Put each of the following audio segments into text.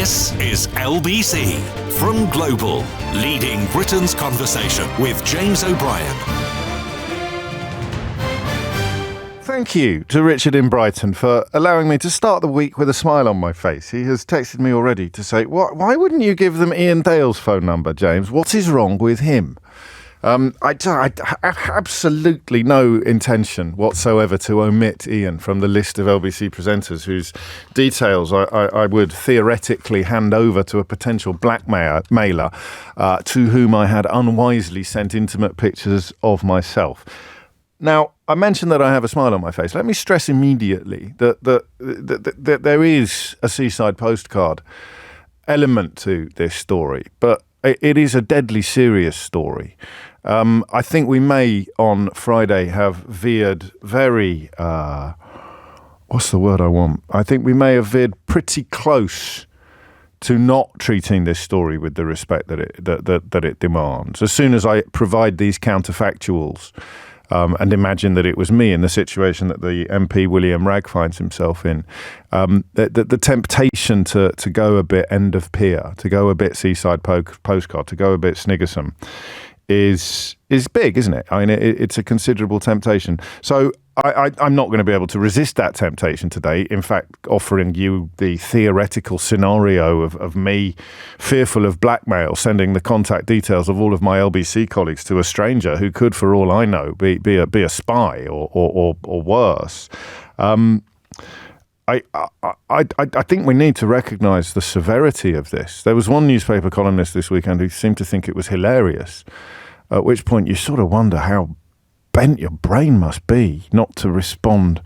This is LBC from Global, leading Britain's conversation with James O'Brien. Thank you to Richard in Brighton for allowing me to start the week with a smile on my face. He has texted me already to say, why wouldn't you give them Ian Dale's phone number, James? What is wrong with him? I have absolutely no intention whatsoever to omit Ian from the list of LBC presenters whose details I would theoretically hand over to a potential blackmailer to whom I had unwisely sent intimate pictures of myself. Now, I mentioned that I have a smile on my face. Let me stress immediately that there is a seaside postcard element to this story, but it is a deadly serious story. I think we may, on Friday, have veered very... what's the word I want? I think we may have veered pretty close to not treating this story with the respect that it demands. As soon as I provide these counterfactuals and imagine that it was me in the situation that the MP William Wragg finds himself in, the temptation to go a bit end of pier, to go a bit seaside postcard, to go a bit sniggersome is big, isn't it? I mean, it's a considerable temptation. So I'm not going to be able to resist that temptation today. In fact, offering you the theoretical scenario of me fearful of blackmail, sending the contact details of all of my LBC colleagues to a stranger who could, for all I know, be a spy or worse. I think we need to recognise the severity of this. There was one newspaper columnist this weekend who seemed to think it was hilarious, at which point you sort of wonder how bent your brain must be not to respond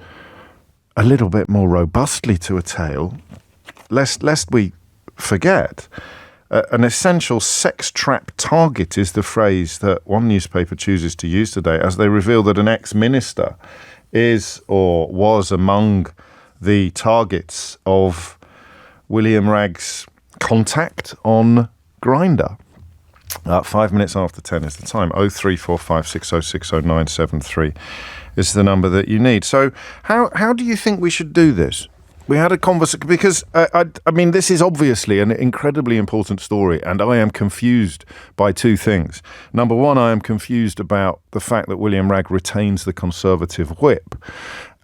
a little bit more robustly to a tale, lest we forget. An essential sex trap target is the phrase that one newspaper chooses to use today as they reveal that an ex-minister is or was among the targets of William Wragg's contact on Grindr. 5 minutes after 10 is the time. 03456060973 is the number that you need. So how do you think we should do this? We had a conversation because, I mean, this is obviously an incredibly important story, and I am confused by two things. Number one, I am confused about the fact that William Wragg retains the Conservative whip.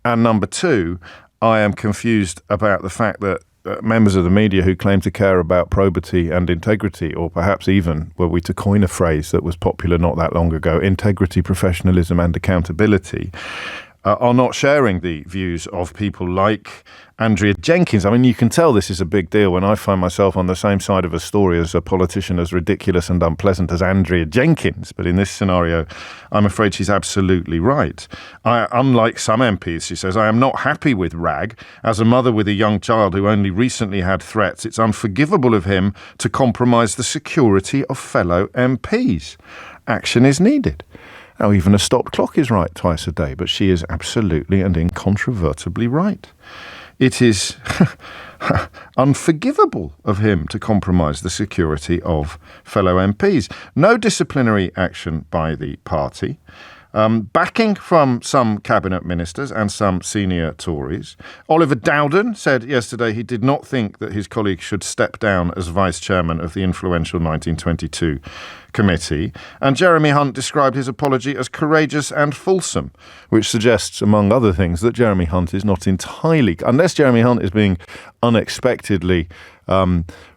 And number two, I am confused about the fact that members of the media who claim to care about probity and integrity, or perhaps even, were we to coin a phrase that was popular not that long ago, integrity, professionalism and accountability, are not sharing the views of people like Andrea Jenkins. I mean, you can tell this is a big deal when I find myself on the same side of a story as a politician as ridiculous and unpleasant as Andrea Jenkins. But in this scenario, I'm afraid she's absolutely right. Unlike some MPs, she says, I am not happy with Wragg. As a mother with a young child who only recently had threats, it's unforgivable of him to compromise the security of fellow MPs. Action is needed. Now, even a stopped clock is right twice a day, but she is absolutely and incontrovertibly right. It is unforgivable of him to compromise the security of fellow MPs. No disciplinary action by the party. Backing from some cabinet ministers and some senior Tories. Oliver Dowden said yesterday he did not think that his colleague should step down as vice chairman of the influential 1922 committee. And Jeremy Hunt described his apology as courageous and fulsome, which suggests, among other things, that Jeremy Hunt is not entirely, unless Jeremy Hunt is being unexpectedly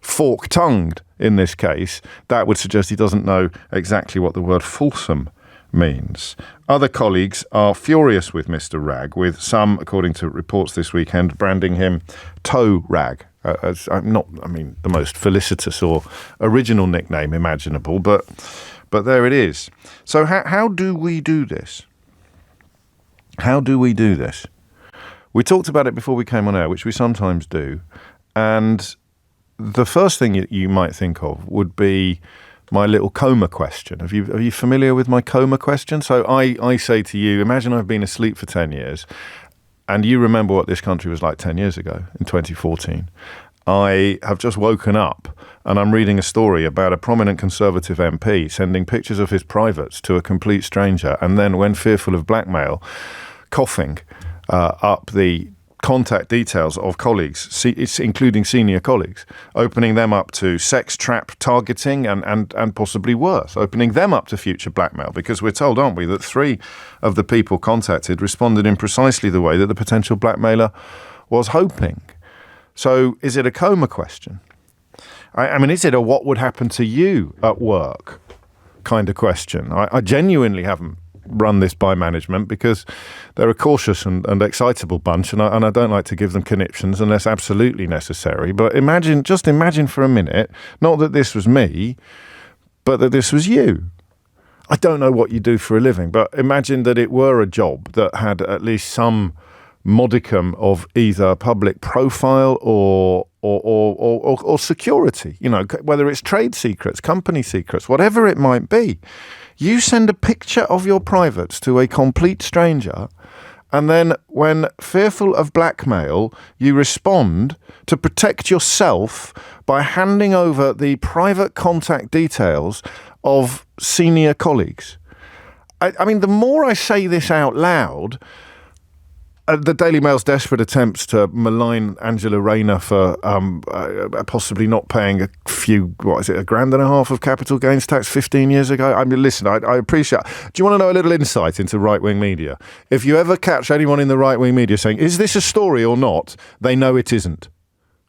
fork-tongued in this case, that would suggest he doesn't know exactly what the word fulsome means. Other colleagues are furious with Mr. Wragg, with some, according to reports this weekend, branding him Toe Rag. As the most felicitous or original nickname imaginable, but there it is. So how do we do this? How do we do this? We talked about it before we came on air, which we sometimes do, and the first thing you might think of would be my little coma question. Are you familiar with my coma question? So I say to you, imagine I've been asleep for 10 years and you remember what this country was like 10 years ago in 2014. I have just woken up and I'm reading a story about a prominent Conservative MP sending pictures of his privates to a complete stranger and then, when fearful of blackmail, coughing up the contact details of colleagues, including senior colleagues, opening them up to sex trap targeting and possibly worse, opening them up to future blackmail, because we're told, aren't we, that 3 of the people contacted responded in precisely the way that the potential blackmailer was hoping. So is it a coma question? I mean, is it a what would happen to you at work kind of question? I genuinely haven't run this by management because they're a cautious and excitable bunch, and I don't like to give them conniptions unless absolutely necessary. But just imagine for a minute, not that this was me, but that this was you. I don't know what you do for a living, but imagine that it were a job that had at least some modicum of either public profile or security, whether it's trade secrets, company secrets, whatever it might be. You send a picture of your privates to a complete stranger, and then when fearful of blackmail, you respond to protect yourself by handing over the private contact details of senior colleagues. I mean, the more I say this out loud, the Daily Mail's desperate attempts to malign Angela Rayner for possibly not paying $1,500 of capital gains tax 15 years ago. I mean, listen, I appreciate. Do you want to know a little insight into right-wing media? If you ever catch anyone in the right-wing media saying, is this a story or not, they know it isn't.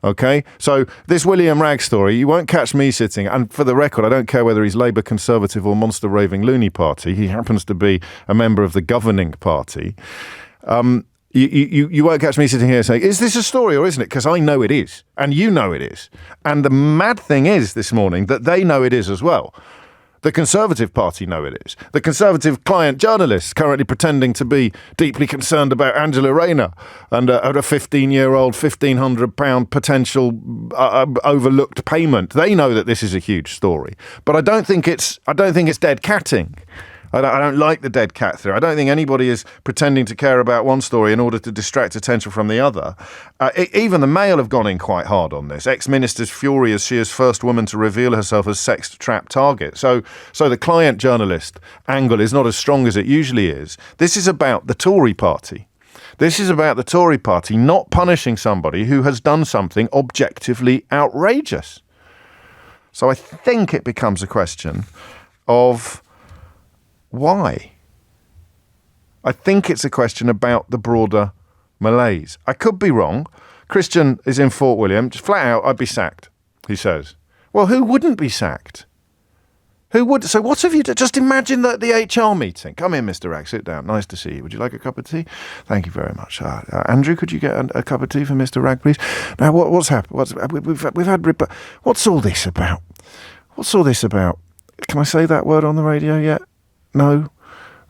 Okay? So this William Wragg story, you won't catch me sitting, and for the record, I don't care whether he's Labour, Conservative or Monster Raving Loony Party. He happens to be a member of the governing party. You won't catch me sitting here saying, is this a story or isn't it? Because I know it is. And you know it is. And the mad thing is this morning that they know it is as well. The Conservative Party know it is. The Conservative client journalists currently pretending to be deeply concerned about Angela Rayner and a 15-year-old £1,500 potential overlooked payment. They know that this is a huge story. But I don't think it's dead catting. I don't like the dead cat theory. I don't think anybody is pretending to care about one story in order to distract attention from the other. Even the Mail have gone in quite hard on this. Ex-minister's furious she is first woman to reveal herself as sex trap target. So the client journalist angle is not as strong as it usually is. This is about the Tory party. This is about the Tory party not punishing somebody who has done something objectively outrageous. So I think it becomes a question of why? I think it's a question about the broader malaise. I could be wrong. Christian is in Fort William. Just flat out, I'd be sacked, he says. Well, who wouldn't be sacked? Who would? So what have you done? Just imagine the HR meeting. Come in, Mr. Wragg. Sit down. Nice to see you. Would you like a cup of tea? Thank you very much. Andrew, could you get a cup of tea for Mr. Wragg, please? Now, what's happened? We've had... What's all this about? What's all this about? Can I say that word on the radio yet? No?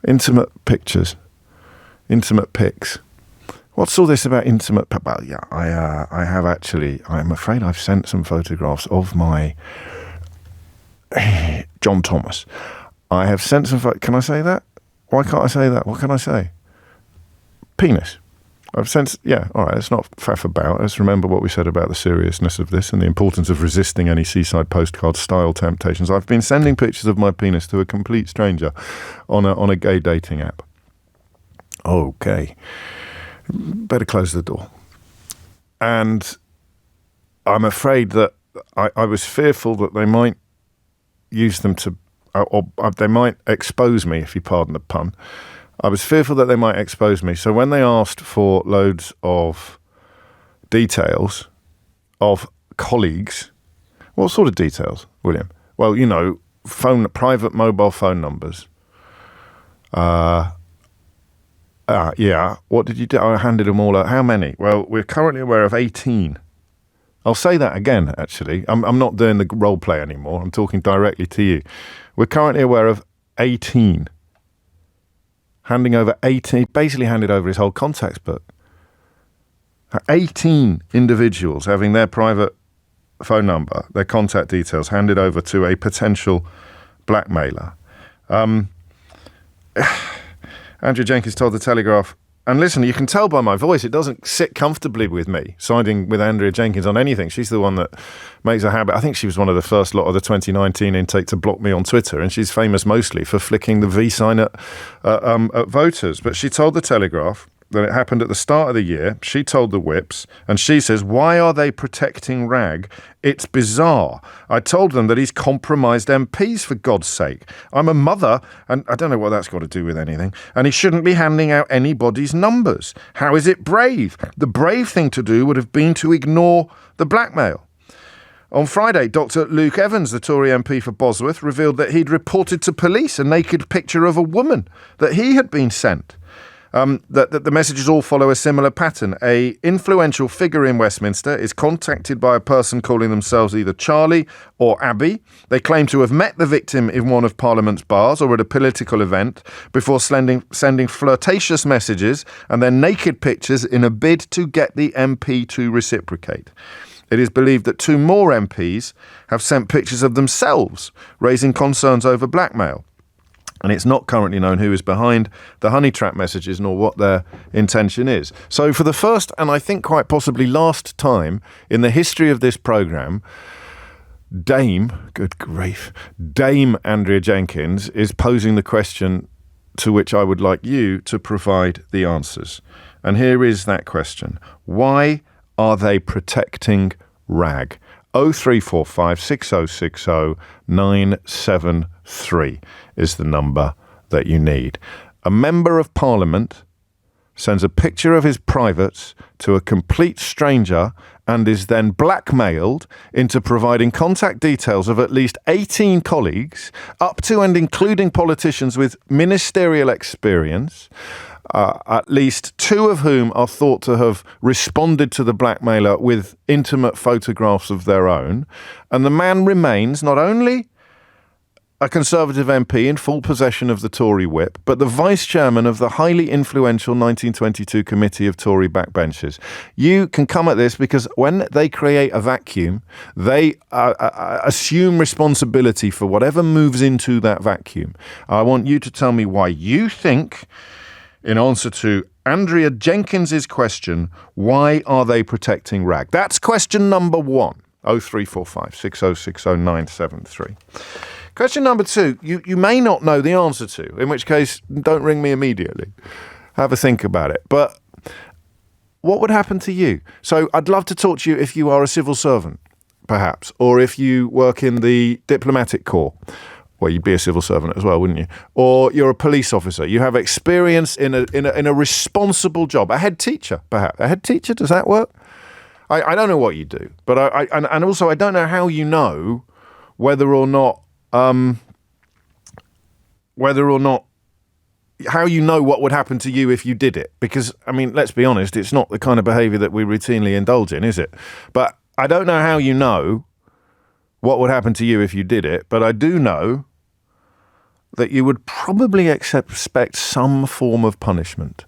Intimate pictures. Intimate pics. What's all this about intimate... Well, yeah, I have actually... I'm afraid I've sent some photographs of my... John Thomas. I have sent some... Can I say that? Why can't I say that? What can I say? Penis. I've sent... Yeah, all right, let's not faff about. Let's remember what we said about the seriousness of this and the importance of resisting any seaside postcard style temptations. I've been sending pictures of my penis to a complete stranger on a gay dating app. Okay. Better close the door. And I'm afraid that I was fearful that they might use them to... or they might expose me, if you pardon the pun. I was fearful that they might expose me. So when they asked for loads of details of colleagues, what sort of details, William? Well, private mobile phone numbers. Yeah. What did you do? I handed them all out. How many? Well, we're currently aware of 18. I'll say that again, actually. I'm not doing the role play anymore. I'm talking directly to you. We're currently aware of 18. Handing over 18, basically handed over his whole contacts book. 18 individuals having their private phone number, their contact details handed over to a potential blackmailer. Andrew Jenkins told The Telegraph, and listen, you can tell by my voice, it doesn't sit comfortably with me, siding with Andrea Jenkins on anything. She's the one that makes a habit. I think she was one of the first lot of the 2019 intake to block me on Twitter, and she's famous mostly for flicking the V sign at voters. But she told The Telegraph, that it happened at the start of the year. She told the Whips, and she says, why are they protecting Wragg? It's bizarre. I told them that he's compromised MPs, for God's sake. I'm a mother, and I don't know what that's got to do with anything, and he shouldn't be handing out anybody's numbers. How is it brave? The brave thing to do would have been to ignore the blackmail. On Friday, Dr. Luke Evans, the Tory MP for Bosworth, revealed that he'd reported to police a naked picture of a woman that he had been sent. That the messages all follow a similar pattern. A influential figure in Westminster is contacted by a person calling themselves either Charlie or Abby. They claim to have met the victim in one of Parliament's bars or at a political event before sending flirtatious messages and then naked pictures in a bid to get the MP to reciprocate. It is believed that 2 more MPs have sent pictures of themselves, raising concerns over blackmail. And it's not currently known who is behind the honey trap messages nor what their intention is. So for the first and I think quite possibly last time in the history of this programme, Dame Andrea Jenkins is posing the question to which I would like you to provide the answers. And here is that question. Why are they protecting Wragg? 0345 6060 973 is the number that you need. A member of Parliament sends a picture of his privates to a complete stranger and is then blackmailed into providing contact details of at least 18 colleagues, up to and including politicians with ministerial experience, at least 2 of whom are thought to have responded to the blackmailer with intimate photographs of their own. And the man remains not only a Conservative MP in full possession of the Tory whip, but the vice chairman of the highly influential 1922 Committee of Tory Backbenchers. You can come at this because when they create a vacuum, they assume responsibility for whatever moves into that vacuum. I want you to tell me why you think, in answer to Andrea Jenkins's question, why are they protecting Wragg? That's question number 1. 0345 6060 973. Question number 2, you may not know the answer to, in which case don't ring me immediately. Have a think about it. But what would happen to you? So I'd love to talk to you if you are a civil servant, perhaps, or if you work in the diplomatic corps. Well, you'd be a civil servant as well, wouldn't you? Or you're a police officer. You have experience in a responsible job. A head teacher, perhaps. A head teacher, does that work? I don't know what you do, but and also I don't know how you know whether or not how you know what would happen to you if you did it. Because, I mean, let's be honest, it's not the kind of behaviour that we routinely indulge in, is it? But I don't know how you know what would happen to you if you did it, but I do know that you would probably expect some form of punishment.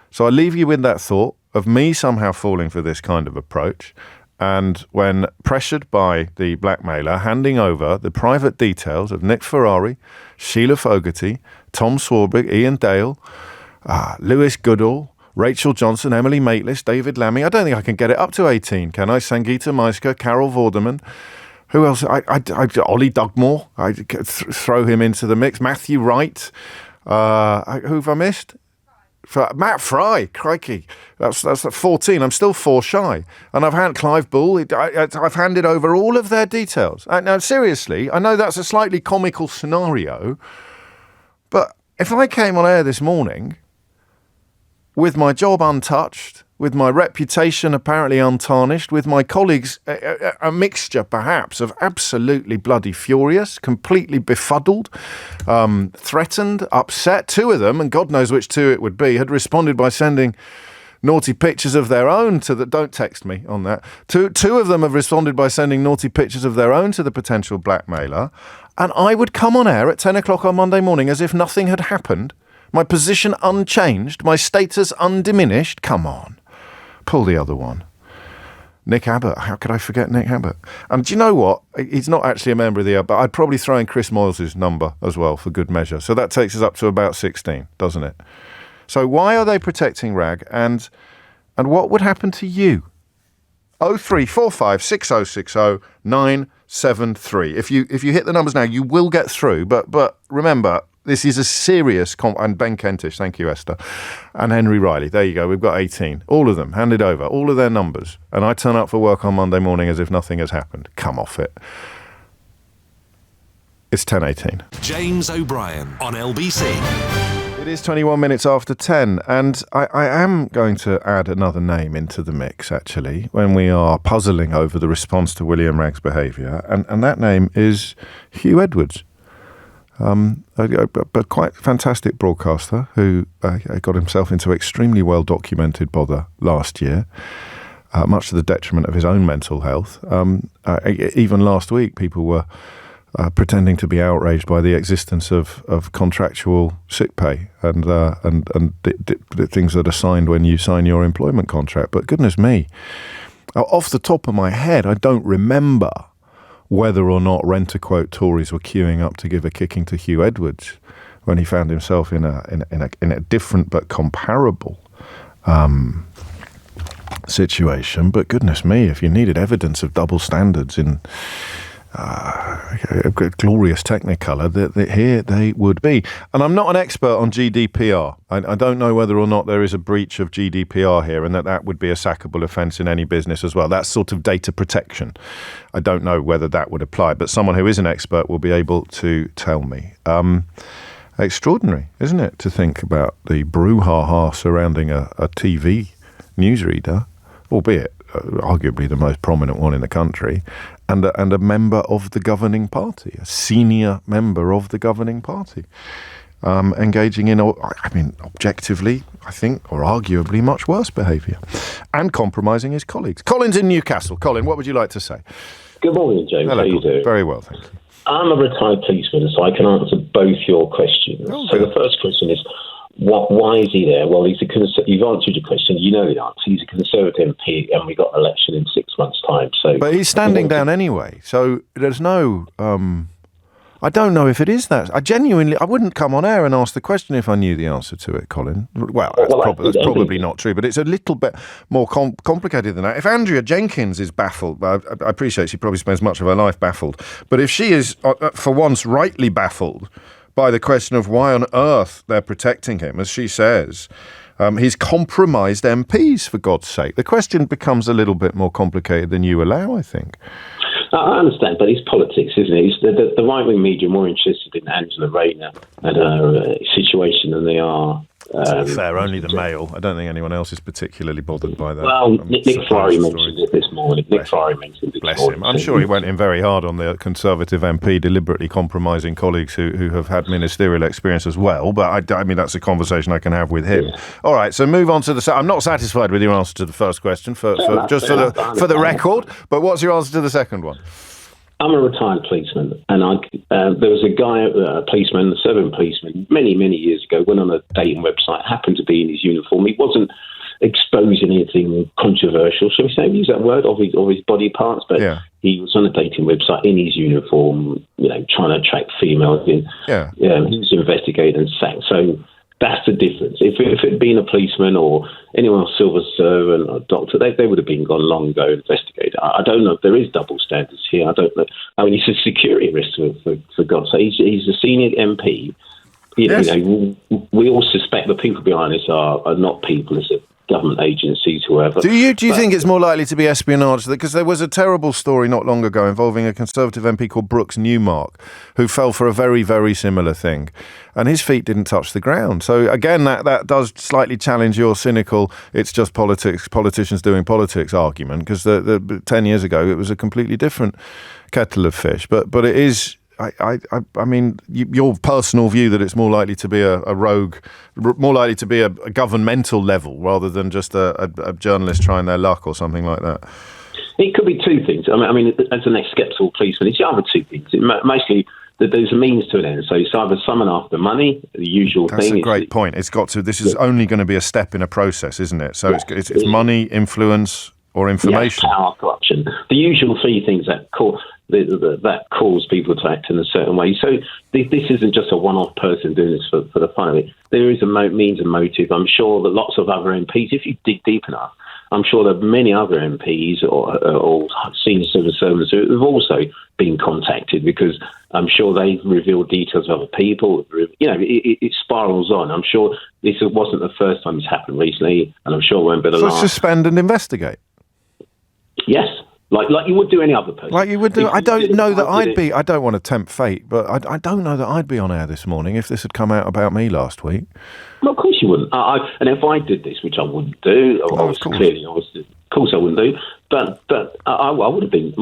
So I leave you with that thought of me somehow falling for this kind of approach, and when pressured by the blackmailer, handing over the private details of Nick Ferrari, Sheila Fogarty, Tom Swarbrick, Ian Dale, Lewis Goodall, Rachel Johnson, Emily Maitlis, David Lammy. I don't think I can get it up to 18, can I? Sangeeta Maiska, Carol Vorderman. Who else? Ollie Dugmore. I throw him into the mix. Matthew Wright. Who have I missed? Matt Fry. Crikey. That's 14. I'm still 4 shy. And I've had Clive Bull. I've handed over all of their details. Now, seriously, I know that's a slightly comical scenario, but if I came on air this morning with my job untouched, with my reputation apparently untarnished, with my colleagues, a mixture perhaps of absolutely bloody furious, completely befuddled, threatened, upset. 2 of them, and God knows which 2 it would be, had responded by sending naughty pictures of their own to the... Don't text me on that. Two of them have responded by sending naughty pictures of their own to the potential blackmailer. And I would come on air at 10 o'clock on Monday morning as if nothing had happened. My position unchanged, my status undiminished. Come on. Pull the other one. Nick Abbott. How could I forget Nick Abbott? And do you know what? He's not actually a member of the... But I'd probably throw in Chris Moyles' number as well for good measure. So that takes us up to about 16, doesn't it? So why are they protecting Wragg? And what would happen to you? 0345 6060 973. If you hit the numbers now, you will get through. But remember, This is a serious... and Ben Kentish, thank you, Esther. And Henry Riley. There you go. We've got 18. All of them handed over. All of their numbers. And I turn up for work on Monday morning as if nothing has happened. Come off it. It's 10:18. James O'Brien on LBC. It is 21 minutes after 10, and I am going to add another name into the mix, actually, when we are puzzling over the response to William Wragg's behaviour, and that name is Hugh Edwards, a quite fantastic broadcaster who got himself into extremely well-documented bother last year, much to the detriment of his own mental health. Even last week, people were pretending to be outraged by the existence of contractual sick pay and the things that are signed when you sign your employment contract. But goodness me, off the top of my head, I don't remember whether or not rent-a-quote Tories were queuing up to give a kicking to Hugh Edwards when he found himself in a different but comparable situation. But goodness me, if you needed evidence of double standards in a glorious technicolor, that here they would be. And I'm not an expert on GDPR. I don't know whether or not there is a breach of GDPR here, and that would be a sackable offence in any business as well. That's sort of data protection. I don't know whether that would apply, but someone who is an expert will be able to tell me. Extraordinary, isn't it, to think about the brouhaha surrounding a TV newsreader, albeit arguably the most prominent one in the country, and a member of the governing party, a senior member of the governing party, engaging in, objectively, I think, or arguably much worse behaviour, and compromising his colleagues. Colin's in Newcastle. Colin, what would you like to say? Good morning, James. Hello, how you doing? Very well, thank you. I'm a retired policeman, so I can answer both your questions. Oh, so good. the first question is, why is he there? Well, you've answered your question. You know the answer. He's a Conservative MP, and we got an election in 6 months' time. So, but he's standing down anyway. So there's no. I don't know if it is that. I wouldn't come on air and ask the question if I knew the answer to it, Colin. Well, that's probably not true, but it's a little bit more complicated than that. If Andrea Jenkins is baffled, I appreciate she probably spends much of her life baffled, but if she is, for once, rightly baffled by the question of why on earth they're protecting him, as she says, he's compromised MPs, for God's sake. The question becomes a little bit more complicated than you allow, I think. I understand, but it's politics, isn't it? The right-wing media are more interested in Angela Rayner and her situation than they are... fair, only the Mail. I don't think anyone else is particularly bothered by that. Well, Nick Ferrari mentioned it this morning. Bless him. I'm sure he went in very hard on the Conservative MP deliberately compromising colleagues who have had ministerial experience as well, but I mean, that's a conversation I can have with him. Yeah. All right, so move on to the... I'm not satisfied with your answer to the first question, for the record, but what's your answer to the second one? I'm a retired policeman, and there was a guy, a policeman, a serving policeman, many, many years ago, went on a dating website, happened to be in his uniform. He wasn't exposing anything controversial, shall we say, use that word, of his body parts, but he was on a dating website in his uniform, trying to attract females. He was investigated and sacked. So that's the difference. If it had been a policeman or anyone else, civil servant or doctor, they would have been gone long ago investigated. I don't know if there is double standards here. I don't know. I mean, it's a security risk for God's sake. He's a senior MP. Yes. We all suspect the people behind this are not people. It's government agencies, whoever. Do you think it's more likely to be espionage? Because there was a terrible story not long ago involving a Conservative MP called Brooks Newmark, who fell for a very, very similar thing, and his feet didn't touch the ground. So again, that does slightly challenge your cynical, it's just politicians doing politics argument, because the 10 years ago it was a completely different kettle of fish. But it is... I mean, your personal view that it's more likely to be a rogue, more likely to be a governmental level rather than just a journalist trying their luck or something like that. It could be two things. I mean, as an ex-skeptical policeman, it's either two things. Mostly that there's a means to an end. So it's either someone after money, the usual thing. That's a great point. It's got to. This is only going to be a step in a process, isn't it? So it's money, influence, or information. Power, corruption. The usual three things that cause people to act in a certain way. So this isn't just a one-off person doing this for the fun of it. There is a means and motive. I'm sure that lots of other MPs, if you dig deep enough, I'm sure there are many other MPs or senior civil servants who have also been contacted, because I'm sure they've revealed details of other people. It spirals on. I'm sure this wasn't the first time it's happened recently, and I'm sure it won't be the last. So suspend and investigate? Yes. Like you would do any other person. Like you would do. I don't know that I'd be. I don't want to tempt fate, but I don't know that I'd be on air this morning if this had come out about me last week. Well, of course you wouldn't. And if I did this, which I wouldn't do, of course I wouldn't do. But I would have been.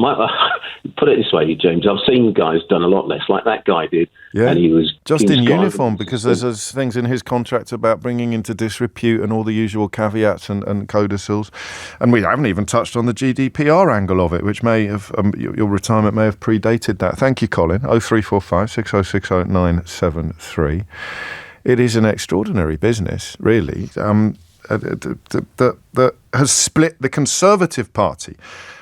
Put it this way, James. I've seen guys done a lot less, like that guy did. Yeah, and he was just in uniform, because there's things in his contract about bringing into disrepute and all the usual caveats and codicils. And we haven't even touched on the GDPR angle of it, which may have your retirement may have predated that. Thank you, Colin. 0345 6060 973. It is an extraordinary business, really, that has split the Conservative Party,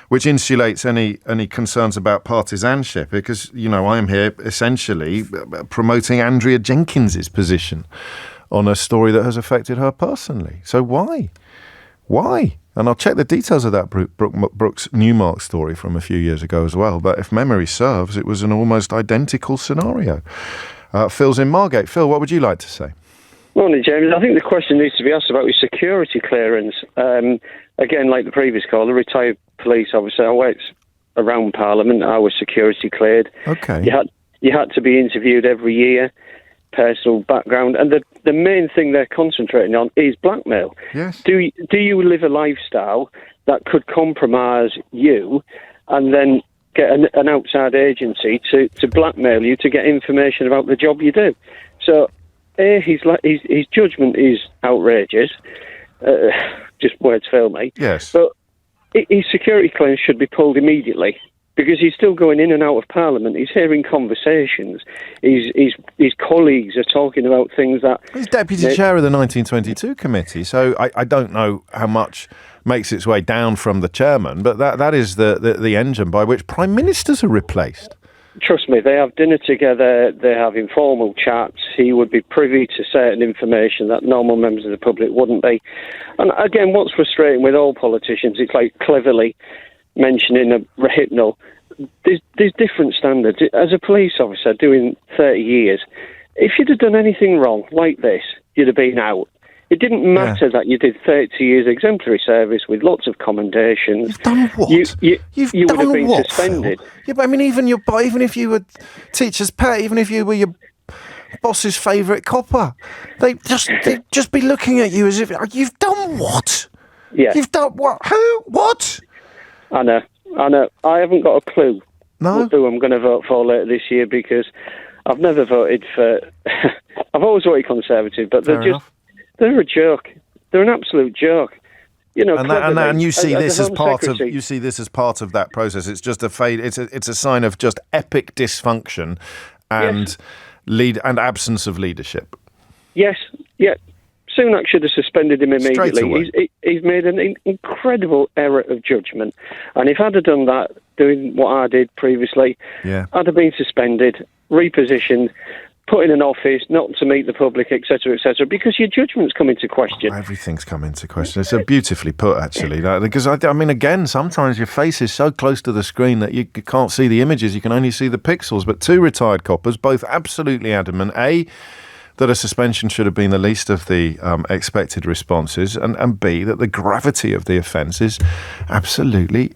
which insulates any concerns about partisanship, because, I am here essentially promoting Andrea Jenkins's position on a story that has affected her personally. So why? And I'll check the details of that Brooks Newmark story from a few years ago as well. But if memory serves, it was an almost identical scenario. Phil's in Margate. Phil, what would you like to say? Morning, James. I think the question needs to be asked about your security clearance. Again, like the previous caller, retired police officer. I worked around Parliament. I was security cleared. Okay. You had to be interviewed every year, personal background, and the main thing they're concentrating on is blackmail. Yes. Do you live a lifestyle that could compromise you, and then get an outside agency to blackmail you to get information about the job you do? So, his judgment is outrageous. Just words fail me. Yes. But his security clearance should be pulled immediately, because he's still going in and out of Parliament. He's hearing conversations. His colleagues are talking about things that... He's deputy chair of the 1922 committee, so I don't know how much makes its way down from the chairman, but that is the engine by which prime ministers are replaced. Trust me, they have dinner together, they have informal chats. He would be privy to certain information that normal members of the public wouldn't be. And again, what's frustrating with all politicians, it's like cleverly mentioning a rehypnol. There's different standards. As a police officer doing 30 years, if you'd have done anything wrong like this, you'd have been out. It didn't matter that you did 30 years exemplary service with lots of commendations. You've done what? You would have been suspended. Phil? Yeah, but I mean, even if you were teacher's pet, even if you were your boss's favourite copper, they'd just be looking at you as if you've done what? Yeah. You've done what? Who? What? I know. I haven't got a clue who I'm going to vote for later this year, because I've never voted for... I've always voted Conservative, but they're a joke. They're an absolute joke. And you see this as part of that process. It's just a fade. It's a sign of just epic dysfunction and absence of leadership. Yes. Yeah. Sunak should have suspended him immediately. He's made an incredible error of judgment, and if I'd have done that, doing what I did previously, I'd have been suspended, repositioned, put in an office, not to meet the public, etc., because your judgment's come into question. Everything's come into question. It's beautifully put, actually. Because, I mean, again, sometimes your face is so close to the screen that you can't see the images, you can only see the pixels. But two retired coppers, both absolutely adamant, that a suspension should have been the least of the expected responses, and B, that the gravity of the offence is absolutely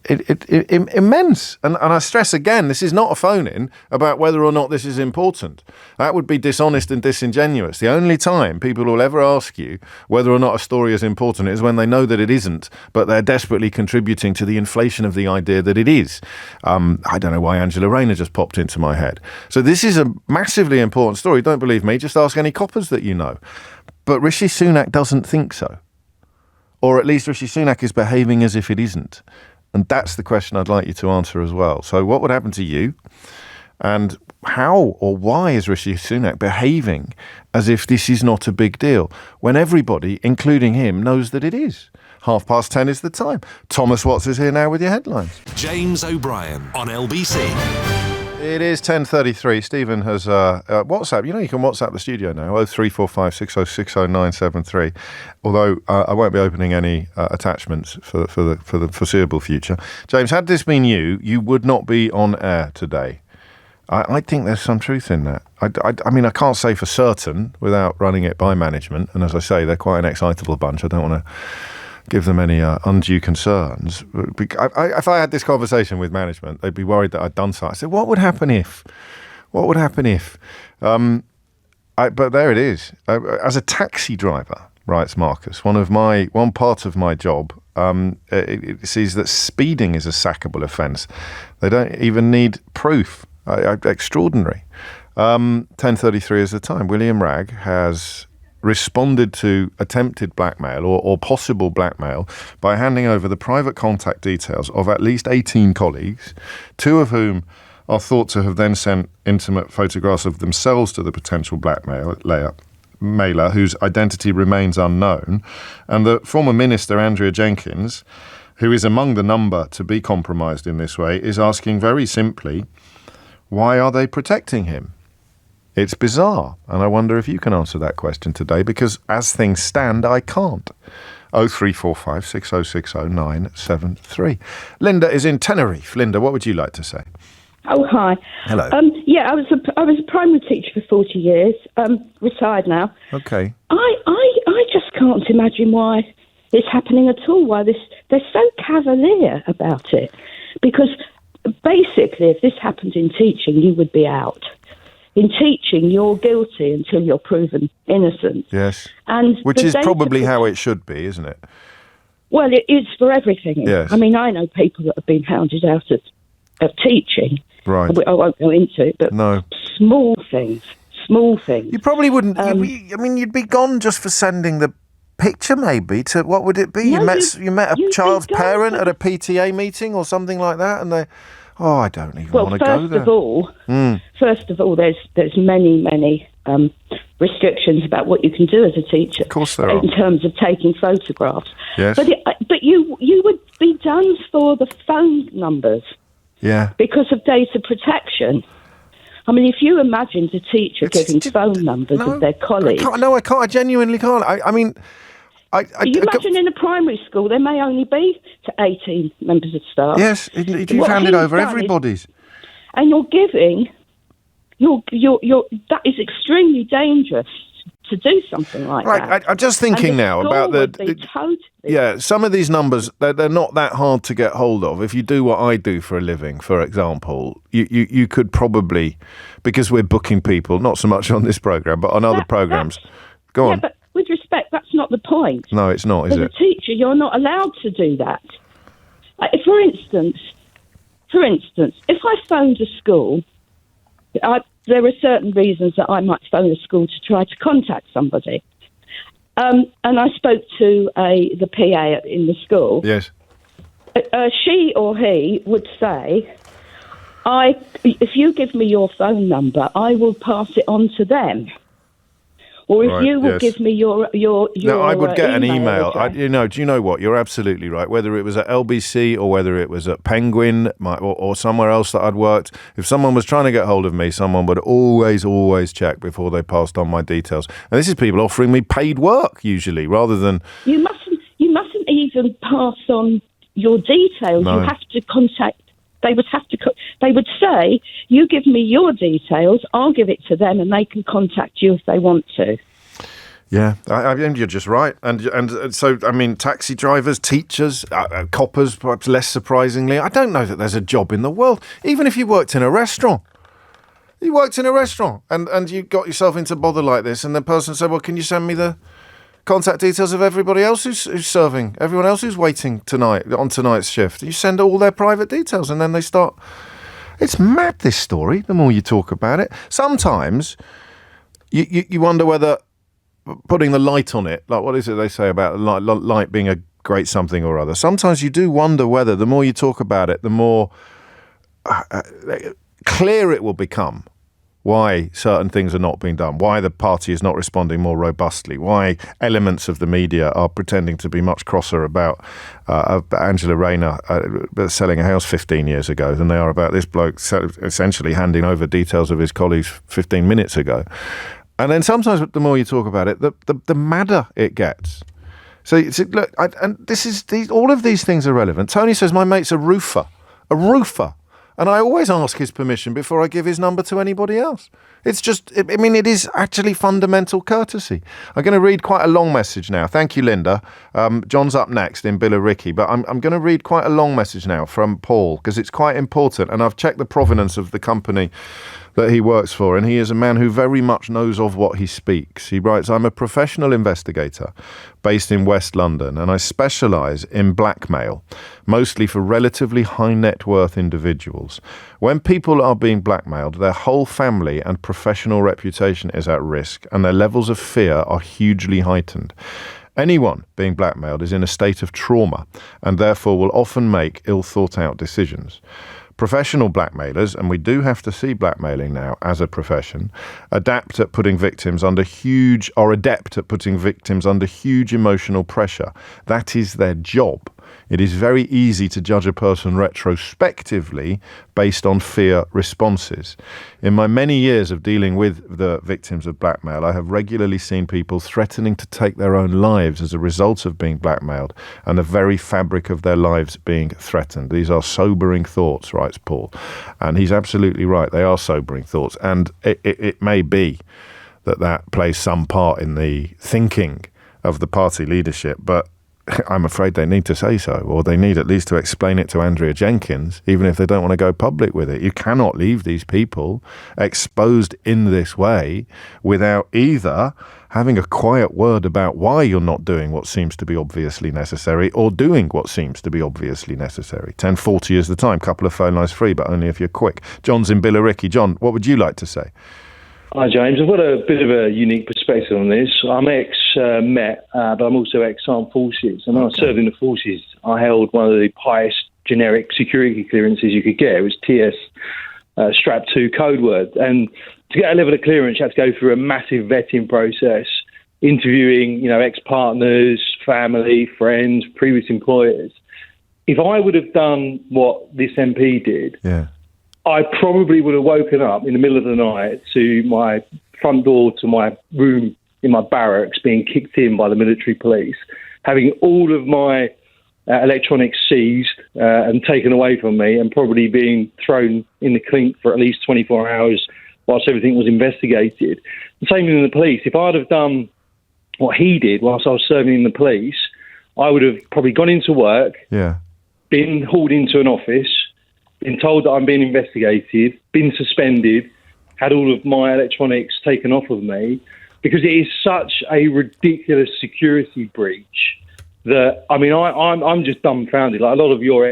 immense. And I stress again, this is not a phone-in about whether or not this is important. That would be dishonest and disingenuous. The only time people will ever ask you whether or not a story is important is when they know that it isn't, but they're desperately contributing to the inflation of the idea that it is. I don't know why Angela Rayner just popped into my head. So this is a massively important story. Don't believe me, just ask any coppers that you know. But Rishi Sunak doesn't think so. Or at least Rishi Sunak is behaving as if it isn't. And that's the question I'd like you to answer as well. So what would happen to you? And how or why is Rishi Sunak behaving as if this is not a big deal, when everybody, including him, knows that it is? 10:30 is the time. Thomas Watts is here now with your headlines. James O'Brien on LBC. It is 10:33. Stephen has WhatsApp. You can WhatsApp the studio now. 0345 6060973. Although I won't be opening any attachments for the foreseeable future. James, had this been you would not be on air today. I think there's some truth in that. I mean, I can't say for certain without running it by management. And as I say, they're quite an excitable bunch. I don't want to give them any undue concerns. If I had this conversation with management, they'd be worried that I'd done something. I said, what would happen if? What would happen if? But there it is. As a taxi driver, writes Marcus, one part of my job, it sees that speeding is a sackable offence. They don't even need proof. Extraordinary. 10:33 is the time. William Wragg has responded to attempted blackmail or possible blackmail by handing over the private contact details of at least 18 colleagues, 2 of whom are thought to have then sent intimate photographs of themselves to the potential blackmailer, whose identity remains unknown, and the former minister, Andrea Jenkins, who is among the number to be compromised in this way, is asking very simply, why are they protecting him? It's bizarre, and I wonder if you can answer that question today, because as things stand, I can't. 0345 6060973. Linda is in Tenerife. Linda, what would you like to say? Oh, hi. Hello. I was a primary teacher for 40 years, retired now. Okay. I just can't imagine why it's happening at all, why they're so cavalier about it. Because basically, if this happened in teaching, you would be out. In teaching, you're guilty until you're proven innocent. Yes. Which is probably how it should be, isn't it? Well, it is for everything. Yes. I mean, I know people that have been hounded out of teaching. Right. I won't go into it, but no. Small things. You probably wouldn't. You'd be gone just for sending the picture, maybe. To what would it be? No, you met a child's parent at a PTA meeting or something like that, and they. Oh, I don't even want to go there. First of all, there's many restrictions about what you can do as a teacher. Of course there are. In terms of taking photographs. Yes. But you would be done for the phone numbers. Yeah. Because of data protection. I mean, if you imagined a teacher giving phone numbers of their colleagues. I can't. I genuinely can't. I mean. You imagine in a primary school there may only be to 18 members of staff. Yes, you've handed over everybody's. And you're giving, that is extremely dangerous to do something like that. Right, I'm just thinking now about some of these numbers, they're not that hard to get hold of. If you do what I do for a living, for example, you could probably, because we're booking people, not so much on this programme, but on other programmes. Go on. But with respect, that's not the point. No, it's not, is it? As a teacher, you're not allowed to do that. For instance, if I phoned a school, there are certain reasons that I might phone a school to try to contact somebody. And I spoke to the PA in the school. Yes. She or he would say, if you give me your phone number, I will pass it on to them. Or if you will give me your no, I would get an email. Address. Do you know what? You're absolutely right. Whether it was at LBC or whether it was at Penguin or somewhere else that I'd worked, if someone was trying to get hold of me, someone would always check before they passed on my details. And this is people offering me paid work usually, rather than you mustn't even pass on your details. No. You have to contact. They would say, you give me your details, I'll give it to them, and they can contact you if they want to. Yeah, and you're just right. And so, I mean, taxi drivers, teachers, coppers, perhaps less surprisingly. I don't know that there's a job in the world. Even if you worked in a restaurant. You worked in a restaurant and you got yourself into bother like this, and the person said, well, can you send me the contact details of everybody else who's serving, everyone else who's waiting tonight on tonight's shift? You send all their private details, and then they start. It's mad, this story. The more you talk about it, sometimes you wonder whether putting the light on it, like what is it they say about light being a great something or other. Sometimes you do wonder whether the more you talk about it, the more clear it will become why certain things are not being done, why the party is not responding more robustly, why elements of the media are pretending to be much crosser about Angela Rayner selling a house 15 years ago than they are about this bloke essentially handing over details of his colleagues 15 minutes ago. And then sometimes the more you talk about it, the madder it gets. So look, all of these things are relevant. Tony says, my mate's a roofer. And I always ask his permission before I give his number to anybody else. It's just, it is actually fundamental courtesy. I'm going to read quite a long message now. Thank you, Linda. John's up next in Billericay, but I'm going to read quite a long message now from Paul, because it's quite important. And I've checked the provenance of the company that he works for, and he is a man who very much knows of what he speaks. He writes, I'm a professional investigator based in West London, and I specialise in blackmail, mostly for relatively high net worth individuals. When people are being blackmailed, their whole family and professional reputation is at risk, and their levels of fear are hugely heightened. Anyone being blackmailed is in a state of trauma, and therefore will often make ill thought out decisions. Professional blackmailers, and we do have to see blackmailing now as a profession, adept at putting victims under huge emotional pressure. That is their job. It is very easy to judge a person retrospectively based on fear responses. In my many years of dealing with the victims of blackmail, I have regularly seen people threatening to take their own lives as a result of being blackmailed and the very fabric of their lives being threatened. These are sobering thoughts, writes Paul. And he's absolutely right. They are sobering thoughts. And it may be that plays some part in the thinking of the party leadership, but I'm afraid they need to say so, or they need at least to explain it to Andrea Jenkins, even if they don't want to go public with it. You cannot leave these people exposed in this way without either having a quiet word about why you're not doing what seems to be obviously necessary, or doing what seems to be obviously necessary. 10:40 is the time. Couple of phone lines free, but only if you're quick. John's in Billericay. John, what would you like to say? Hi, James. I've got a bit of a unique perspective on this. I'm ex-Met, but I'm also ex-Armed Forces. And when I served in the forces, I held one of the highest generic security clearances you could get. It was TS Strap 2 code word. And to get a level of clearance, you had to go through a massive vetting process, interviewing, ex-partners, family, friends, previous employers. If I would have done what this MP did, I probably would have woken up in the middle of the night to my front door to my room in my barracks being kicked in by the military police, having all of my electronics seized and taken away from me, and probably being thrown in the clink for at least 24 hours whilst everything was investigated. The same in the police. If I'd have done what he did whilst I was serving in the police, I would have probably gone into work, been hauled into an office, been told that I'm being investigated, been suspended, had all of my electronics taken off of me, because it is such a ridiculous security breach that, I'm just dumbfounded. Like a lot of your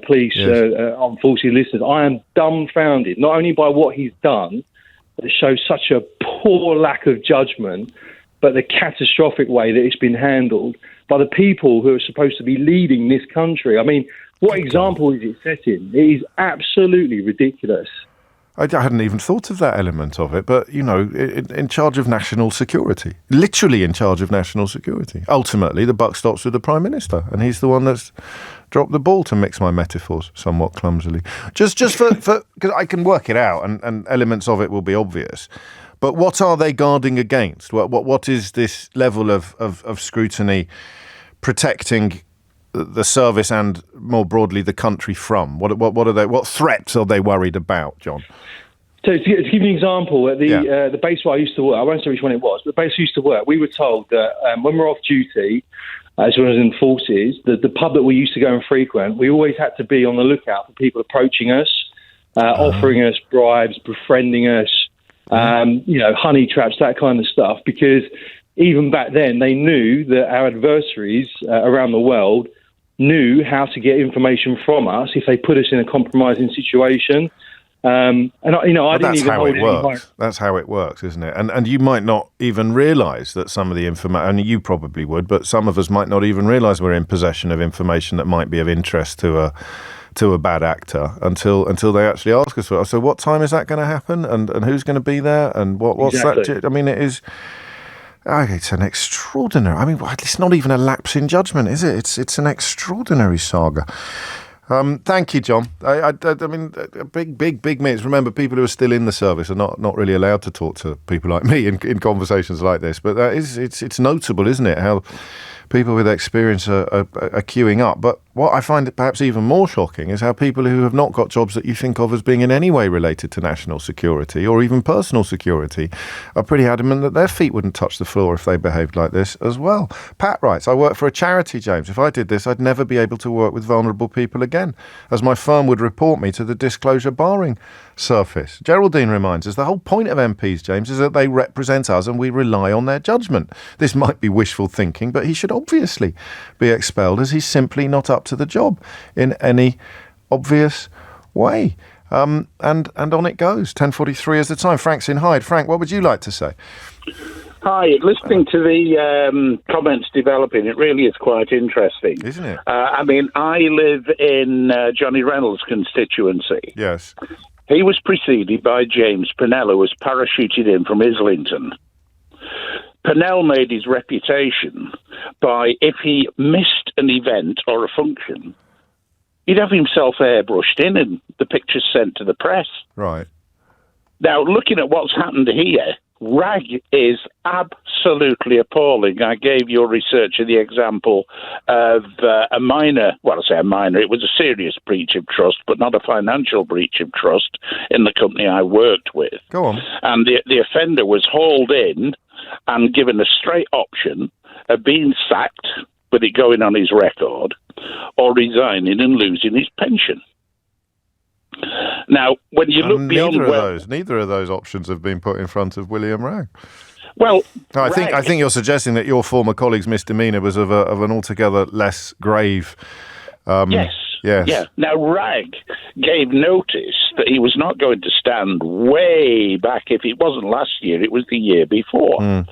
police, armed forces listeners, I am dumbfounded, not only by what he's done, that it shows such a poor lack of judgment, but the catastrophic way that it's been handled by the people who are supposed to be leading this country. What example is it setting? It is absolutely ridiculous. I hadn't even thought of that element of it, but, in charge of national security, literally in charge of national security. Ultimately, the buck stops with the Prime Minister, and he's the one that's dropped the ball, to mix my metaphors somewhat clumsily. Just for because I can work it out, and elements of it will be obvious. But what are they guarding against? What is this level of scrutiny protecting the service and more broadly the country from? What threats are they worried about, John? So to give you an example, at the base where I used to work, I won't say which one it was, but the base I used to work, we were told that when we're off duty, as when I was in the forces, the pub that we used to go and frequent, we always had to be on the lookout for people approaching us, offering us bribes, befriending us, honey traps, that kind of stuff, because even back then they knew that our adversaries around the world knew how to get information from us if they put us in a compromising situation. I didn't even hold it. That's how it works, isn't it? And you might not even realise that some of the information, and you probably would, but some of us might not even realise we're in possession of information that might be of interest to to a bad actor until they actually ask us for it. So what time is that going to happen, and who's going to be there, and what's Exactly. that? I mean, it is. It's an extraordinary. I mean, it's not even a lapse in judgment, is it? It's an extraordinary saga. Thank you, John. I mean, big minutes. Remember, people who are still in the service are not really allowed to talk to people like me in conversations like this. But it's notable, isn't it? How people with experience are queuing up. But what I find perhaps even more shocking is how people who have not got jobs that you think of as being in any way related to national security or even personal security are pretty adamant that their feet wouldn't touch the floor if they behaved like this as well. Pat writes, I work for a charity, James. If I did this, I'd never be able to work with vulnerable people again, as my firm would report me to the disclosure barring surface. Geraldine reminds us the whole point of MPs, James, is that they represent us and we rely on their judgment. This might be wishful thinking, but he should obviously be expelled as he's simply not up to the job in any obvious way. And on it goes. 10:43 is the time. Frank's in Hyde. Frank, what would you like to say? Hi, listening to the comments developing, it really is quite interesting. Isn't it? I mean, I live in Johnny Reynolds' constituency. Yes. He was preceded by James Pennell, who was parachuted in from Islington. Pennell made his reputation by, if he missed an event or a function, he'd have himself airbrushed in and the pictures sent to the press. Right. Now, looking at what's happened here, Wragg is absolutely appalling. I gave your researcher the example of a minor, well, I say a minor, it was a serious breach of trust, but not a financial breach of trust in the company I worked with. Go on. And the offender was hauled in and given a straight option of being sacked, with it going on his record, or resigning and losing his pension. Now, when you look beyond neither of those options have been put in front of William Wragg. Well, I think you're suggesting that your former colleague's misdemeanour was of an altogether less grave. Yes. Yeah. Now, Wragg gave notice that he was not going to stand way back. If it wasn't last year, it was the year before.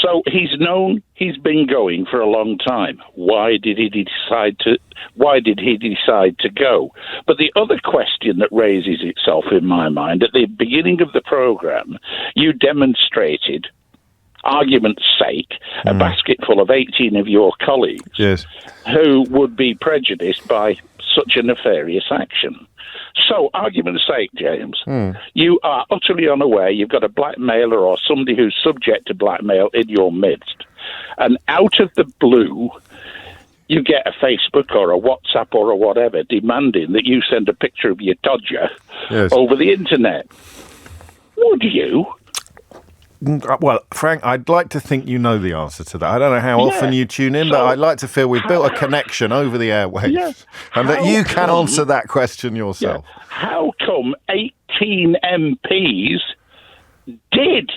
So he's been going for a long time. Why did he decide to go? But the other question that raises itself in my mind, at the beginning of the programme, you demonstrated, argument's sake, a basket full of 18 of your colleagues who would be prejudiced by such a nefarious action. So, argument's sake, James, you are utterly unaware you've got a blackmailer or somebody who's subject to blackmail in your midst. And out of the blue, you get a Facebook or a WhatsApp or a whatever demanding that you send a picture of your dodger over the internet. Would you? Well, Frank, I'd like to think you know the answer to that. I don't know how often you tune in, but I'd like to feel we've built a connection over the airwaves and that you can answer that question yourself. Yeah. How come 18 MPs did?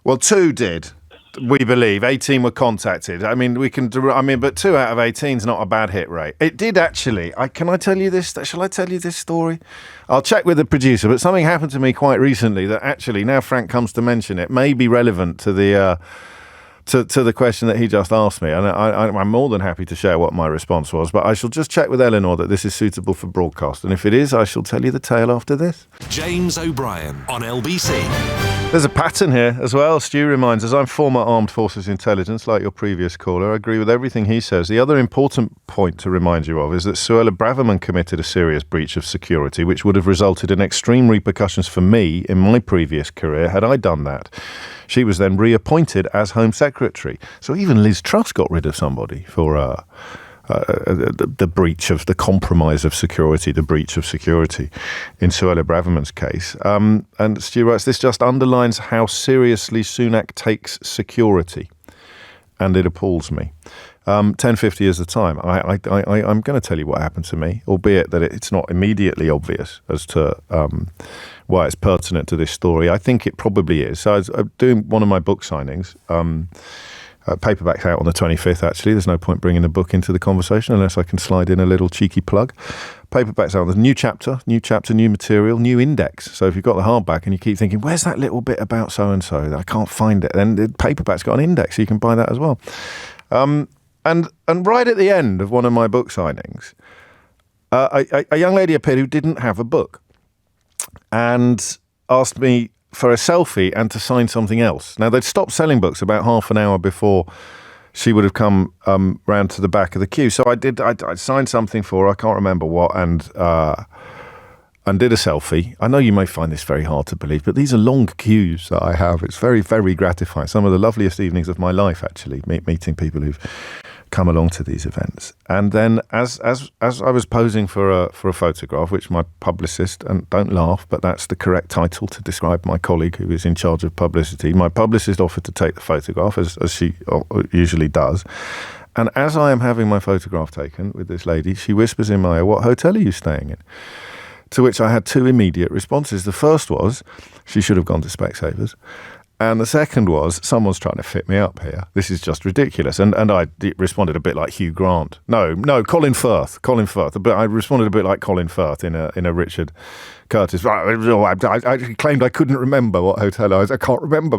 Well, 2 did, we believe. 18 were contacted. I mean, but 2 out of 18 is not a bad hit rate. It did actually. Can I tell you this? Shall I tell you this story? I'll check with the producer, but something happened to me quite recently that actually, now Frank comes to mention it, may be relevant to the to the question that he just asked me. And I'm more than happy to share what my response was, but I shall just check with Eleanor that this is suitable for broadcast. And if it is, I shall tell you the tale after this. James O'Brien on LBC. There's a pattern here as well. Stu reminds us, I'm former Armed Forces Intelligence, like your previous caller. I agree with everything he says. The other important point to remind you of is that Suella Braverman committed a serious breach of security, which would have resulted in extreme repercussions for me in my previous career had I done that. She was then reappointed as Home Secretary. So even Liz Truss got rid of somebody for the breach of the compromise of security, the breach of security in Suella Braverman's case. And Stu writes, this just underlines how seriously Sunak takes security, and it appalls me. 10:50 is the time. I'm going to tell you what happened to me, albeit that it's not immediately obvious as to why it's pertinent to this story. I think it probably is. So I was doing one of my book signings. Paperback's out on the 25th, actually. There's no point bringing the book into the conversation unless I can slide in a little cheeky plug. Paperback's out. There's a new chapter, new material, new index. So if you've got the hardback and you keep thinking, where's that little bit about so-and-so? I can't find it. Then the paperback's got an index, so you can buy that as well. And right at the end of one of my book signings, a young lady appeared who didn't have a book and asked me for a selfie and to sign something else. Now, they'd stopped selling books about half an hour before she would have come round to the back of the queue. So I signed something for her, I can't remember what, and did a selfie. I know you may find this very hard to believe, but these are long queues that I have. It's very, very gratifying. Some of the loveliest evenings of my life, actually, meeting people who've come along to these events. And then as I was posing for a photograph, which my publicist, and don't laugh, but that's the correct title to describe my colleague who is in charge of publicity, my publicist offered to take the photograph, as she usually does. And as I am having my photograph taken with this lady, she whispers in my ear, "What hotel are you staying in?" To which I had two immediate responses. The first was, she should have gone to Specsavers. And the second was, someone's trying to fit me up here. This is just ridiculous. And I responded a bit like Hugh Grant. No, Colin Firth. But I responded a bit like Colin Firth in a Richard Curtis. I claimed I couldn't remember what hotel I was. I can't remember.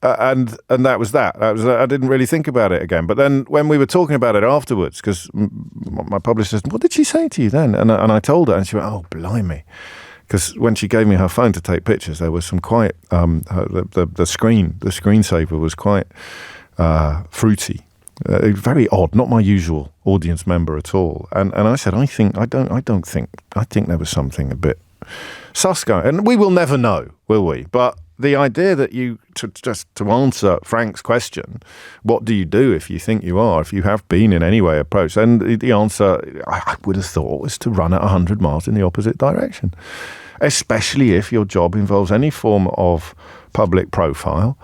And that was that. I didn't really think about it again. But then when we were talking about it afterwards, because my publicist said, "What did she say to you then?" And I told her, and she went, "Oh, blimey." Because when she gave me her phone to take pictures, there was some quite the screensaver was quite fruity, very odd, not my usual audience member at all. And I said, I think there was something a bit sus going, and we will never know, will we? But the idea that to answer Frank's question, what do you do if you think you are, if you have been in any way approached? And the answer, I would have thought, was to run at 100 miles in the opposite direction, especially if your job involves any form of public profile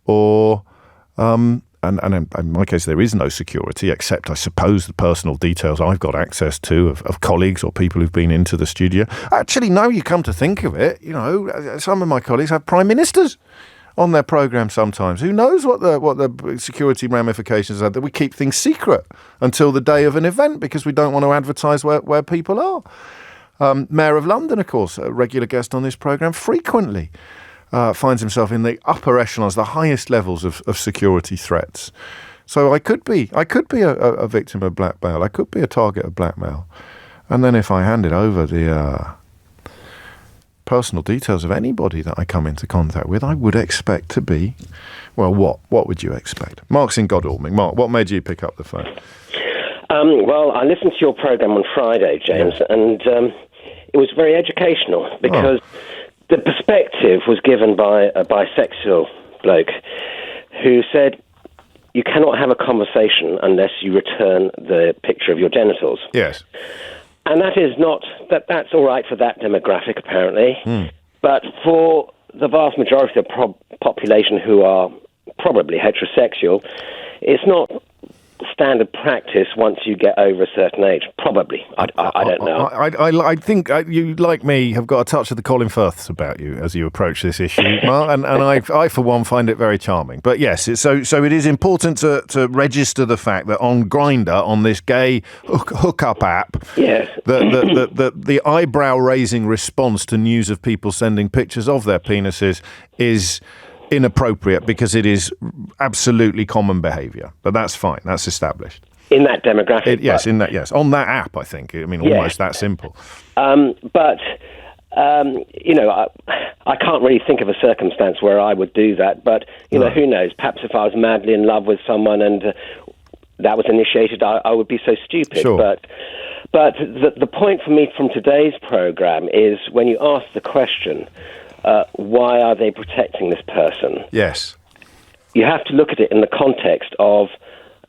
or, and in my case, there is no security, except I suppose the personal details I've got access to of colleagues or people who've been into the studio. Actually, no, you come to think of it, some of my colleagues have prime ministers on their programme sometimes. Who knows what the security ramifications are, that we keep things secret until the day of an event because we don't want to advertise where people are. Mayor of London, of course, a regular guest on this programme, frequently finds himself in the upper echelons, the highest levels of security threats. So I could be a victim of blackmail. I could be a target of blackmail. And then if I handed over the personal details of anybody that I come into contact with, I would expect to be, well, what would you expect? Mark's in Godalming. Mark, what made you pick up the phone? Well, I listened to your programme on Friday, James, and it was very educational because the perspective was given by a bisexual bloke who said, you cannot have a conversation unless you return the picture of your genitals. Yes. And that is not, that's all right for that demographic, apparently. But for the vast majority of the population who are probably heterosexual, it's not standard practice once you get over a certain age. Probably. I don't know. I think you, like me, have got a touch of the Colin Firths about you as you approach this issue, Mark, and I, for one, find it very charming. But yes, so it is important to register the fact that on Grindr, on this gay hookup app, yes, the eyebrow-raising response to news of people sending pictures of their penises is inappropriate because it is absolutely common behaviour. But that's fine. That's established. In that demographic. Yes. On that app, I think. I mean, almost that simple. But I can't really think of a circumstance where I would do that. But, who knows? Perhaps if I was madly in love with someone and that was initiated, I would be so stupid. Sure. But the point for me from today's programme is when you ask the question, why are they protecting this person? Yes. You have to look at it in the context of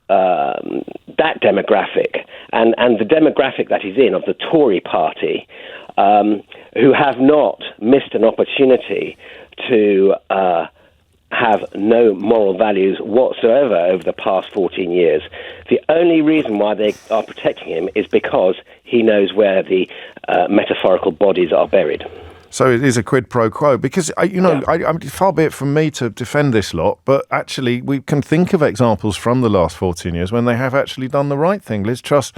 that demographic and the demographic that he's in, of the Tory party, who have not missed an opportunity to have no moral values whatsoever over the past 14 years. The only reason why they are protecting him is because he knows where the metaphorical bodies are buried. So it is a quid pro quo because, far be it from me to defend this lot, but actually we can think of examples from the last 14 years when they have actually done the right thing. Liz Truss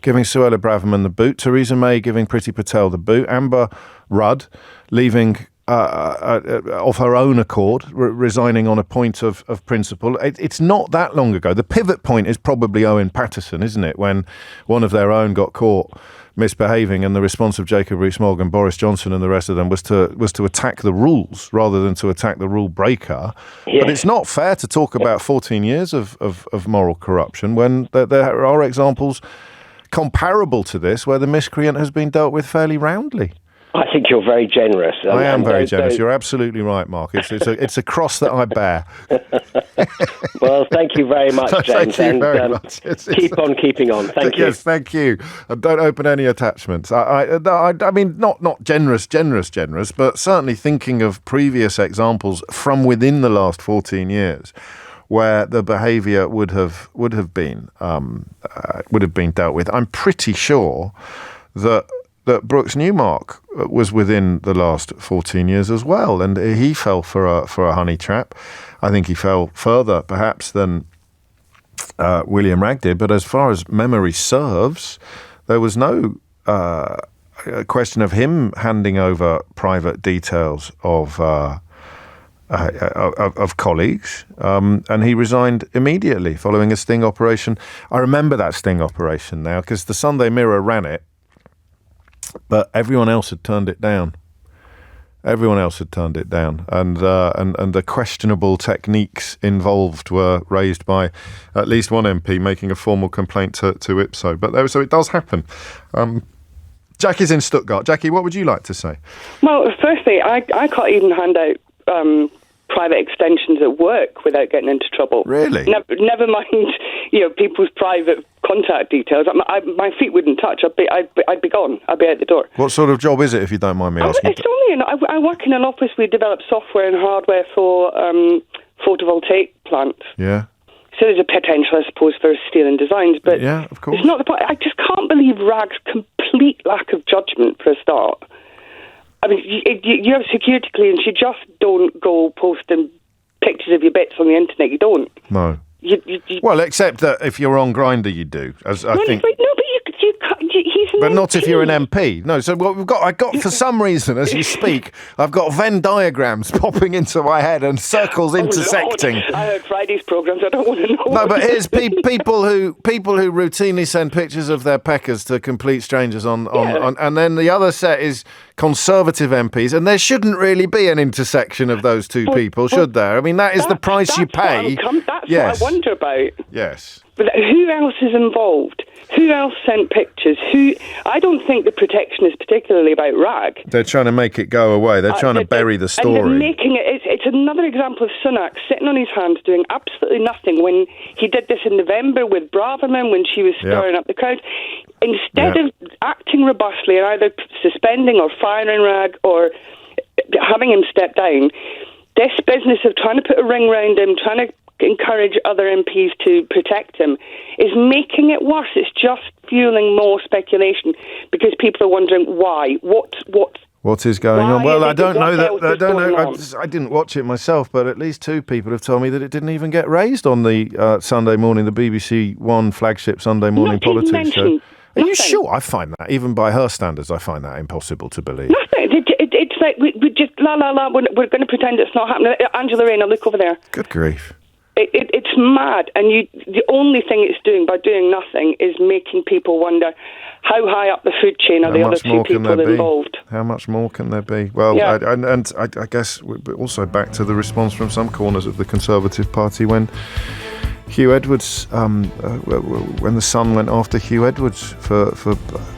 giving Suella Braverman the boot, Theresa May giving Priti Patel the boot, Amber Rudd leaving of her own accord, resigning on a point of principle. It's not that long ago. The pivot point is probably Owen Paterson, isn't it? When one of their own got caught misbehaving, and the response of Jacob Rees-Mogg and Boris Johnson and the rest of them was to attack the rules rather than to attack the rule breaker. Yeah. But it's not fair to talk about 14 years of moral corruption when there are examples comparable to this where the miscreant has been dealt with fairly roundly. I think you're very generous. I am very generous. You're absolutely right, Mark. It's a cross that I bear. Well, thank you very much, James. Thank you very much. Keep on keeping on. Thank you. Yes, thank you. And don't open any attachments. I mean, not generous, but certainly thinking of previous examples from within the last 14 years where the behaviour would have been dealt with. I'm pretty sure that Brooks Newmark was within the last 14 years as well, and he fell for a honey trap. I think he fell further, perhaps, than William Wragg did. But as far as memory serves, there was no question of him handing over private details of colleagues, and he resigned immediately following a sting operation. I remember that sting operation now because the Sunday Mirror ran it. But everyone else had turned it down. And the questionable techniques involved were raised by at least one MP making a formal complaint to IPSO. So it does happen. Jackie's in Stuttgart. Jackie, what would you like to say? Well, firstly, I can't even hand out private extensions at work without getting into trouble. Really? Never mind, people's private contact details. My feet wouldn't touch. I'd be gone. I'd be out the door. What sort of job is it, if you don't mind me asking? It's only I work in an office. We develop software and hardware for photovoltaic plants. Yeah. So there's a potential, I suppose, for stealing designs, but yeah, of course. It's not the point. I just can't believe Wragg's complete lack of judgment for a start. I mean, you have security clearance. You just don't go posting pictures of your bits on the internet. You don't. No. Well, except that if you're on Grindr, you do. He's but not if you're an MP. No. So what I got for some reason, as you speak, I've got Venn diagrams popping into my head and circles intersecting. Lord. I heard Friday's programmes. I don't want to know. No, but here's people who routinely send pictures of their peckers to complete strangers on, and then the other set is Conservative MPs, and there shouldn't really be an intersection of those two people, should there? I mean, that is the price you pay. That's what I wonder about. Yes. But who else is involved? Who else sent pictures? I don't think the protection is particularly about Wragg. They're trying to make it go away. They're trying to bury the story. And they're making it. It's another example of Sunak sitting on his hands doing absolutely nothing. When he did this in November with Braverman, when she was stirring up the crowd, instead of acting robustly and either suspending or firing Wragg or having him step down, this business of trying to put a ring round him, trying to encourage other MPs to protect him, is making it worse. It's just fueling more speculation because people are wondering why. What is going on? Well, I don't know that. I didn't watch it myself, but at least two people have told me that it didn't even get raised on the Sunday morning, the BBC One flagship Sunday morning politics show. Are you sure? I find that, even by her standards, I find that impossible to believe. Nothing. It's like we just we're going to pretend it's not happening. Angela Rayner, look over there. Good grief. It's mad, and the only thing it's doing by doing nothing is making people wonder how high up the food chain are the other two people involved. How much more can there be? Well, yeah. I guess we're also back to the response from some corners of the Conservative Party when Hugh Edwards, when the Sun went after Hugh Edwards for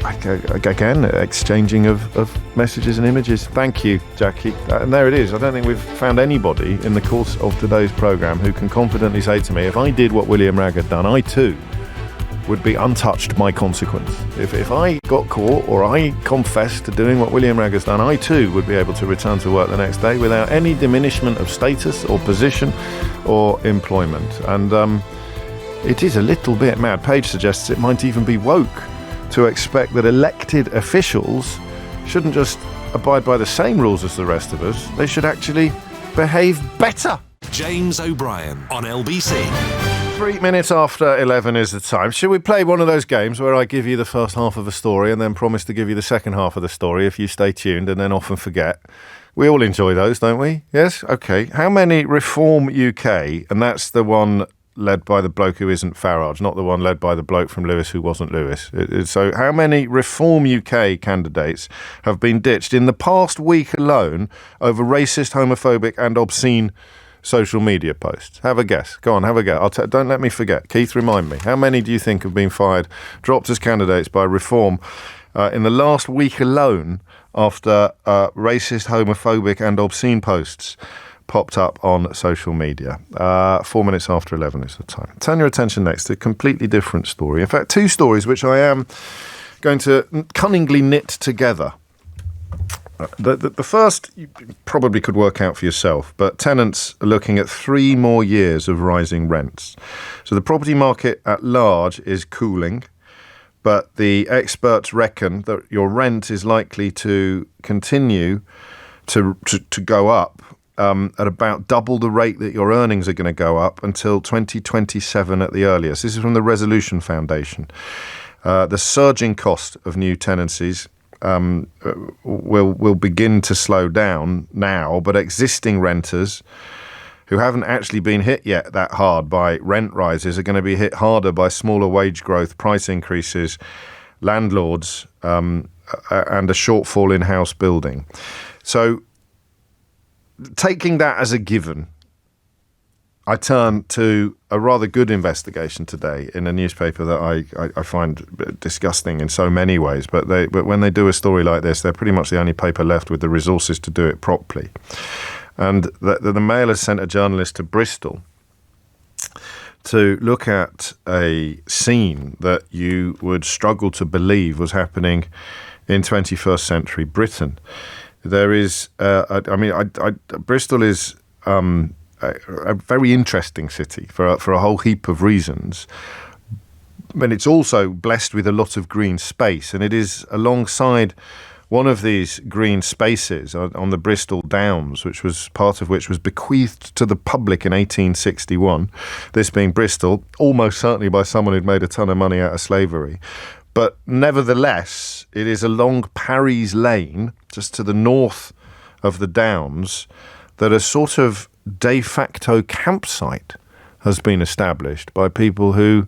again, exchanging of messages and images. Thank you, Jackie. And there it is. I don't think we've found anybody in the course of today's programme who can confidently say to me, if I did what William Wragg had done, I too would be untouched by consequence. If I got caught or I confessed to doing what William Wragg has done, I too would be able to return to work the next day without any diminishment of status or position or employment. And it is a little bit mad. Paige suggests it might even be woke to expect that elected officials shouldn't just abide by the same rules as the rest of us, they should actually behave better. James O'Brien on LBC. 3 minutes after 11 is the time. Should we play one of those games where I give you the first half of a story and then promise to give you the second half of the story if you stay tuned and then often forget? We all enjoy those, don't we? Yes? Okay. How many Reform UK, and that's the one led by the bloke who isn't Farage, not the one led by the bloke from Lewis who wasn't Lewis. So how many Reform UK candidates have been ditched in the past week alone over racist, homophobic and obscene social media posts? Have a guess. Go on, have a guess. Don't let me forget. Keith, remind me. How many do you think have been fired, dropped as candidates by Reform in the last week alone after racist, homophobic and obscene posts popped up on social media? 4 minutes after 11 is the time. Turn your attention next to a completely different story. In fact, two stories which I am going to cunningly knit together. The first you probably could work out for yourself, but tenants are looking at 3 more years of rising rents. So the property market at large is cooling, but the experts reckon that your rent is likely to continue to go up at about double the rate that your earnings are going to go up until 2027 at the earliest. This is from the Resolution Foundation. The surging cost of new tenancies will begin to slow down now, but existing renters who haven't actually been hit yet that hard by rent rises are going to be hit harder by smaller wage growth, price increases, landlords, and a shortfall in house building. So taking that as a given, I turn to a rather good investigation today in a newspaper that I find disgusting in so many ways. But when they do a story like this, they're pretty much the only paper left with the resources to do it properly. And the Mail has sent a journalist to Bristol to look at a scene that you would struggle to believe was happening in 21st century Britain. There is, Bristol is a very interesting city for a whole heap of reasons. And it's also blessed with a lot of green space. And it is alongside one of these green spaces on the Bristol Downs, part of which was bequeathed to the public in 1861, this being Bristol, almost certainly by someone who'd made a ton of money out of slavery. But nevertheless, it is along Parry's Lane, just to the north of the Downs, that a sort of de facto campsite has been established by people who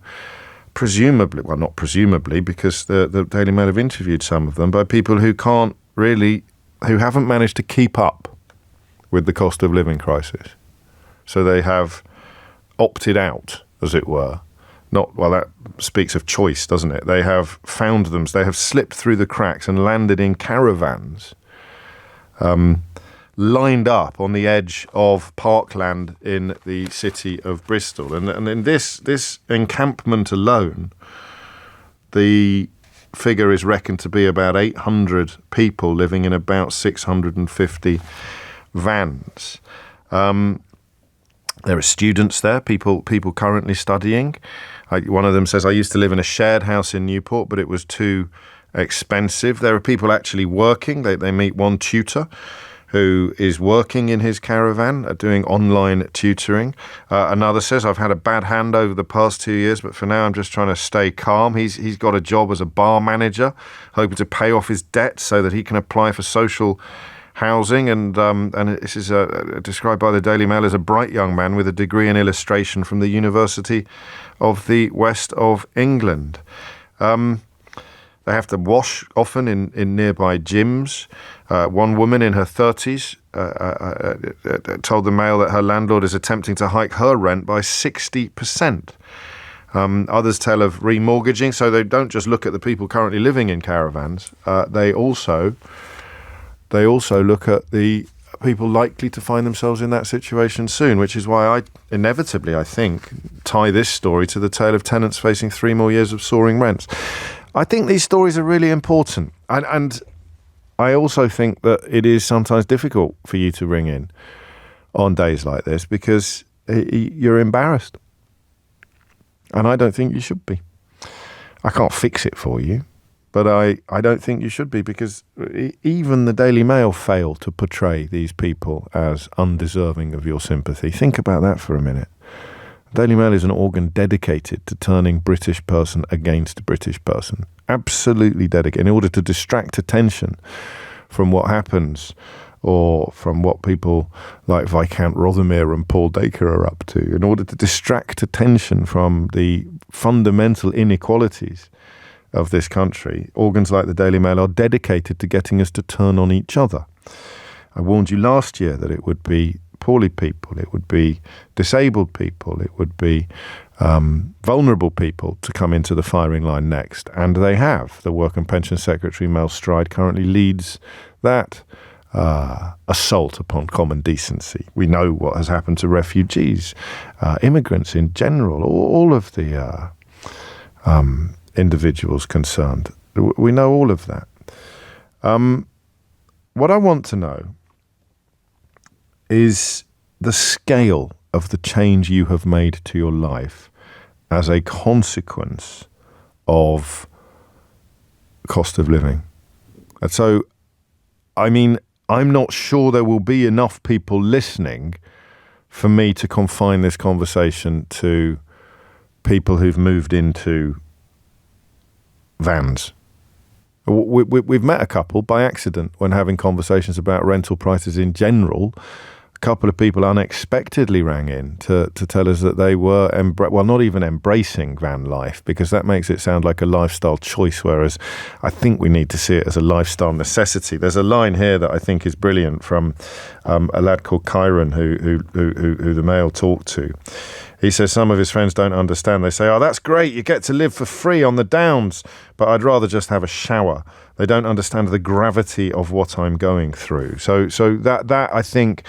presumably, well, not presumably, because the Daily Mail have interviewed some of them, by people who who haven't managed to keep up with the cost of living crisis. So they have opted out, as it were. That speaks of choice, doesn't it? They have they have slipped through the cracks and landed in caravans, lined up on the edge of parkland in the city of Bristol. And in this encampment alone, the figure is reckoned to be about 800 people living in about 650 vans. There are students there, people currently studying. One of them says, I used to live in a shared house in Newport, but it was too expensive. There are people actually working. They meet one tutor who is working in his caravan, doing online tutoring. Another says, I've had a bad hand over the past 2 years, but for now I'm just trying to stay calm. He's got a job as a bar manager, hoping to pay off his debt so that he can apply for social housing. And this is described by the Daily Mail as a bright young man with a degree in illustration from the University of the West of England. They have to wash often in nearby gyms. One woman in her 30s told the Mail that her landlord is attempting to hike her rent by 60%. Others tell of remortgaging, so they don't just look at the people currently living in caravans. They also look at the people likely to find themselves in that situation soon, which is why I inevitably, I think, tie this story to the tale of tenants facing 3 more years of soaring rents. I think these stories are really important. And I also think that it is sometimes difficult for you to ring in on days like this because you're embarrassed. And I don't think you should be. I can't fix it for you, but I don't think you should be, because even the Daily Mail fail to portray these people as undeserving of your sympathy. Think about that for a minute. Daily Mail is an organ dedicated to turning British person against British person. Absolutely dedicated, in order to distract attention from what happens or from what people like Viscount Rothermere and Paul Dacre are up to, in order to distract attention from the fundamental inequalities of this country. Organs like the Daily Mail are dedicated to getting us to turn on each other. I warned you last year that it would be poorly people, it would be disabled people, it would be vulnerable people to come into the firing line next. And they have. The Work and Pension Secretary, Mel Stride, currently leads that assault upon common decency. We know what has happened to refugees, immigrants in general, all of the individuals concerned. We know all of that. What I want to know is the scale of the change you have made to your life as a consequence of cost of living. And so, I mean, I'm not sure there will be enough people listening for me to confine this conversation to people who've moved into vans. We've met a couple by accident when having conversations about rental prices in general. A couple of people unexpectedly rang in to tell us that they were, not even embracing van life, because that makes it sound like a lifestyle choice, whereas I think we need to see it as a lifestyle necessity. There's a line here that I think is brilliant from a lad called Kyron who the Mail talked to. He says some of his friends don't understand. They say, "Oh, that's great, you get to live for free on the Downs, but I'd rather just have a shower." They don't understand the gravity of what I'm going through. So that I think,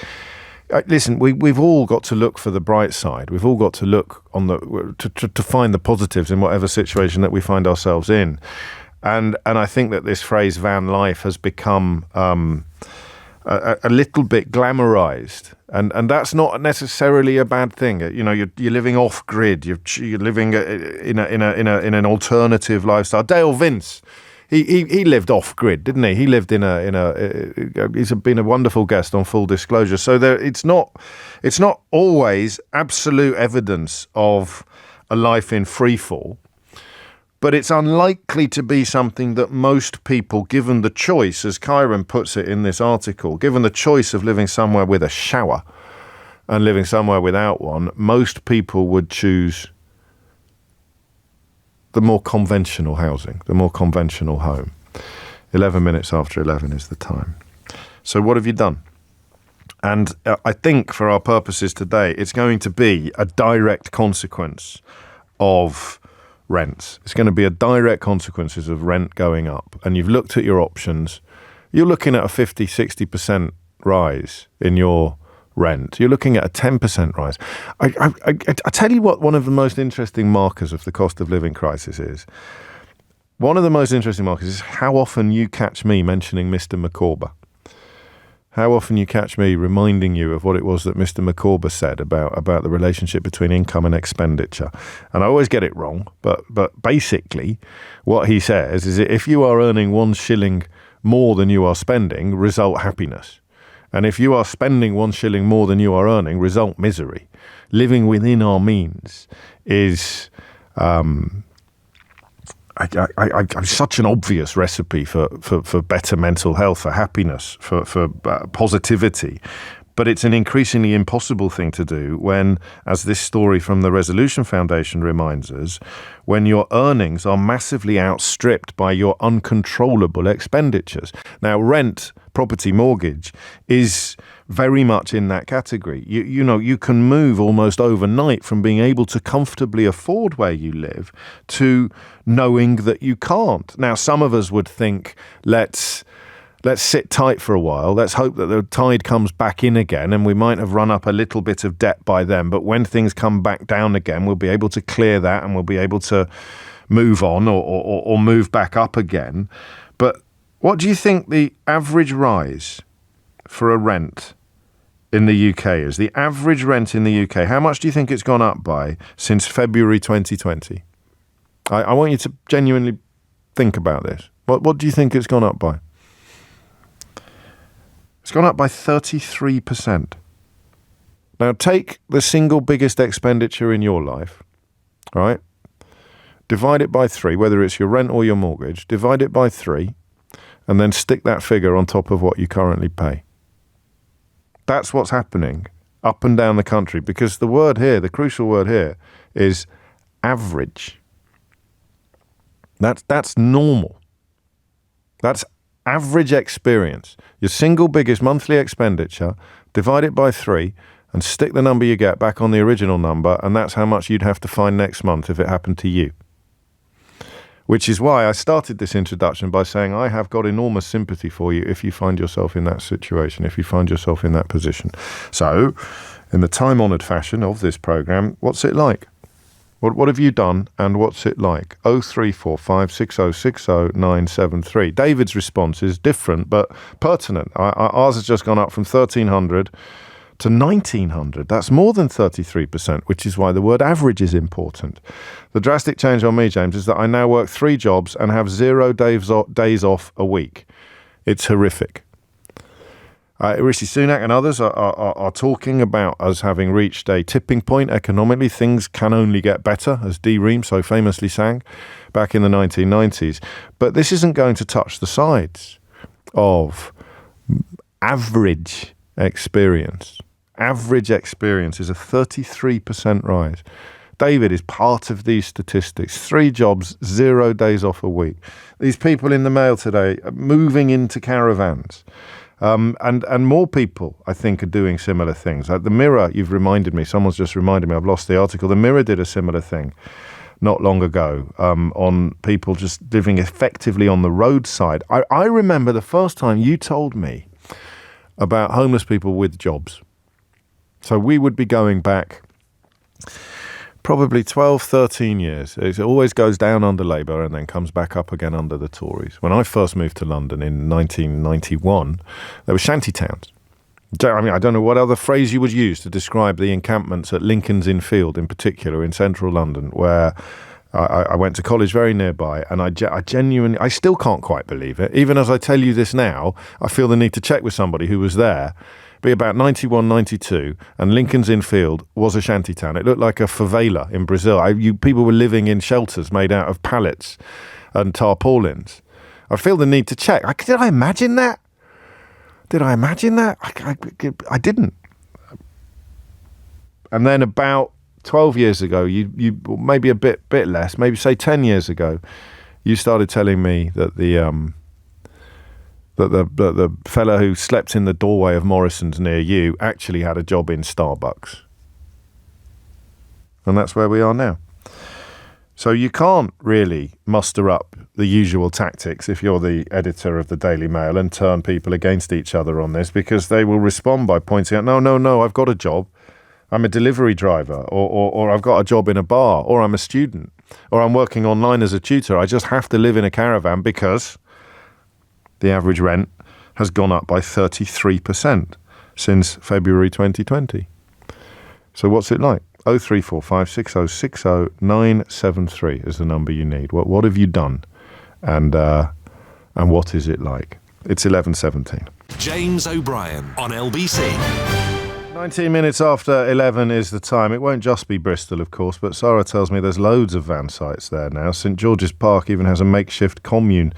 listen, we've all got to look for the bright side. We've all got to look on to find the positives in whatever situation that we find ourselves in. And I think that this phrase van life has become a little bit glamorized, and that's not necessarily a bad thing. You know, you're living off grid. You're living in an alternative lifestyle. Dale Vince, he lived off grid, didn't he? He lived he's been a wonderful guest on Full Disclosure. So it's not always absolute evidence of a life in freefall. But it's unlikely to be something that most people, given the choice, as Kyron puts it in this article, given the choice of living somewhere with a shower and living somewhere without one, most people would choose the more conventional housing, the more conventional home. 11 minutes after 11 is the time. So what have you done? And I think for our purposes today, it's going to be a direct consequence of rents. It's going to be a direct consequences of rent going up. And you've looked at your options. You're looking at a 50-60% rise in your rent. You're looking at a 10% rise. I tell you what, one of the most interesting markers of the cost of living crisis is. One of the most interesting markers is how often you catch me mentioning Mr. Micawber. How often you catch me reminding you of what it was that Mr. Micawber said about the relationship between income and expenditure. And I always get it wrong, but basically what he says is that if you are earning 1 shilling more than you are spending, result happiness. And if you are spending 1 shilling more than you are earning, result misery. Living within our means is such an obvious recipe for better mental health, for happiness, for positivity. But it's an increasingly impossible thing to do when, as this story from the Resolution Foundation reminds us, when your earnings are massively outstripped by your uncontrollable expenditures. Now, rent, property, mortgage is very much in that category. You know, you can move almost overnight from being able to comfortably afford where you live to knowing that you can't. Now, some of us would think, let's sit tight for a while. Let's hope that the tide comes back in again, and we might have run up a little bit of debt by then. But when things come back down again, we'll be able to clear that, and we'll be able to move on or move back up again. But what do you think the average rise for a rent in the UK is? The average rent in the UK, how much do you think it's gone up by since February 2020? I want you to genuinely think about this. What do you think it's gone up by? It's gone up by 33%. Now take the single biggest expenditure in your life, right? Divide it by 3, whether it's your rent or your mortgage. Divide it by 3, and then stick that figure on top of what you currently pay. That's what's happening up and down the country, because the word here, the crucial word here, is average. That's normal. That's average experience. Your single biggest monthly expenditure, divide it by 3, and stick the number you get back on the original number, and that's how much you'd have to find next month if it happened to you. Which is why I started this introduction by saying I have got enormous sympathy for you if you find yourself in that situation, if you find yourself in that position. So, in the time-honoured fashion of this programme, what's it like? What have you done, and what's it like? 0345 6060 973. David's response is different but pertinent. Ours has just gone up from 1,300 to 1,900. That's more than 33%, which is why the word average is important. The drastic change on me, James, is that I now work 3 jobs and have 0 days off a week. It's horrific. Rishi Sunak and others are talking about us having reached a tipping point economically. Things can only get better, as Dee Ream so famously sang back in the 1990s. But this isn't going to touch the sides of average experience. Average experience is a 33% rise. David is part of these statistics. 3 jobs, 0 days off a week. These people in the mail today are moving into caravans. And more people, I think, are doing similar things. Like the Mirror, you've reminded me, someone's just reminded me, I've lost the article. The Mirror did a similar thing not long ago on people just living effectively on the roadside. I remember the first time you told me about homeless people with jobs. So we would be going back probably 12, 13 years. It always goes down under Labour and then comes back up again under the Tories. When I first moved to London in 1991, there were shanty towns. I mean, I don't know what other phrase you would use to describe the encampments at Lincoln's Inn Field in particular in central London, where I went to college very nearby, and I genuinely, I still can't quite believe it. Even as I tell you this now, I feel the need to check with somebody who was there. Be about 91, 92, and Lincoln's Inn Field was a shantytown. It looked like a favela in Brazil. People were living in shelters made out of pallets and tarpaulins. I feel the need to check. Did I imagine that? I didn't. And then about 12 years ago, you maybe a bit less, maybe say 10 years ago, you started telling me that the fella who slept in the doorway of Morrison's near you actually had a job in Starbucks. And that's where we are now. So you can't really muster up the usual tactics if you're the editor of the Daily Mail and turn people against each other on this, because they will respond by pointing out, no, I've got a job. I'm a delivery driver, or I've got a job in a bar, or I'm a student, or I'm working online as a tutor. I just have to live in a caravan because the average rent has gone up by 33% since February 2020. So what's it like? 0345 6060 973 is the number you need. What have you done? And what is it like? It's 11:17. James O'Brien on LBC. 19 minutes after 11 is the time. It won't just be Bristol, of course, but Sarah tells me there's loads of van sites there now. St George's Park even has a makeshift commune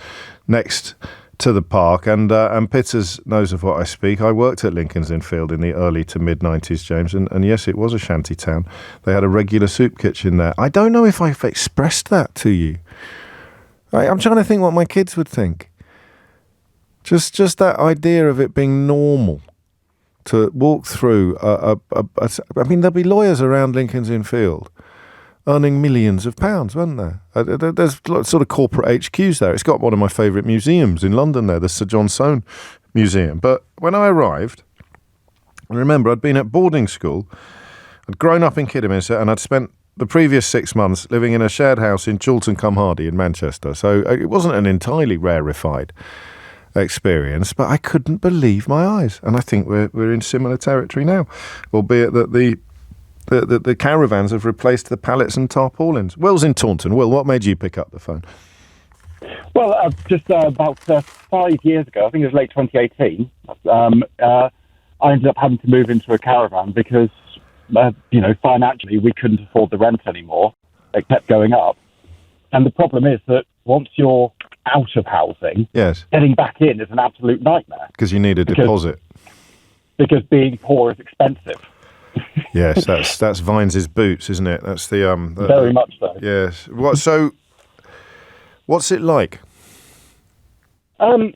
next to the park, and Pitters knows of what I speak. I worked at Lincoln's Inn Field in the early to mid-90s, James, and yes, it was a shanty town. They had a regular soup kitchen there. I don't know if I've expressed that to you. I'm trying to think what my kids would think. Just that idea of it being normal to walk through I mean, there'll be lawyers around Lincoln's Inn Field earning millions of pounds, weren't there? There's sort of corporate HQs there. It's got one of my favourite museums in London there, the Sir John Soane Museum. But when I arrived, I remember I'd been at boarding school, I'd grown up in Kidderminster, and I'd spent the previous 6 months living in a shared house in Chiltern-cum-Hardy in Manchester. So it wasn't an entirely rarefied experience, but I couldn't believe my eyes. And I think we're in similar territory now, albeit that the caravans have replaced the pallets and tarpaulins. Will's in Taunton. Will, what made you pick up the phone? Well, just about 5 years ago, I think it was late 2018, I ended up having to move into a caravan because, financially we couldn't afford the rent anymore. It kept going up. And the problem is that once you're out of housing, yes, getting back in is an absolute nightmare. Because you need a deposit. because being poor is expensive. Yes, that's Vines's boots, isn't it? That's the very much so. Yes. What's it like? So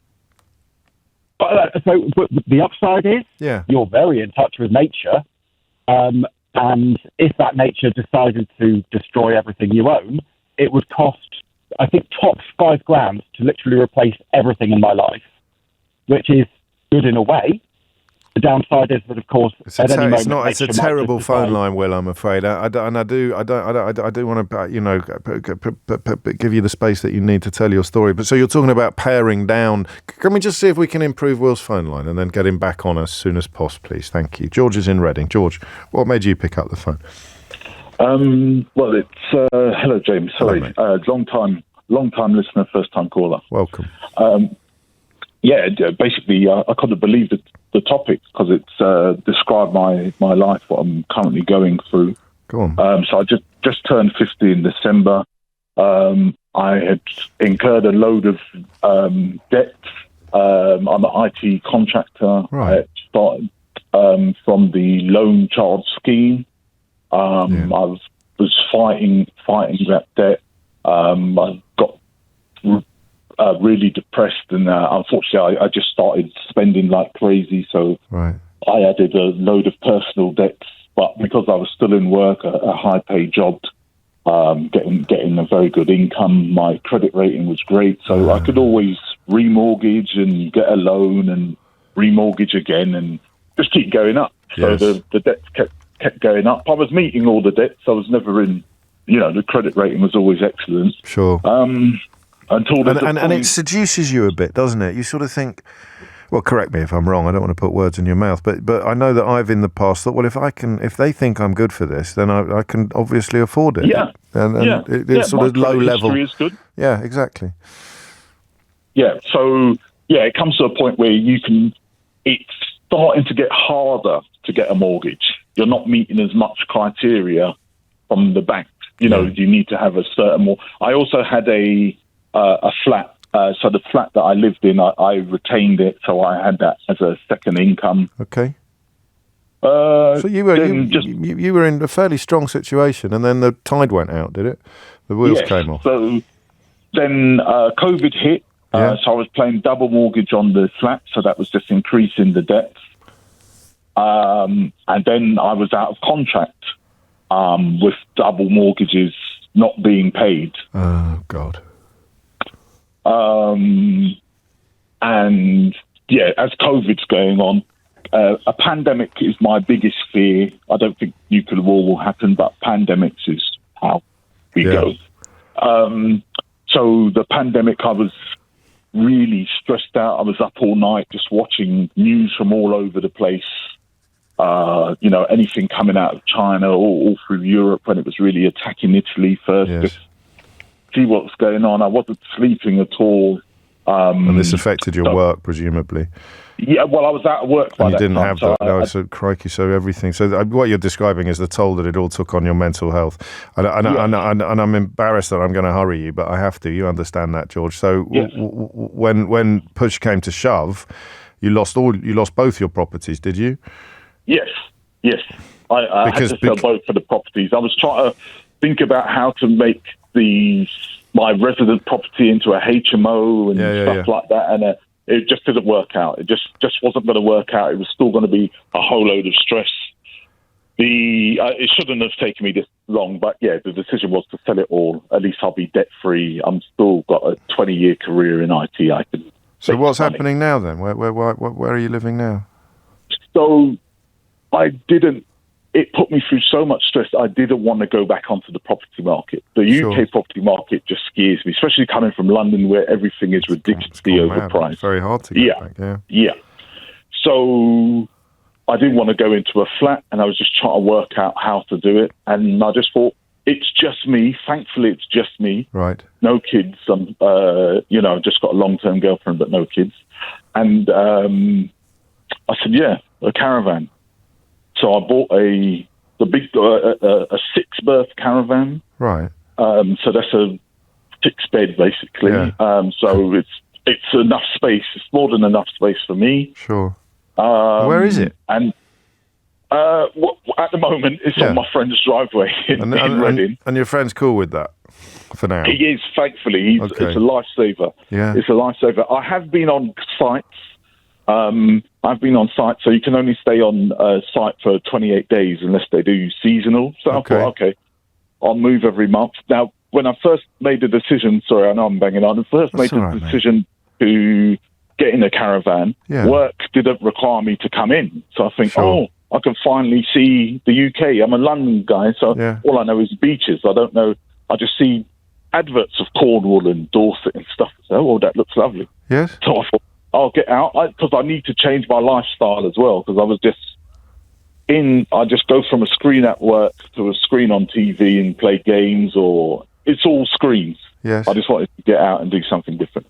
the upside is you're very in touch with nature, and if that nature decided to destroy everything you own, it would cost, I think, tops $5,000 to literally replace everything in my life, which is good in a way. The downside is that, of course, it's a terrible phone line, Will. I'm afraid, I do want to, give you the space that you need to tell your story. But so you're talking about paring down. Can we just see if we can improve Will's phone line and then get him back on as soon as possible, please? Thank you. George is in Reading. George, what made you pick up the phone? Well, it's hello, James. Sorry, long time listener, first time caller. Welcome. Basically, I couldn't believe the topic because it's described my life, what I'm currently going through. Go on. So I just turned 50 in December. I had incurred a load of debts. I'm an IT contractor. Right. I started from the Lone Child Scheme. I was fighting that debt. I got really depressed, and unfortunately I just started spending like crazy, so I added a load of personal debts, but because I was still in work, a high paid job, getting a very good income, my credit rating was great, so I could always remortgage and get a loan and remortgage again and just keep going up. Yes. So the debts kept going up. I was meeting all the debts. I was never in, the credit rating was always excellent. Sure. Until and it seduces you a bit, doesn't it? You sort of think, well, correct me if I'm wrong. I don't want to put words in your mouth, but I know that I've in the past thought, well, if they think I'm good for this, then I can obviously afford it. Yeah. It's sort of low level. History is good. Yeah, exactly. Yeah. So it comes to a point where it's starting to get harder to get a mortgage. You're not meeting as much criteria from the bank. You need to have a certain more. I also had a flat. So the flat that I lived in, I retained it, so I had that as a second income. Okay. So you were in a fairly strong situation, and then the tide went out, did it? The wheels came off. So then COVID hit, so I was paying double mortgage on the flat, so that was just increasing the debts. And then I was out of contract with double mortgages not being paid. Oh, God. And as COVID's going on, a pandemic is my biggest fear. I don't think nuclear war will happen, but pandemics is how we go. So the pandemic, I was really stressed out. I was up all night just watching news from all over the place. Anything coming out of China, all through Europe when it was really attacking Italy first. Yes. Just see what was going on. I wasn't sleeping at all. And this affected your work, presumably. Yeah, well, I was out of work by and you that didn't time, have so that. So crikey, so everything. So what you're describing is the toll that it all took on your mental health. And I'm embarrassed that I'm going to hurry you, but I have to. You understand that, George. So when push came to shove, you lost both your properties, did you? Yes. I had to sell both for the properties. I was trying to think about how to make my resident property into a HMO and stuff like that, and it just didn't work out. It just wasn't going to work out. It was still going to be a whole load of stress. It shouldn't have taken me this long, but the decision was to sell it all. At least I'll be debt free. I'm still got a 20-year career in IT. So what's happening now then? Where are you living now? So it put me through so much stress. I didn't want to go back onto the property market. The UK property market just scares me, especially coming from London where everything is ridiculously overpriced. It's very hard to get back, Yeah. So I didn't want to go into a flat, and I was just trying to work out how to do it. And I just thought, it's just me. Thankfully, it's just me. Right. No kids. I've just got a long-term girlfriend, but no kids. And I said, a caravan. So I bought a 6-berth caravan. Right. So that's a 6-bed basically. Yeah. So it's enough space. It's more than enough space for me. Sure. Where is it? And at the moment, it's on my friend's driveway in Reading. And your friend's cool with that for now? He is, thankfully. It's a lifesaver. Yeah. It's a lifesaver. I have been on sites. I've been on site, so you can only stay on site for 28 days unless they do seasonal. So I thought, okay, I'll move every month. Now, when I first made the decision, sorry, I know I'm banging on, decision to get in a caravan, work didn't require me to come in. So I think, I can finally see the UK. I'm a London guy, so all I know is beaches. I don't know. I just see adverts of Cornwall and Dorset and stuff. So, that looks lovely. Yes. So I thought, I'll get out, because I need to change my lifestyle as well, because I was just I just go from a screen at work to a screen on TV and play games, or it's all screens. Yes. I just wanted to get out and do something different.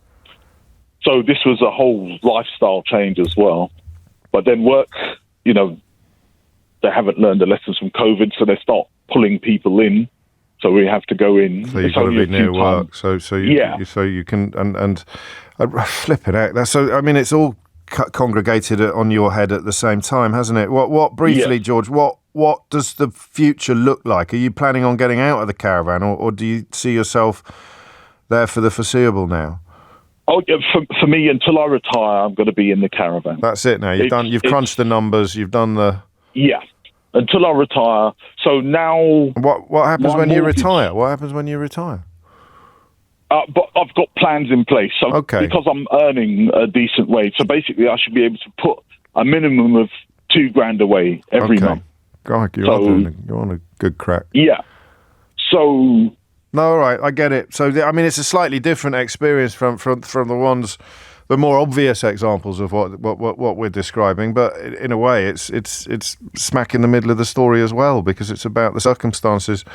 So this was a whole lifestyle change as well. But then work, they haven't learned the lessons from COVID, so they start pulling people in. So we have to go in. So you've got to be near work. So you can and flipping out. It's all congregated on your head at the same time, hasn't it? What briefly, George? What does the future look like? Are you planning on getting out of the caravan, or do you see yourself there for the foreseeable now? Oh, yeah, for me, until I retire, I'm going to be in the caravan. That's it now. You've crunched the numbers. You've done the... Yeah, until I retire. So now... What happens when you retire? What happens when you retire? But I've got plans in place. So because I'm earning a decent wage, so basically I should be able to put a minimum of $2,000 away every month. God, you're on a good crack. Yeah. So... No, all right, I get it. So, it's a slightly different experience from the more obvious examples of what we're describing. But in a way, it's smack in the middle of the story as well, because it's about the circumstances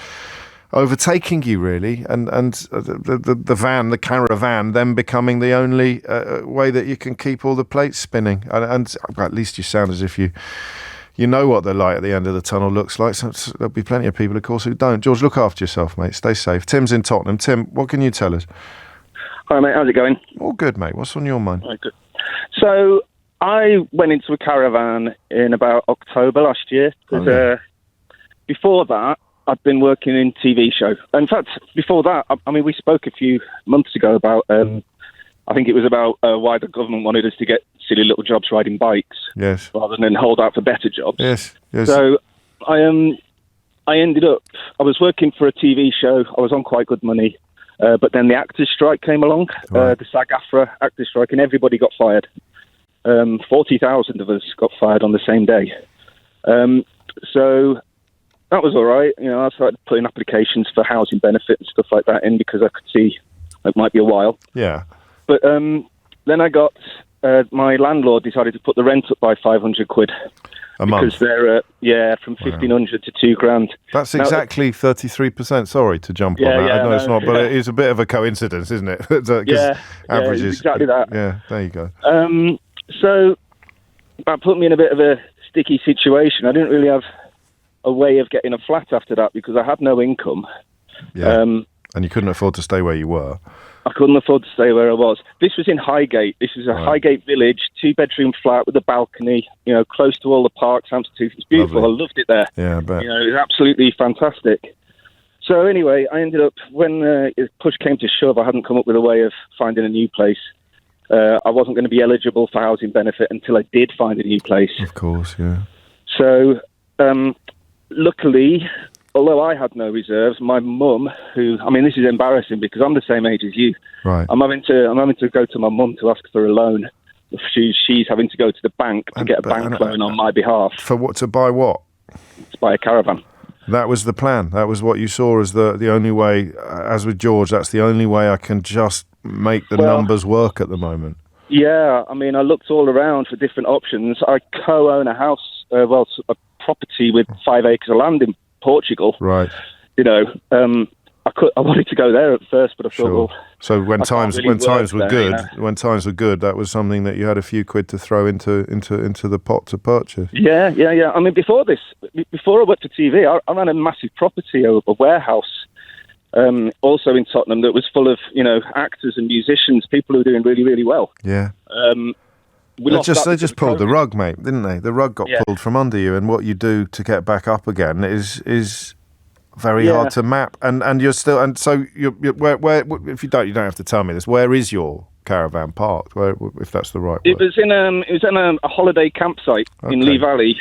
overtaking you, really, and the caravan, then becoming the only way that you can keep all the plates spinning. And at least you sound as if you know what the light at the end of the tunnel looks like. So there'll be plenty of people, of course, who don't. George, look after yourself, mate. Stay safe. Tim's in Tottenham. Tim, what can you tell us? Hi, mate. How's it going? All good, mate. What's on your mind? All right, good. So I went into a caravan in about October last year. Before that, I'd been working in TV show. In fact, before that, we spoke a few months ago about... I think it was about why the government wanted us to get silly little jobs riding bikes, rather than hold out for better jobs. Yes. So I ended up. I was working for a TV show. I was on quite good money, but then the actors' strike came along, the SAG-AFTRA actors' strike, and everybody got fired. 40,000 of us got fired on the same day. So that was all right. I started putting applications for housing benefit and stuff like that in, because I could see it might be a while. Yeah. But then I got my landlord decided to put the rent up by £500 a month, because they're from 1,500 to £2,000. That's exactly 33%. Sorry to jump on that. I know it's not, but it is a bit of a coincidence, isn't it? Averages. Exactly that. Yeah, there you go. So that put me in a bit of a sticky situation. I didn't really have a way of getting a flat after that, because I had no income. Yeah. And you couldn't afford to stay where you were. I couldn't afford to stay where I was. This was in Highgate. This was a Highgate village, 2-bedroom flat with a balcony, close to all the parks, Hampstead. It's beautiful. Lovely. I loved it there. Yeah, I bet. It was absolutely fantastic. So anyway, I ended up, when push came to shove, I hadn't come up with a way of finding a new place. I wasn't going to be eligible for housing benefit until I did find a new place. Of course, yeah. So, luckily, although I had no reserves, my mum, this is embarrassing because I'm the same age as you. Right. I'm having to go to my mum to ask for a loan. She's having to go to the bank to get a bank loan on my behalf. For what? To buy what? To buy a caravan. That was the plan. That was what you saw as the only way. As with George, that's the only way I can just make the numbers work at the moment. Yeah, I looked all around for different options. I co-own a house, a property with 5 acres of land in Portugal. Right. I wanted to go there at first, but I thought, well, so when times were good, that was something that you had a few quid to throw into the pot to purchase. Yeah. Before I worked for TV, I ran a massive property, a warehouse, also in Tottenham, that was full of actors and musicians, people who were doing really, really well. Yeah. They just pulled the rug, mate, didn't they? The rug got pulled from under you, and what you do to get back up again is very hard to map. And you're still, and so you're where if you don't have to tell me this. Where is your caravan parked? Where, if that's the right word? It was in a holiday campsite in Lee Valley,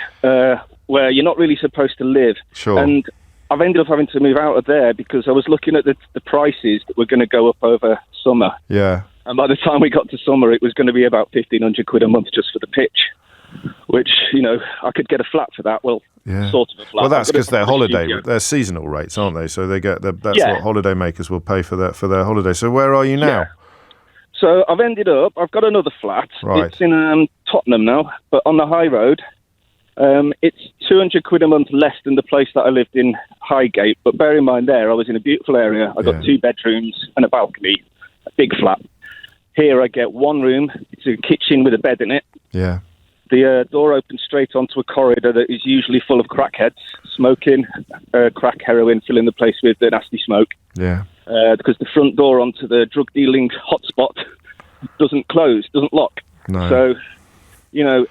where you're not really supposed to live. Sure. And I've ended up having to move out of there because I was looking at the prices that were going to go up over summer. Yeah. And by the time we got to summer, it was going to be about £1,500 a month just for the pitch, which, I could get a flat for that. Well, sort of a flat. Well, that's because they're seasonal rates, aren't they? So they get that's what holiday makers will pay for their holiday. So where are you now? Yeah. So I've got another flat. Right. It's in Tottenham now, but on the high road. It's £200 a month less than the place that I lived in Highgate. But bear in mind I was in a beautiful area. I got 2 bedrooms and a balcony, a big flat. Here I get 1 room. It's a kitchen with a bed in it. Yeah. The door opens straight onto a corridor that is usually full of crackheads, smoking, crack heroin, filling the place with the nasty smoke. Yeah. Because the front door onto the drug dealing hotspot doesn't lock. No. So,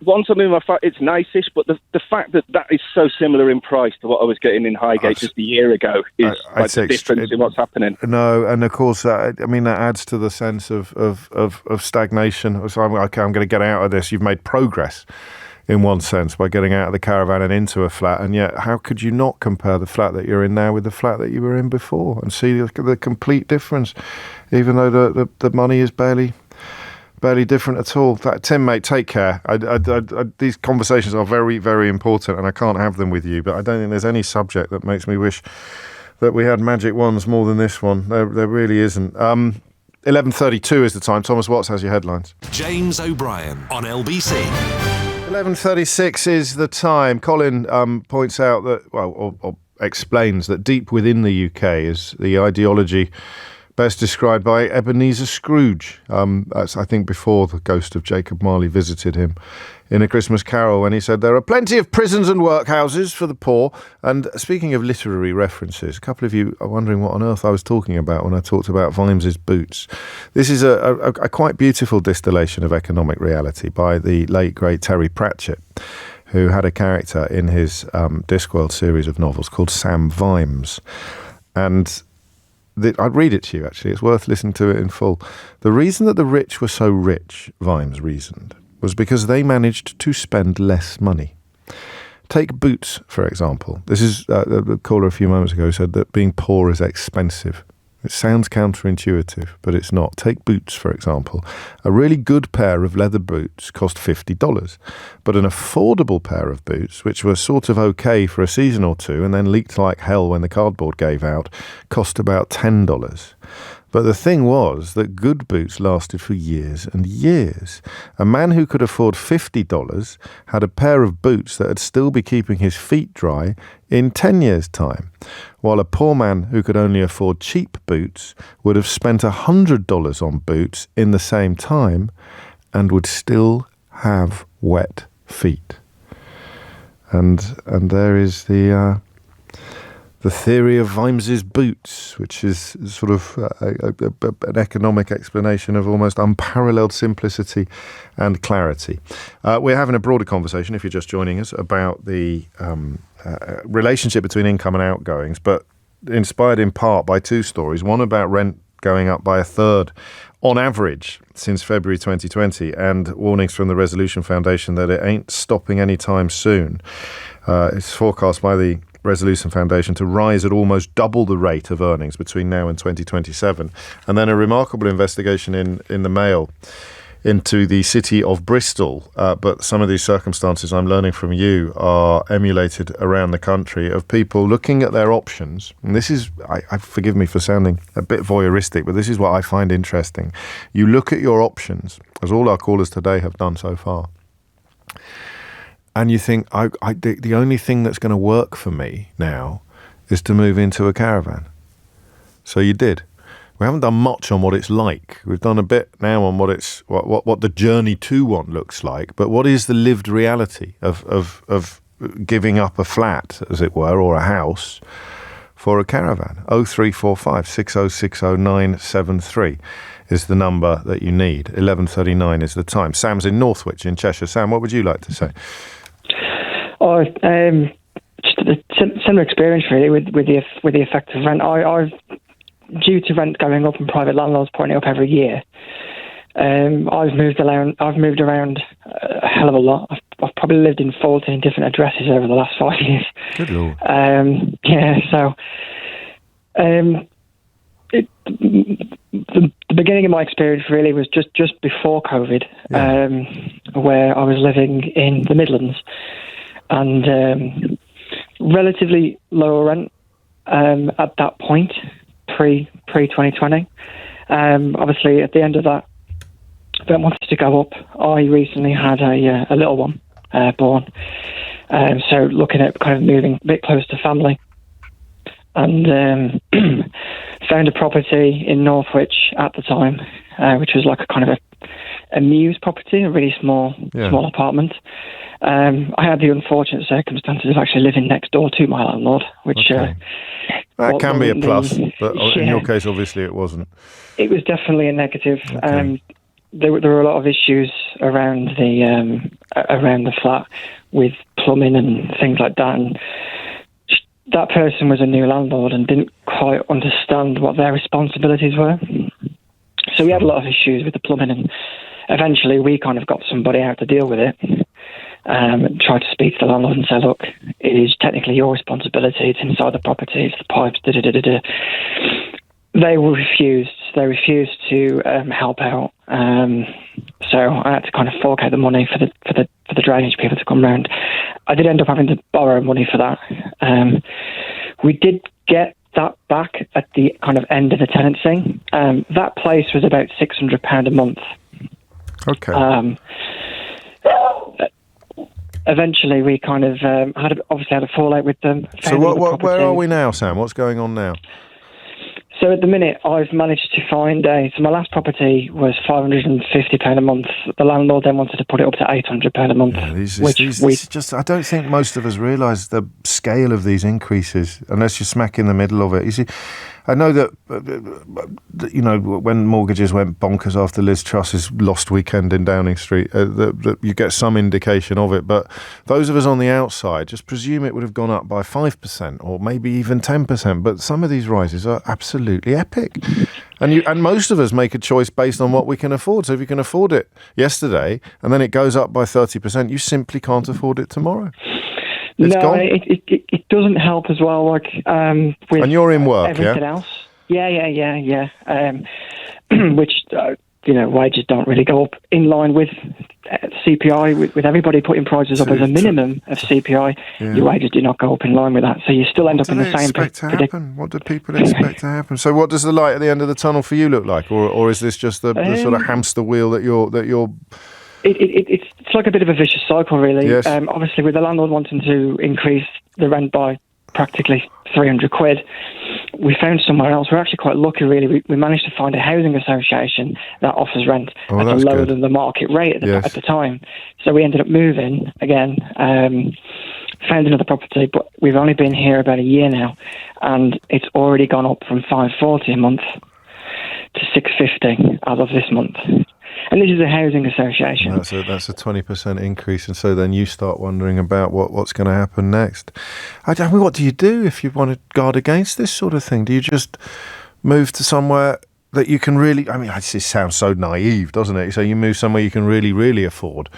once I'm in my flat, it's nice-ish, but the fact that is so similar in price to what I was getting in Highgate just a year ago is the difference in what's happening. No, and of course, that adds to the sense of stagnation. So I'm going to get out of this. You've made progress in one sense by getting out of the caravan and into a flat, and yet how could you not compare the flat that you're in now with the flat that you were in before and see the complete difference, even though the money is barely different at all. Tim, mate, take care. These conversations are very, very important, and I can't have them with you, but I don't think there's any subject that makes me wish that we had magic wands more than this one. There really isn't. 11:32 is the time. Thomas Watts has your headlines. James O'Brien on LBC. 11:36 is the time. Colin points out that, or explains that deep within the UK is the ideology best described by Ebenezer Scrooge. That's, I think, before the ghost of Jacob Marley visited him in A Christmas Carol, when he said, there are plenty of prisons and workhouses for the poor. And speaking of literary references, a couple of you are wondering what on earth I was talking about when I talked about Vimes's boots. This is a quite beautiful distillation of economic reality by the late, great Terry Pratchett, who had a character in his Discworld series of novels called Sam Vimes. And I'd read it to you, actually. It's worth listening to it in full. The reason that the rich were so rich, Vimes reasoned, was because they managed to spend less money. Take boots, for example. This is the caller a few moments ago said that being poor is expensive. It sounds counterintuitive, but it's not. Take boots, for example. A really good pair of leather boots cost $50, but an affordable pair of boots, which were sort of okay for a season or two and then leaked like hell when the cardboard gave out, cost about $10. But the thing was that good boots lasted for years and years. A man who could afford $50 had a pair of boots that would still be keeping his feet dry in 10 years' time, while a poor man who could only afford cheap boots would have spent $100 on boots in the same time and would still have wet feet. And there is the theory of Vimes's boots, which is sort of an economic explanation of almost unparalleled simplicity and clarity. We're having a broader conversation, if you're just joining us, about the relationship between income and outgoings, but inspired in part by 2 stories. One about rent going up by 1/3 on average since February 2020, and warnings from the Resolution Foundation that it ain't stopping anytime soon. It's forecast by the Resolution Foundation to rise at almost double the rate of earnings between now and 2027. And then a remarkable investigation in the Mail into the city of Bristol. But some of these circumstances, I'm learning from you, are emulated around the country, of people looking at their options. And this is, I forgive me for sounding a bit voyeuristic, but this is what I find interesting. You look at your options, as all our callers today have done so far, and you think, the only thing that's going to work for me now is to move into a caravan. So you did. We haven't done much on what it's like. We've done a bit now on what the journey to one looks like. But what is the lived reality of giving up a flat, as it were, or a house, for a caravan. 0345 6060 973 is the number that you need. 11:39 is the time. Sam's in Northwich in Cheshire. Sam, what would you like to say? Just a similar experience really with the effect of rent. I've due to rent going up and private landlords putting it up every year. I've moved around a hell of a lot. I've probably lived in 14 different addresses over the last 5 years. Good Lord. The beginning of my experience really was just before COVID, where I was living in the Midlands, and relatively lower rent at that point, pre 2020. Obviously, at the end of that, rent wanted to go up. I recently had a little one born, so looking at kind of moving a bit closer to family, and found a property in Northwich at the time, which was like a kind of a muse property, a really small apartment. I had the unfortunate circumstances of actually living next door to my landlord, which that can be a plus, but in your case, obviously, it wasn't. It was definitely a negative. Okay. There were a lot of issues around the flat with plumbing and things like that, and that person was a new landlord and didn't quite understand what their responsibilities were. So we had a lot of issues with the plumbing, and eventually we kind of got somebody out to deal with it. Tried to speak to the landlord and say, look, it is technically your responsibility. It's inside the property. It's the pipes. They refused. They refused to help out. So I had to kind of fork out the money for the drainage people to come round. I did end up having to borrow money for that. We did get that back at the kind of end of the tenancy. That place was about £600 a month. Okay. Eventually, we kind of had a fallout with them. So where are we now, Sam? What's going on now? So at the minute, I've managed to find so my last property was £550 a month. The landlord then wanted to put it up to £800 a month. Yeah, I don't think most of us realise the scale of these increases unless you're smack in the middle of it. You see, I know that when mortgages went bonkers after Liz Truss's lost weekend in Downing Street, that you get some indication of it. But those of us on the outside just presume it would have gone up by 5% or maybe even 10%. But some of these rises are absolutely epic, and most of us make a choice based on what we can afford. So if you can afford it yesterday and then it goes up by 30%, you simply can't afford it tomorrow. It doesn't help as well. With and you're in work, everything else. Yeah. Which wages don't really go up in line with CPI. With everybody putting prices up as a minimum of CPI, your wages do not go up in line with that. So you still end up in the same predicament. What do people expect to happen? So what does the light at the end of the tunnel for you look like, or is this just the sort of hamster wheel that you're? It's like a bit of a vicious cycle, really. Yes. Obviously, with the landlord wanting to increase the rent by practically £300, we found somewhere else. We're actually quite lucky, really. We managed to find a housing association that offers rent at a lower than the market rate at the time. So we ended up moving again, found another property, but we've only been here about a year now, and it's already gone up from £540 a month to £650 as of this month. And this is a housing association. That's a 20% increase, and so then you start wondering about what's going to happen next. What do you do if you want to guard against this sort of thing? Do you just move to somewhere that you can really? I mean, it sounds so naive, doesn't it? So you move somewhere you can really, really afford.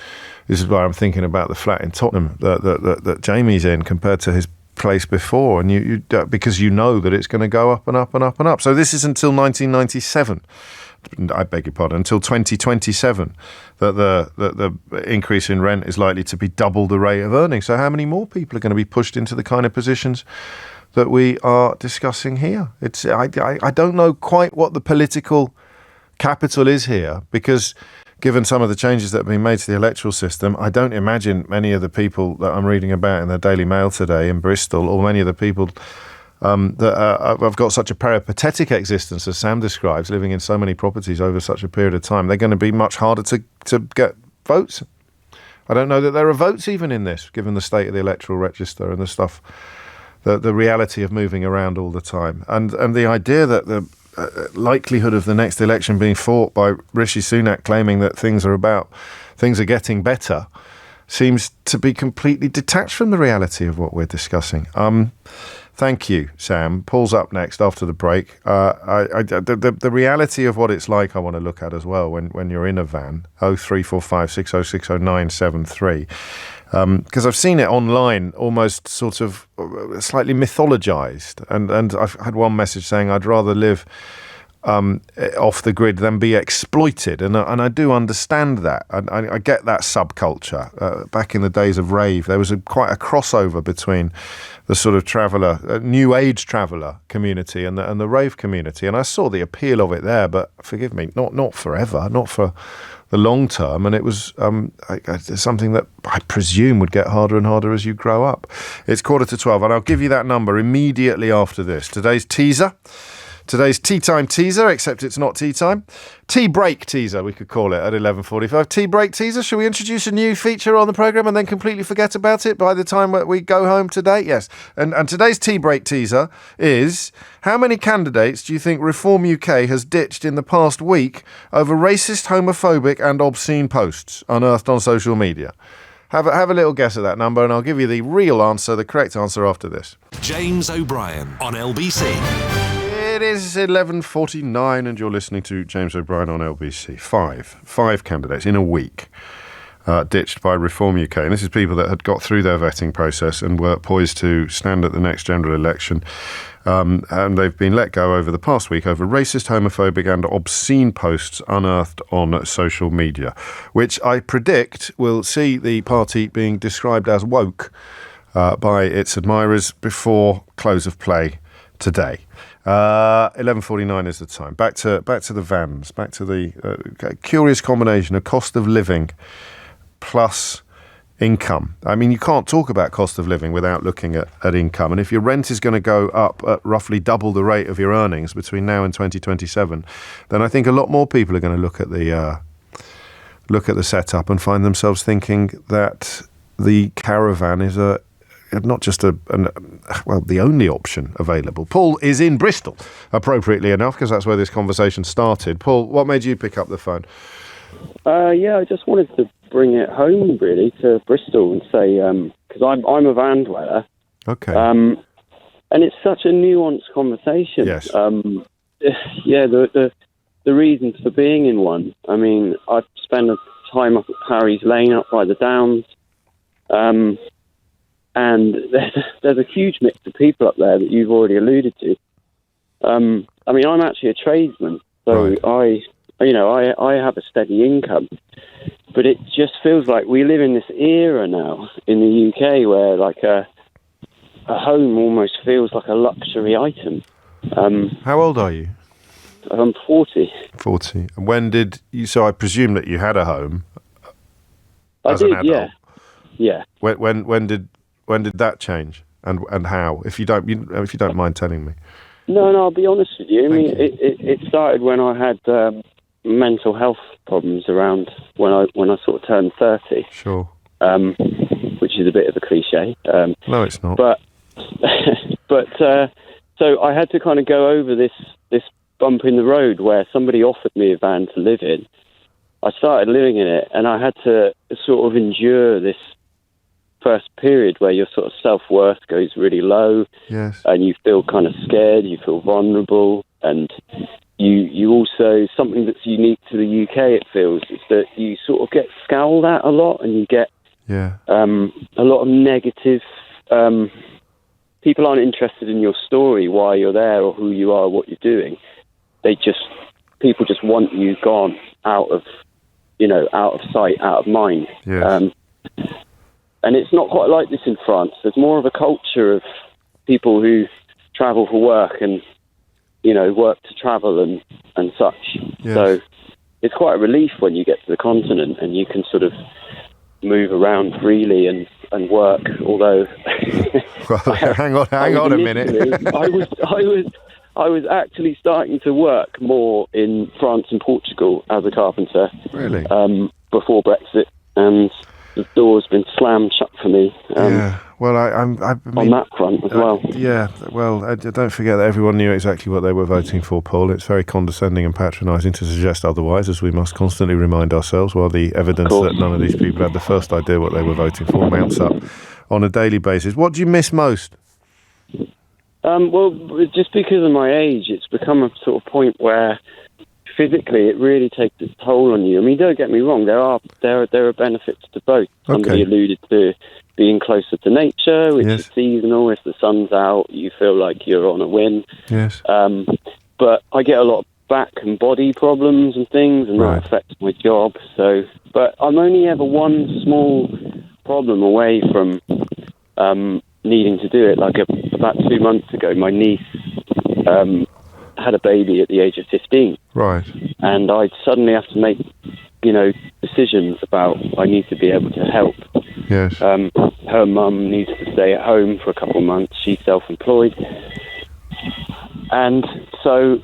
This is why I'm thinking about the flat in Tottenham that Jamie's in compared to his place before, and you because you know that it's going to go up and up and up and up. So this is until 1997. I beg your pardon, until 2027 that the increase in rent is likely to be double the rate of earning. So how many more people are going to be pushed into the kind of positions that we are discussing here? I don't know quite what the political capital is here, because given some of the changes that have been made to the electoral system, I don't imagine many of the people that I'm reading about in the Daily Mail today in Bristol, or many of the people that have got such a peripatetic existence, as Sam describes, living in so many properties over such a period of time, they're going to be much harder to get votes. I don't know that there are votes even in this, given the state of the electoral register and the stuff the reality of moving around all the time, and the idea that the likelihood of the next election being fought by Rishi Sunak claiming that things are getting better seems to be completely detached from the reality of what we're discussing. Thank you, Sam. Paul's up next after the break. The reality of what it's like I want to look at as well when you're in a van. 0345 6060973. Because I've seen it online almost sort of slightly mythologized. And I've had one message saying I'd rather live off the grid than be exploited. And I do understand that. I get that subculture. Back in the days of rave, there was quite a crossover between the sort of traveller, new age traveller community and the rave community. And I saw the appeal of it there, but forgive me, not forever, not for the long term. And it was something that I presume would get harder and harder as you grow up. It's 11:45, and I'll give you that number immediately after this. Today's tea time teaser, except it's not tea time. Tea break teaser, we could call it, at 11:45. Tea break teaser. Shall we introduce a new feature on the programme and then completely forget about it by the time we go home today? Yes. And today's tea break teaser is, how many candidates do you think Reform UK has ditched in the past week over racist, homophobic and obscene posts unearthed on social media? Have a little guess at that number, and I'll give you the real answer, the correct answer, after this. James O'Brien on LBC. It is 11:49 and you're listening to James O'Brien on LBC. Five candidates in a week ditched by Reform UK. And this is people that had got through their vetting process and were poised to stand at the next general election. And they've been let go over the past week over racist, homophobic and obscene posts unearthed on social media, which I predict will see the party being described as woke by its admirers before close of play today. 11:49 is the time. Back to the vans. Back to the curious combination of cost of living plus income. I mean, you can't talk about cost of living without looking at income. And if your rent is going to go up at roughly double the rate of your earnings between now and 2027, then I think a lot more people are going to look at the setup and find themselves thinking that the caravan is not just the only option available. Paul is in Bristol, appropriately enough, because that's where this conversation started. Paul, what made you pick up the phone? I just wanted to bring it home, really, to Bristol and say, because I'm a van dweller. Okay. And it's such a nuanced conversation. Yes. The reasons for being in one. I mean, I've spent time up at Parry's Lane, up by the Downs. And there's a huge mix of people up there that you've already alluded to. I mean, I'm actually a tradesman, so right. I have a steady income. But it just feels like we live in this era now in the UK where like a home almost feels like a luxury item. How old are you? I'm 40. 40. And when did you? So I presume that you had a home. I did, yeah. When did that change, and how? If you don't mind telling me. No, I'll be honest with you. I mean, it started when I had mental health problems around when I sort of turned 30. Sure. Which is a bit of a cliche. No, it's not. But so I had to kind of go over this bump in the road where somebody offered me a van to live in. I started living in it, and I had to sort of endure this first period where your sort of self-worth goes really low. Yes. And you feel kind of scared, you feel vulnerable, and you also, something that's unique to the UK, it feels, is that you sort of get scowled at a lot, and you get a lot of negative, people aren't interested in your story, why you're there or who you are, what you're doing. People just want you gone, out of sight, out of mind. Yes. And it's not quite like this in France. There's more of a culture of people who travel for work and, work to travel and such. Yes. So it's quite a relief when you get to the continent and you can sort of move around freely and work, although... hang on a minute. I was actually starting to work more in France and Portugal as a carpenter. Really? Before Brexit. And the door's been slammed shut for me. Well, I mean, on that front as well. Don't forget that everyone knew exactly what they were voting for, Paul. It's very condescending and patronising to suggest otherwise, as we must constantly remind ourselves, while the evidence that none of these people had the first idea what they were voting for mounts up on a daily basis. What do you miss most? Well, just because of my age, it's become a sort of point where physically it really takes its toll on you. I mean, don't get me wrong, there are benefits to both. Somebody alluded to being closer to nature, which is seasonal. If the sun's out, you feel like you're on a win. Yes. But I get a lot of back and body problems and things, and that affects my job. So, but I'm only ever one small problem away from needing to do it. Like about 2 months ago, my niece had a baby at the age of 15. Right. And I suddenly have to make, decisions about I need to be able to help. Yes. Her mum needs to stay at home for a couple of months. She's self-employed. And so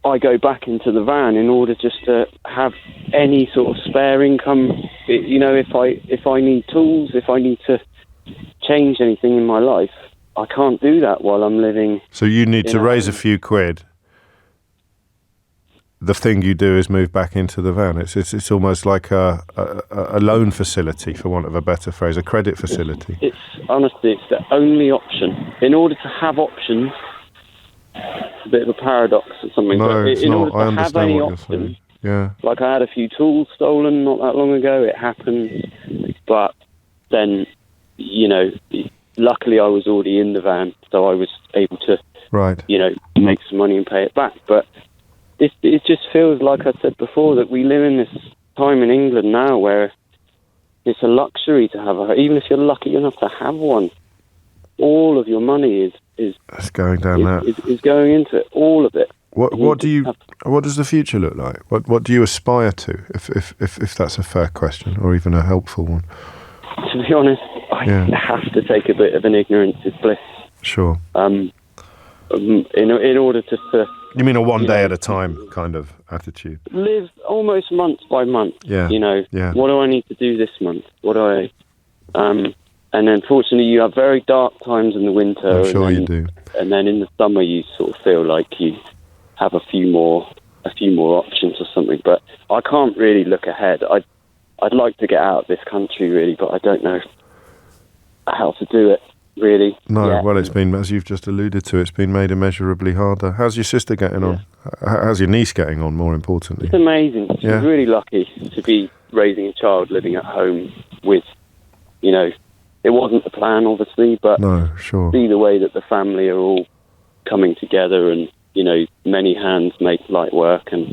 I go back into the van in order just to have any sort of spare income. If I need tools, if I need to change anything in my life, I can't do that while I'm living. So you need to raise a few quid. The thing you do is move back into the van. It's almost like a loan facility, for want of a better phrase, a credit facility. It's the only option. In order to have options, it's a bit of a paradox or something. No, but it's in not. order to I understand have any what option, you're saying. Yeah. Like I had a few tools stolen not that long ago. It happened, but then, luckily I was already in the van, so I was able to, make some money and pay it back. But it just feels like I said before that we live in this time in England now where it's a luxury to have even if you're lucky enough to have one, all of your money is going down is going into it, all of it. What does the future look like? What do you aspire to, if that's a fair question or even a helpful one? To be honest, I have to take a bit of an ignorance is bliss. Sure. In order to you mean a one day at a time kind of attitude? Live almost month by month. Yeah. What do I need to do this month? What do I? And then, fortunately, you have very dark times in the winter. I'm sure you do. And then in the summer, you sort of feel like you have a few more options or something. But I can't really look ahead. I'd like to get out of this country, really, but I don't know how to do it. Really? No, well, it's been, as you've just alluded to, it's been made immeasurably harder. How's your sister getting on? How's your niece getting on, more importantly? It's amazing. She's really lucky to be raising a child living at home with, it wasn't the plan, obviously, but see the way that the family are all coming together and, many hands make light work and...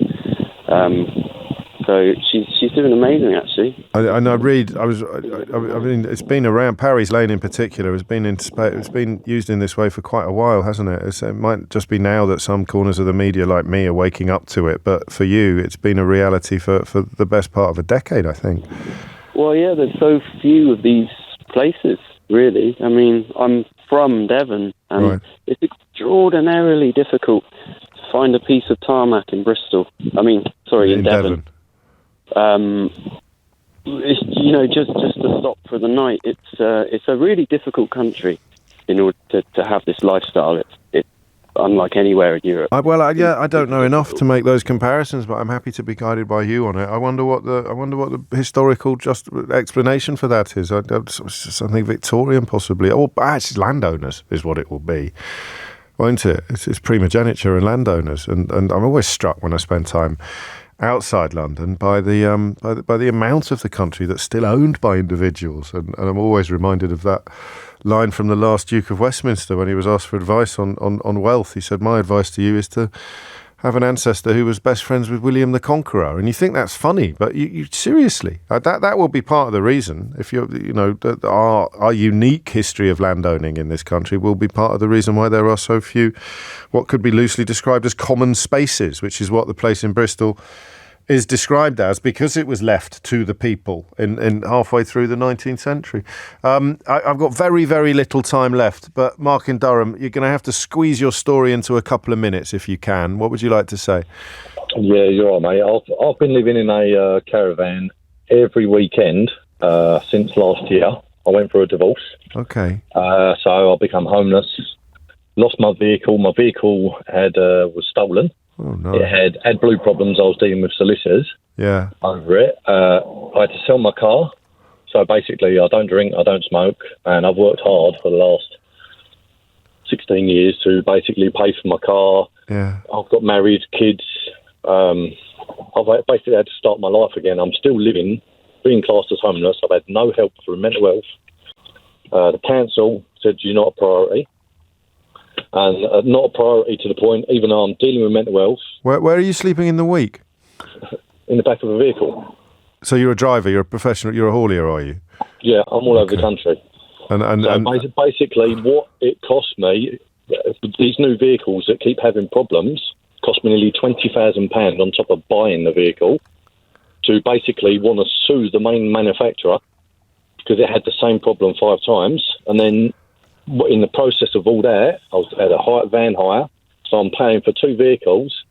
So she's doing amazing, actually. I mean, it's been around. Parry's Lane in particular it's been used in this way for quite a while, hasn't it? It might just be now that some corners of the media, like me, are waking up to it. But for you, it's been a reality for the best part of a decade, I think. Well, yeah, there's so few of these places, really. I mean, I'm from Devon, and it's extraordinarily difficult to find a piece of tarmac in Bristol. In Devon. Just to stop for the night. It's a really difficult country in order to have this lifestyle. It's unlike anywhere in Europe. I don't know enough to make those comparisons, but I'm happy to be guided by you on it. I wonder what the historical just explanation for that is. Something Victorian, possibly, or actually landowners is what it will be, won't it? It's primogeniture and landowners, and I'm always struck when I spend time outside London by the amount of the country that's still owned by individuals, and I'm always reminded of that line from the last Duke of Westminster when he was asked for advice on wealth. He said, "My advice to you is to have an ancestor who was best friends with William the Conqueror." And you think that's funny, but you seriously, that will be part of the reason. If our unique history of landowning in this country will be part of the reason why there are so few what could be loosely described as common spaces, which is what the place in Bristol is described as, because it was left to the people in halfway through the 19th century. I've got very, very little time left, but Mark in Durham, you're going to have to squeeze your story into a couple of minutes if you can. What would you like to say? Yeah, you're right, mate. I've been living in a caravan every weekend since last year. I went through a divorce. Okay. So I become homeless. Lost my vehicle. My vehicle was stolen. Oh, no. It had blue problems. I was dealing with solicitors over it. I had to sell my car. So basically, I don't drink, I don't smoke, and I've worked hard for the last 16 years to basically pay for my car. Yeah. I've got married, kids. I've basically had to start my life again. I'm still living, being classed as homeless. I've had no help through mental health. The council said you're not a priority. And not a priority to the point, even though I'm dealing with mental health. Where are you sleeping in the week? In the back of a vehicle. So you're a driver, you're a professional, you're a haulier, are you? Yeah, I'm all over the country. And basically, what it cost me, these new vehicles that keep having problems, cost me nearly £20,000 on top of buying the vehicle, to basically want to sue the main manufacturer because it had the same problem 5 times. And then in the process of all that, I had a van hire, so I'm paying for 2 vehicles.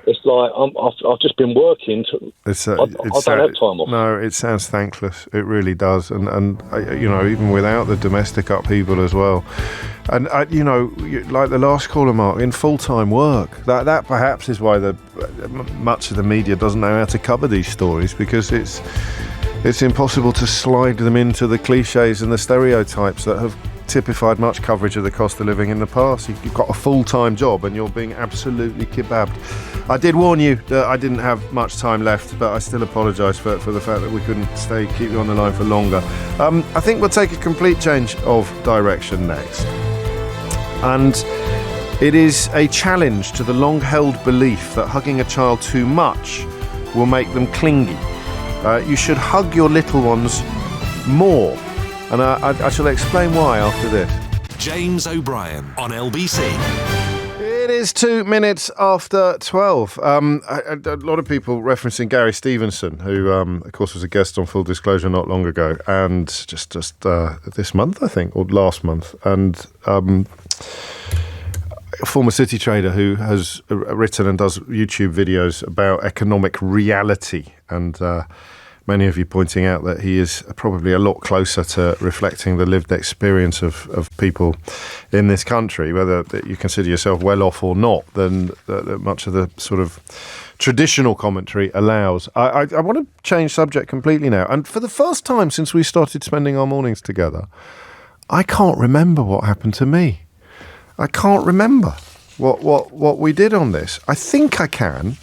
It's like I've just been working. I don't have time off. No, it sounds thankless. It really does. And even without the domestic upheaval as well. And, like the last caller, Mark, in full-time work, that perhaps is why much of the media doesn't know how to cover these stories, because it's impossible to slide them into the cliches and the stereotypes that have typified much coverage of the cost of living in the past. You've got a full-time job and you're being absolutely kebabbed. I did warn you that I didn't have much time left, but I still apologise for the fact that we couldn't keep you on the line for longer. I think we'll take a complete change of direction next. And it is a challenge to the long-held belief that hugging a child too much will make them clingy. You should hug your little ones more. And I shall explain why after this. James O'Brien on LBC. It is 2 minutes after 12. A lot of people referencing Gary Stevenson, who, of course, was a guest on Full Disclosure not long ago, and just this month, I think, or last month, and a former city trader who has written and does YouTube videos about economic reality, and many of you pointing out that he is probably a lot closer to reflecting the lived experience of people in this country, whether you consider yourself well off or not, than much of the sort of traditional commentary allows. I want to change subject completely now. And for the first time since we started spending our mornings together, I can't remember what happened to me. I can't remember what we did on this. I think I can,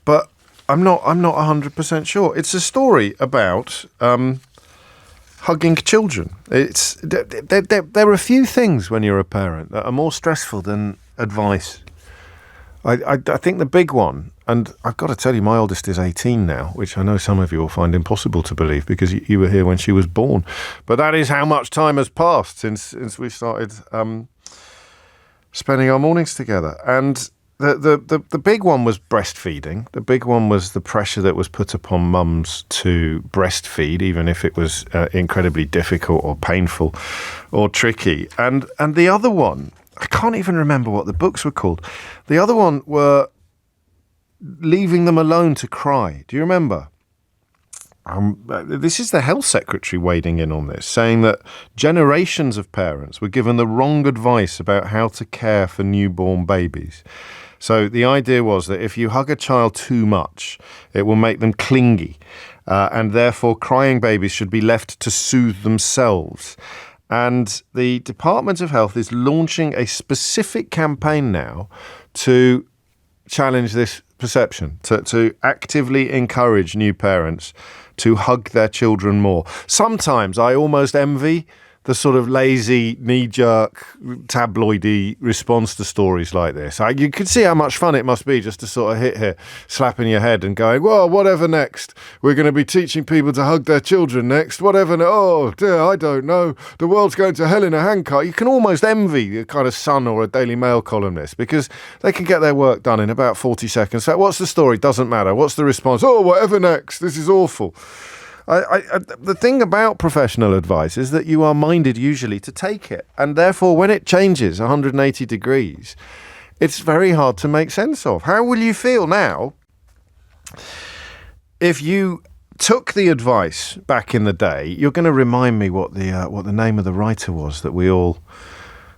but I'm not 100% sure. It's a story about hugging children. There are a few things when you're a parent that are more stressful than advice. I think the big one, and I've got to tell you, my oldest is 18 now, which I know some of you will find impossible to believe because you were here when she was born. But that is how much time has passed since we started spending our mornings together. And the big one was breastfeeding. The big one was the pressure that was put upon mums to breastfeed, even if it was incredibly difficult or painful or tricky. And the other one, I can't even remember what the books were called. The other one were leaving them alone to cry. Do you remember? This is the health secretary wading in on this, saying that generations of parents were given the wrong advice about how to care for newborn babies. So the idea was that if you hug a child too much, it will make them clingy, and therefore crying babies should be left to soothe themselves. And the Department of Health is launching a specific campaign now to challenge this perception, to actively encourage new parents to hug their children more. Sometimes I almost envy the sort of lazy, knee-jerk, tabloidy response to stories like this. You can see how much fun it must be just to sort of hit here, slapping your head and going, well, whatever next? We're going to be teaching people to hug their children next. Whatever, oh dear, I don't know. The world's going to hell in a handcart. You can almost envy a kind of Sun or a Daily Mail columnist because they can get their work done in about 40 seconds. So what's the story? Doesn't matter. What's the response? Oh, whatever next? This is awful. The thing about professional advice is that you are minded usually to take it. And therefore, when it changes 180 degrees, it's very hard to make sense of. How will you feel now if you took the advice back in the day. You're going to remind me what the name of the writer was that we all...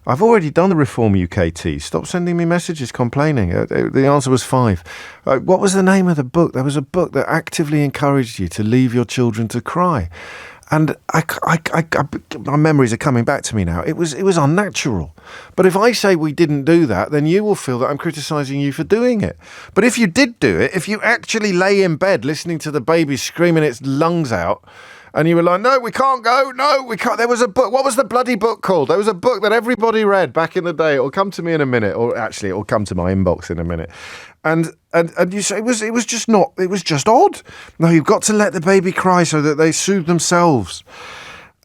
I've already done the Reform UKT. Stop sending me messages complaining. The answer was 5. What was the name of the book? There was a book that actively encouraged you to leave your children to cry. And my memories are coming back to me now. It was unnatural. But if I say we didn't do that, then you will feel that I'm criticising you for doing it. But if you did do it, if you actually lay in bed listening to the baby screaming its lungs out, and you were like, no, we can't go. No, we can't. There was a book. What was the bloody book called? There was a book that everybody read back in the day. It'll come to me in a minute. Or actually, it'll come to my inbox in a minute. And you say it was just odd. No, you've got to let the baby cry so that they soothe themselves.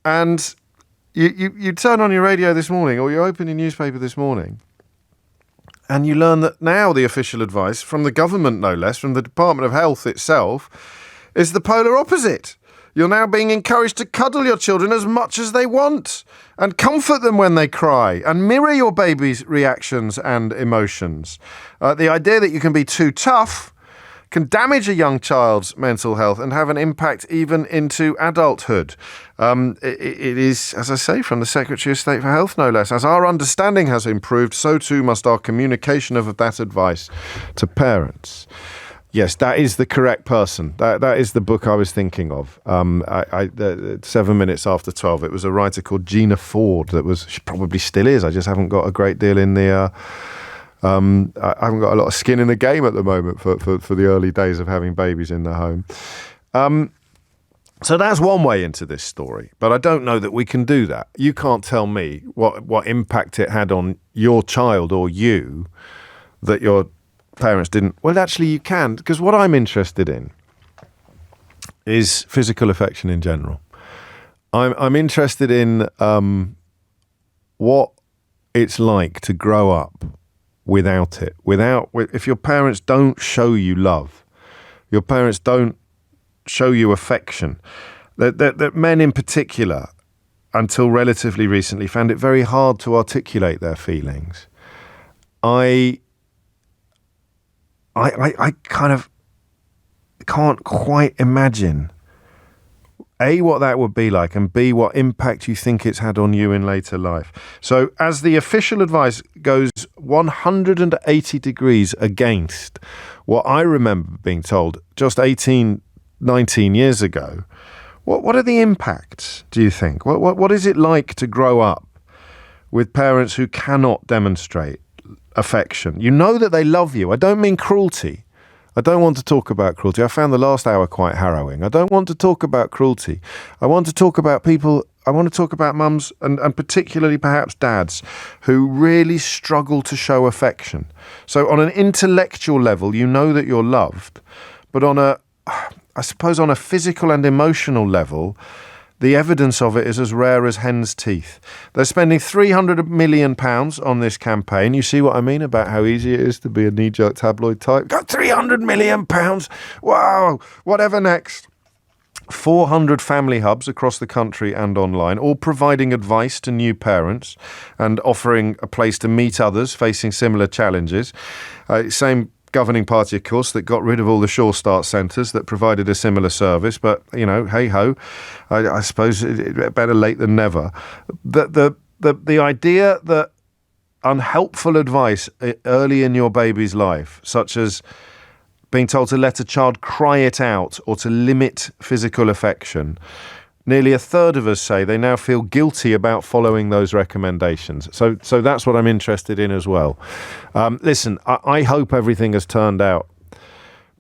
And you turn on your radio this morning, or you open your newspaper this morning, and you learn that now the official advice from the government, no less, from the Department of Health itself, is the polar opposite. You're now being encouraged to cuddle your children as much as they want and comfort them when they cry and mirror your baby's reactions and emotions. The idea that you can be too tough can damage a young child's mental health and have an impact even into adulthood. It is, as I say, from the Secretary of State for Health, no less. As our understanding has improved, so too must our communication of that advice to parents. Yes, that is the correct person. That is the book I was thinking of. 7 minutes after 12. It was a writer called Gina Ford she probably still is. I just haven't got a great deal in the... I haven't got a lot of skin in the game at the moment for the early days of having babies in the home. So that's one way into this story, but I don't know that we can do that. You can't tell me what impact it had on your child or you that your parents didn't. Well, actually you can, because what I'm interested in is physical affection in general. I'm interested in what it's like to grow up without it. If your parents don't show you love, your parents don't show you affection, that men in particular, until relatively recently, found it very hard to articulate their feelings. I kind of can't quite imagine A, what that would be like, and B, what impact you think it's had on you in later life. So as the official advice goes 180 degrees against what I remember being told just 18, 19 years ago, what are the impacts, do you think? What is it like to grow up with parents who cannot demonstrate affection? You know that they love you. I don't mean cruelty. I don't want to talk about cruelty. I found the last hour quite harrowing. I don't want to talk about cruelty. I want to talk about people. I want to talk about mums and particularly perhaps dads who really struggle to show affection. So on an intellectual level, you know that you're loved, but on a physical and emotional level, the evidence of it is as rare as hen's teeth. They're spending £300 million on this campaign. You see what I mean about how easy it is to be a knee-jerk tabloid type? Got £300 million! Wow! Whatever next? 400 family hubs across the country and online, all providing advice to new parents and offering a place to meet others facing similar challenges. Same governing party, of course, that got rid of all the Sure Start centres that provided a similar service. But, you know, hey-ho, I suppose better late than never. The idea that unhelpful advice early in your baby's life, such as being told to let a child cry it out or to limit physical affection, nearly a third of us say they now feel guilty about following those recommendations. So that's what I'm interested in as well. Listen, I hope everything has turned out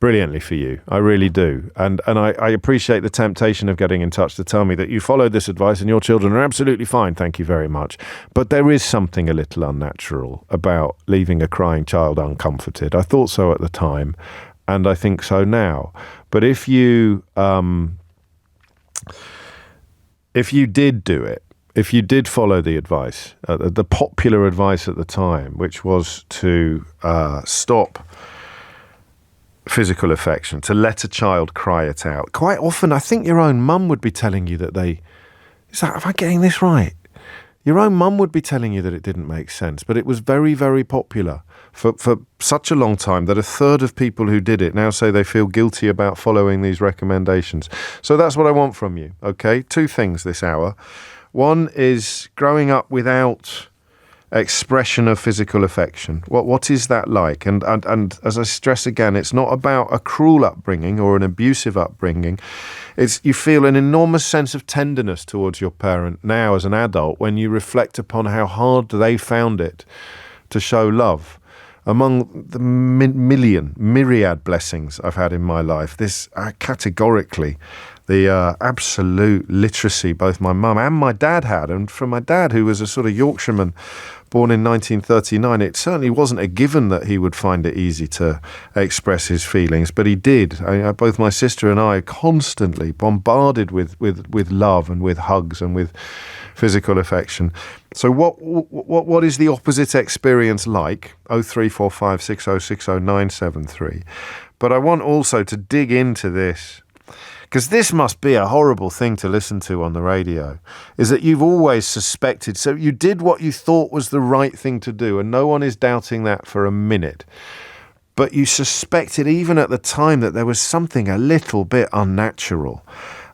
brilliantly for you. I really do. And I appreciate the temptation of getting in touch to tell me that you followed this advice and your children are absolutely fine. Thank you very much. But there is something a little unnatural about leaving a crying child uncomforted. I thought so at the time, and I think so now. But if you did do it, if you did follow the advice, the popular advice at the time, which was to stop physical affection, to let a child cry it out, quite often I think your own mum would be telling you that am I getting this right? Your own mum would be telling you that it didn't make sense, but it was very, very popular for such a long time that a third of people who did it now say they feel guilty about following these recommendations. So that's what I want from you, okay? 2 things this hour. One is growing up without expression of physical affection. What is that like? And as I stress again, it's not about a cruel upbringing or an abusive upbringing. It's you feel an enormous sense of tenderness towards your parent now as an adult when you reflect upon how hard they found it to show love. Among the myriad blessings I've had in my life, this categorically the absolute literacy both my mum and my dad had. And from my dad, who was a sort of Yorkshireman born in 1939, it certainly wasn't a given that he would find it easy to express his feelings, but he did. Both my sister and I are constantly bombarded with love and with hugs and with physical affection. So what is the opposite experience like? 0345 6060 973. But I want also to dig into this, because this must be a horrible thing to listen to on the radio, is that you've always suspected. So you did what you thought was the right thing to do, and no one is doubting that for a minute. But you suspected even at the time that there was something a little bit unnatural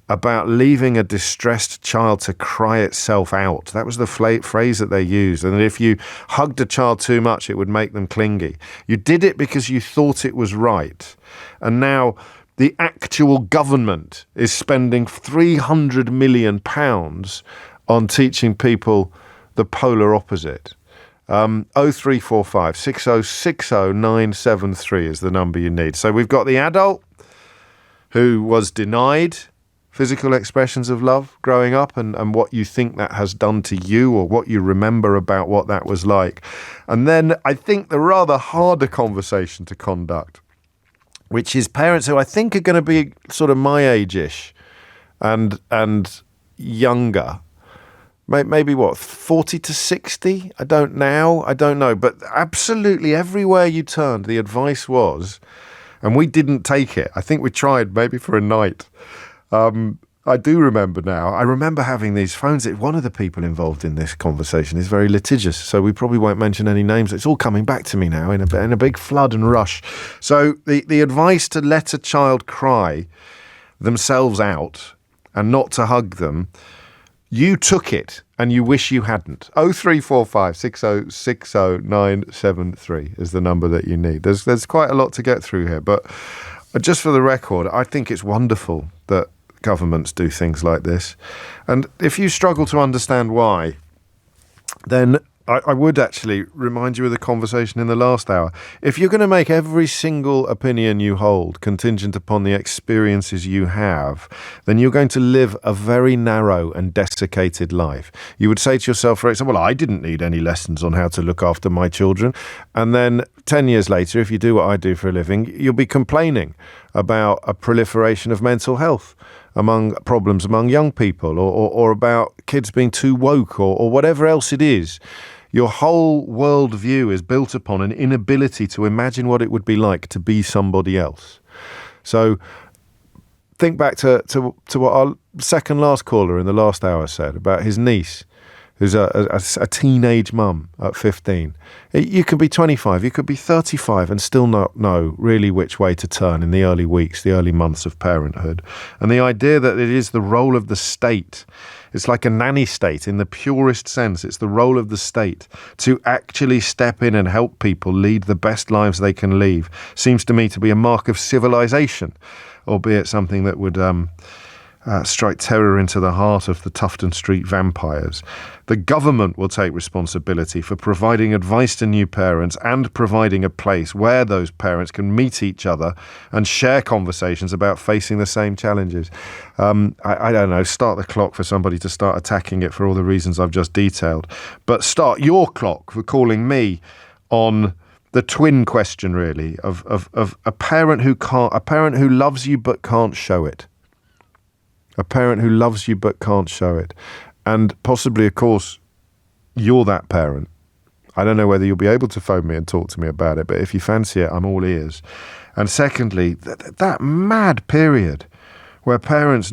about leaving a distressed child to cry itself out. That was the phrase that they used. And if you hugged a child too much, it would make them clingy. You did it because you thought it was right. And now the actual government is spending £300 million on teaching people the polar opposite. 0345 6060 973 is the number you need. So we've got the adult who was denied physical expressions of love growing up and what you think that has done to you or what you remember about what that was like. And then I think the rather harder conversation to conduct, which is parents who I think are going to be sort of my age-ish and younger. Maybe 40 to 60? I don't know. But absolutely everywhere you turned, the advice was, and we didn't take it. I think we tried maybe for a night. I do remember now. I remember having these phones. One of the people involved in this conversation is very litigious, so we probably won't mention any names. It's all coming back to me now in a big flood and rush. So the advice to let a child cry themselves out and not to hug them, you took it and you wish you hadn't. 0345 6060 973 is the number that you need. There's quite a lot to get through here, but just for the record, I think it's wonderful that governments do things like this. And if you struggle to understand why, then I would actually remind you of the conversation in the last hour. If you're going to make every single opinion you hold contingent upon the experiences you have, then you're going to live a very narrow and desiccated life. You would say to yourself, for example, I didn't need any lessons on how to look after my children. And then 10 years later, if you do what I do for a living, you'll be complaining about a proliferation of mental health problems among young people or about kids being too woke or whatever else it is. Your whole worldview is built upon an inability to imagine what it would be like to be somebody else. So think back to what our second last caller in the last hour said about his niece, who's a teenage mum at 15. You could be 25, you could be 35 and still not know really which way to turn in the early weeks, the early months of parenthood. And the idea that it is the role of the state, it's like a nanny state in the purest sense. It's the role of the state to actually step in and help people lead the best lives they can lead. Seems to me to be a mark of civilization, albeit something that would strike terror into the heart of the Tufton Street vampires. The government will take responsibility for providing advice to new parents and providing a place where those parents can meet each other and share conversations about facing the same challenges. I don't know, start the clock for somebody to start attacking it for all the reasons I've just detailed. But start your clock for calling me on the twin question, really, of a parent who loves you but can't show it. A parent who loves you but can't show it. And possibly, of course, you're that parent. I don't know whether you'll be able to phone me and talk to me about it, but if you fancy it, I'm all ears. And secondly, that mad period where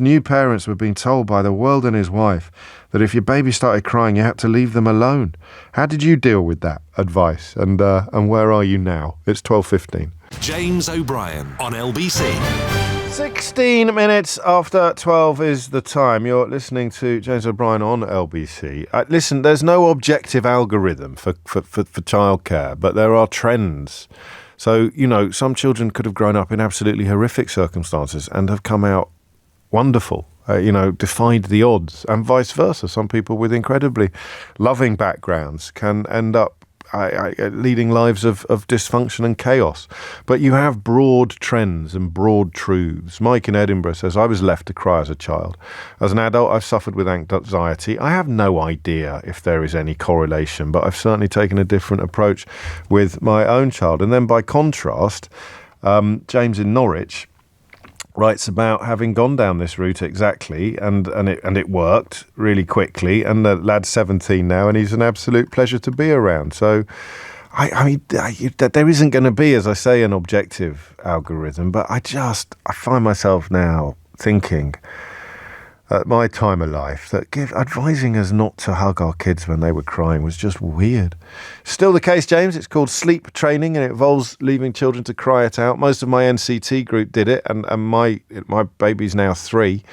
new parents were being told by the world and his wife that if your baby started crying, you had to leave them alone. How did you deal with that advice? And where are you now? It's 12:15. James O'Brien on LBC. 16 minutes after 12 is the time. You're listening to James O'Brien on LBC. Listen, there's no objective algorithm for childcare, but there are trends. So, some children could have grown up in absolutely horrific circumstances and have come out wonderful, defied the odds, and vice versa. Some people with incredibly loving backgrounds can end up leading lives of dysfunction and chaos. But you have broad trends and broad truths. Mike in Edinburgh says, I was left to cry as a child. As an adult, I've suffered with anxiety. I have no idea if there is any correlation, but I've certainly taken a different approach with my own child. And then by contrast, James in Norwich writes about having gone down this route exactly, and it worked really quickly. And the lad's 17 now, and he's an absolute pleasure to be around. So, I mean, there isn't going to be, as I say, an objective algorithm. But I find myself now thinking, at my time of life, that advising us not to hug our kids when they were crying was just weird. Still the case, James. It's called sleep training, and it involves leaving children to cry it out. Most of my NCT group did it, and my baby's now 3.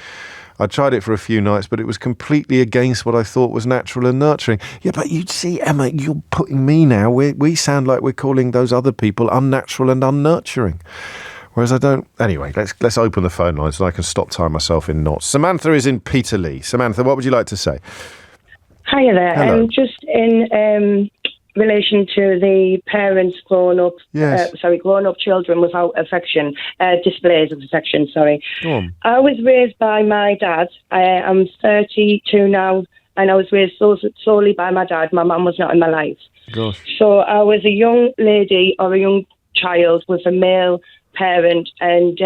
I tried it for a few nights, but it was completely against what I thought was natural and nurturing. Yeah, but you see, Emma, you're putting me now. We sound like we're calling those other people unnatural and unnurturing. Whereas I don't. Anyway, let's open the phone lines so I can stop tying myself in knots. Samantha is in Peterlee. Samantha, what would you like to say? Hiya there. Hello. Just in relation to the parents growing up children without affection, displays of affection. Sorry. Go on. I was raised by my dad. I'm 32 now, and I was raised solely by my dad. My mum was not in my life. Gosh. So I was a young lady or a young child with a male parent, and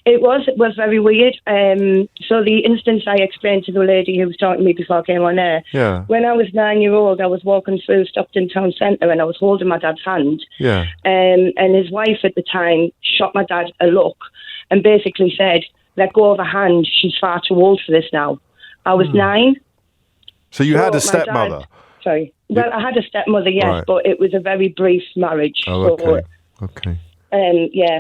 it was very weird. So the instance I explained to the lady who was talking to me before I came on air, when I was 9-year-old, I was walking through Stockton Town Centre and I was holding my dad's hand, and his wife at the time shot my dad a look and basically said, let go of her hand, she's far too old for this now. I was 9. So you had a stepmother? Well, I had a stepmother, yes, right. But it was a very brief marriage. Oh, okay. Okay.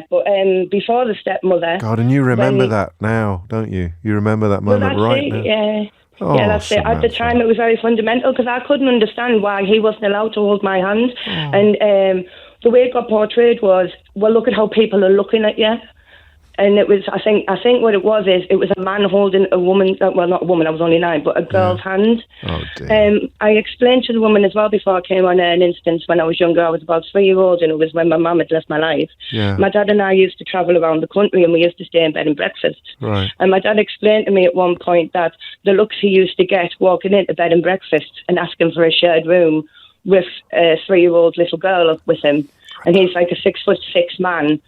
But before the stepmother... God, and you remember that now, don't you? You remember that moment now? Yeah. Oh, yeah, that's it. At the time, it was very fundamental because I couldn't understand why he wasn't allowed to hold my hand. Oh. And the way it got portrayed was, well, look at how people are looking at you. And it was, I think what it was is, it was a man holding a woman, well, not a woman, I was only 9, but a girl's hand. Oh, dear. I explained to the woman as well before I came on an instance when I was younger. I was about 3-year-old, and it was when my mum had left my life. Yeah. My dad and I used to travel around the country, and we used to stay in bed and breakfast. Right. And my dad explained to me at one point that the looks he used to get walking into bed and breakfast and asking for a shared room with a 3-year-old little girl with him. And he's like a 6'6" man.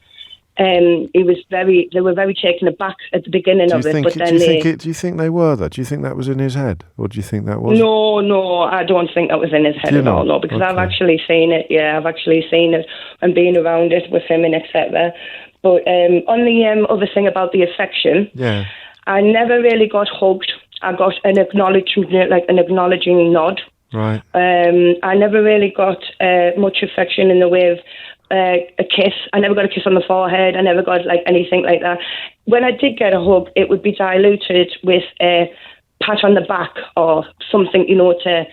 They were very taken aback at the beginning of it. But then do you think they were though? Do you think that was in his head, or do you think that was? No, I don't think that was in his head at all. No, because I've actually seen it. Yeah, I've actually seen it and been around it with him and etc. But on the other thing about the affection, I never really got hugged. I got an acknowledging nod. Right. I never really got much affection in the way of a kiss. I never got a kiss on the forehead. I never got anything like that. When I did get a hug, it would be diluted with a pat on the back or something, to,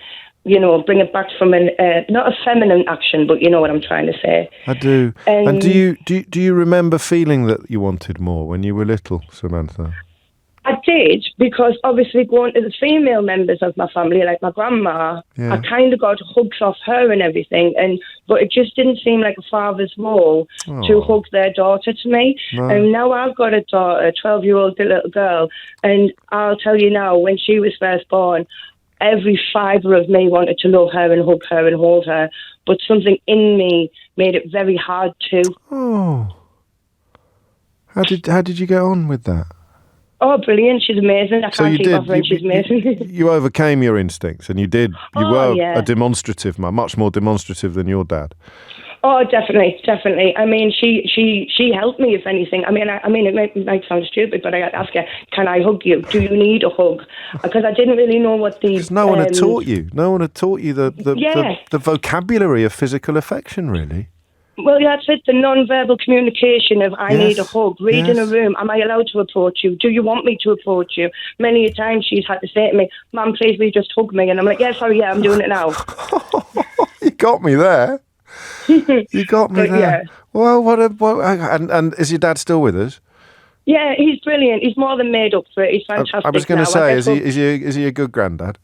bring it back from not a feminine action, but you know what I'm trying to say. I do. And do you remember feeling that you wanted more when you were little, Samantha? I did, because obviously going to the female members of my family, like my grandma, I kind of got hugs off her and everything, but it just didn't seem like a father's role to hug their daughter to me. No. And now I've got a daughter, a 12-year-old little girl, and I'll tell you now, when she was first born, every fibre of me wanted to love her and hug her and hold her, but something in me made it very hard to. Oh. How did you get on with that? Oh, brilliant. She's amazing. I can't keep offering. She's amazing. You overcame your instincts, and you did. You were a demonstrative man, much more demonstrative than your dad. Oh, definitely. I mean, she helped me, if anything. I mean, it might sound stupid, but I asked her, "Can I hug you? Do you need a hug?" Because I didn't really know what the. Because no one had taught you. No one had taught you the vocabulary of physical affection, really. Well, that's it. The non-verbal communication of I need a hug. Read in a room. Am I allowed to approach you? Do you want me to approach you? Many a time she's had to say to me, "Mum, please, will you just hug me?" And I'm like, "Yeah, sorry, yeah, I'm doing it now." You got me there. You got me there. Yeah. Well, and is your dad still with us? Yeah, he's brilliant. He's more than made up for it. He's fantastic. I was going to say, is he a good granddad?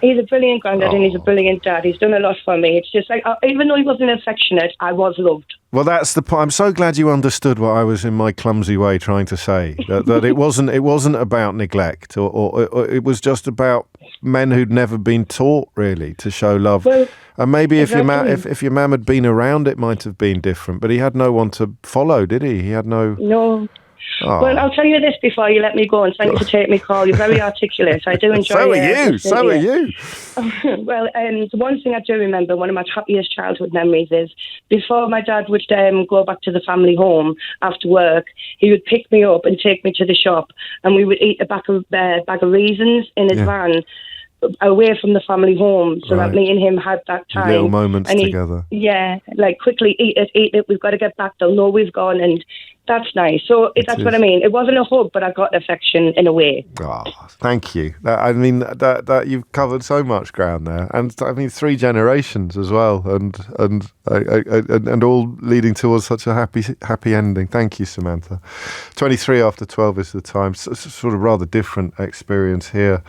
He's a brilliant granddad and he's a brilliant dad. He's done a lot for me. It's just like, even though he wasn't affectionate, I was loved. Well, that's the point. I'm so glad you understood what I was in my clumsy way trying to say. That it wasn't about neglect, or it was just about men who'd never been taught really to show love. Well, and maybe if your mum had been around, it might have been different. But he had no one to follow, did he? He had no. No. Oh. Well, I'll tell you this before you let me go, and thank you for taking my call. You're very articulate. I do enjoy it. So are you. Well, the one thing I do remember, one of my happiest childhood memories is before my dad would go back to the family home after work, he would pick me up and take me to the shop, and we would eat a bag of raisins in his van, away from the family home, so that me and him had that time. Little moments together. Yeah, like quickly eat it. We've got to get back. They'll know we've gone, and that's nice. So that's what I mean. It wasn't a hug, but I got affection in a way. Oh, thank you. That you've covered so much ground there, and I mean 3 generations as well, and all leading towards such a happy ending. Thank you, Samantha. 23 after 12 is the time. Sort of rather different experience here.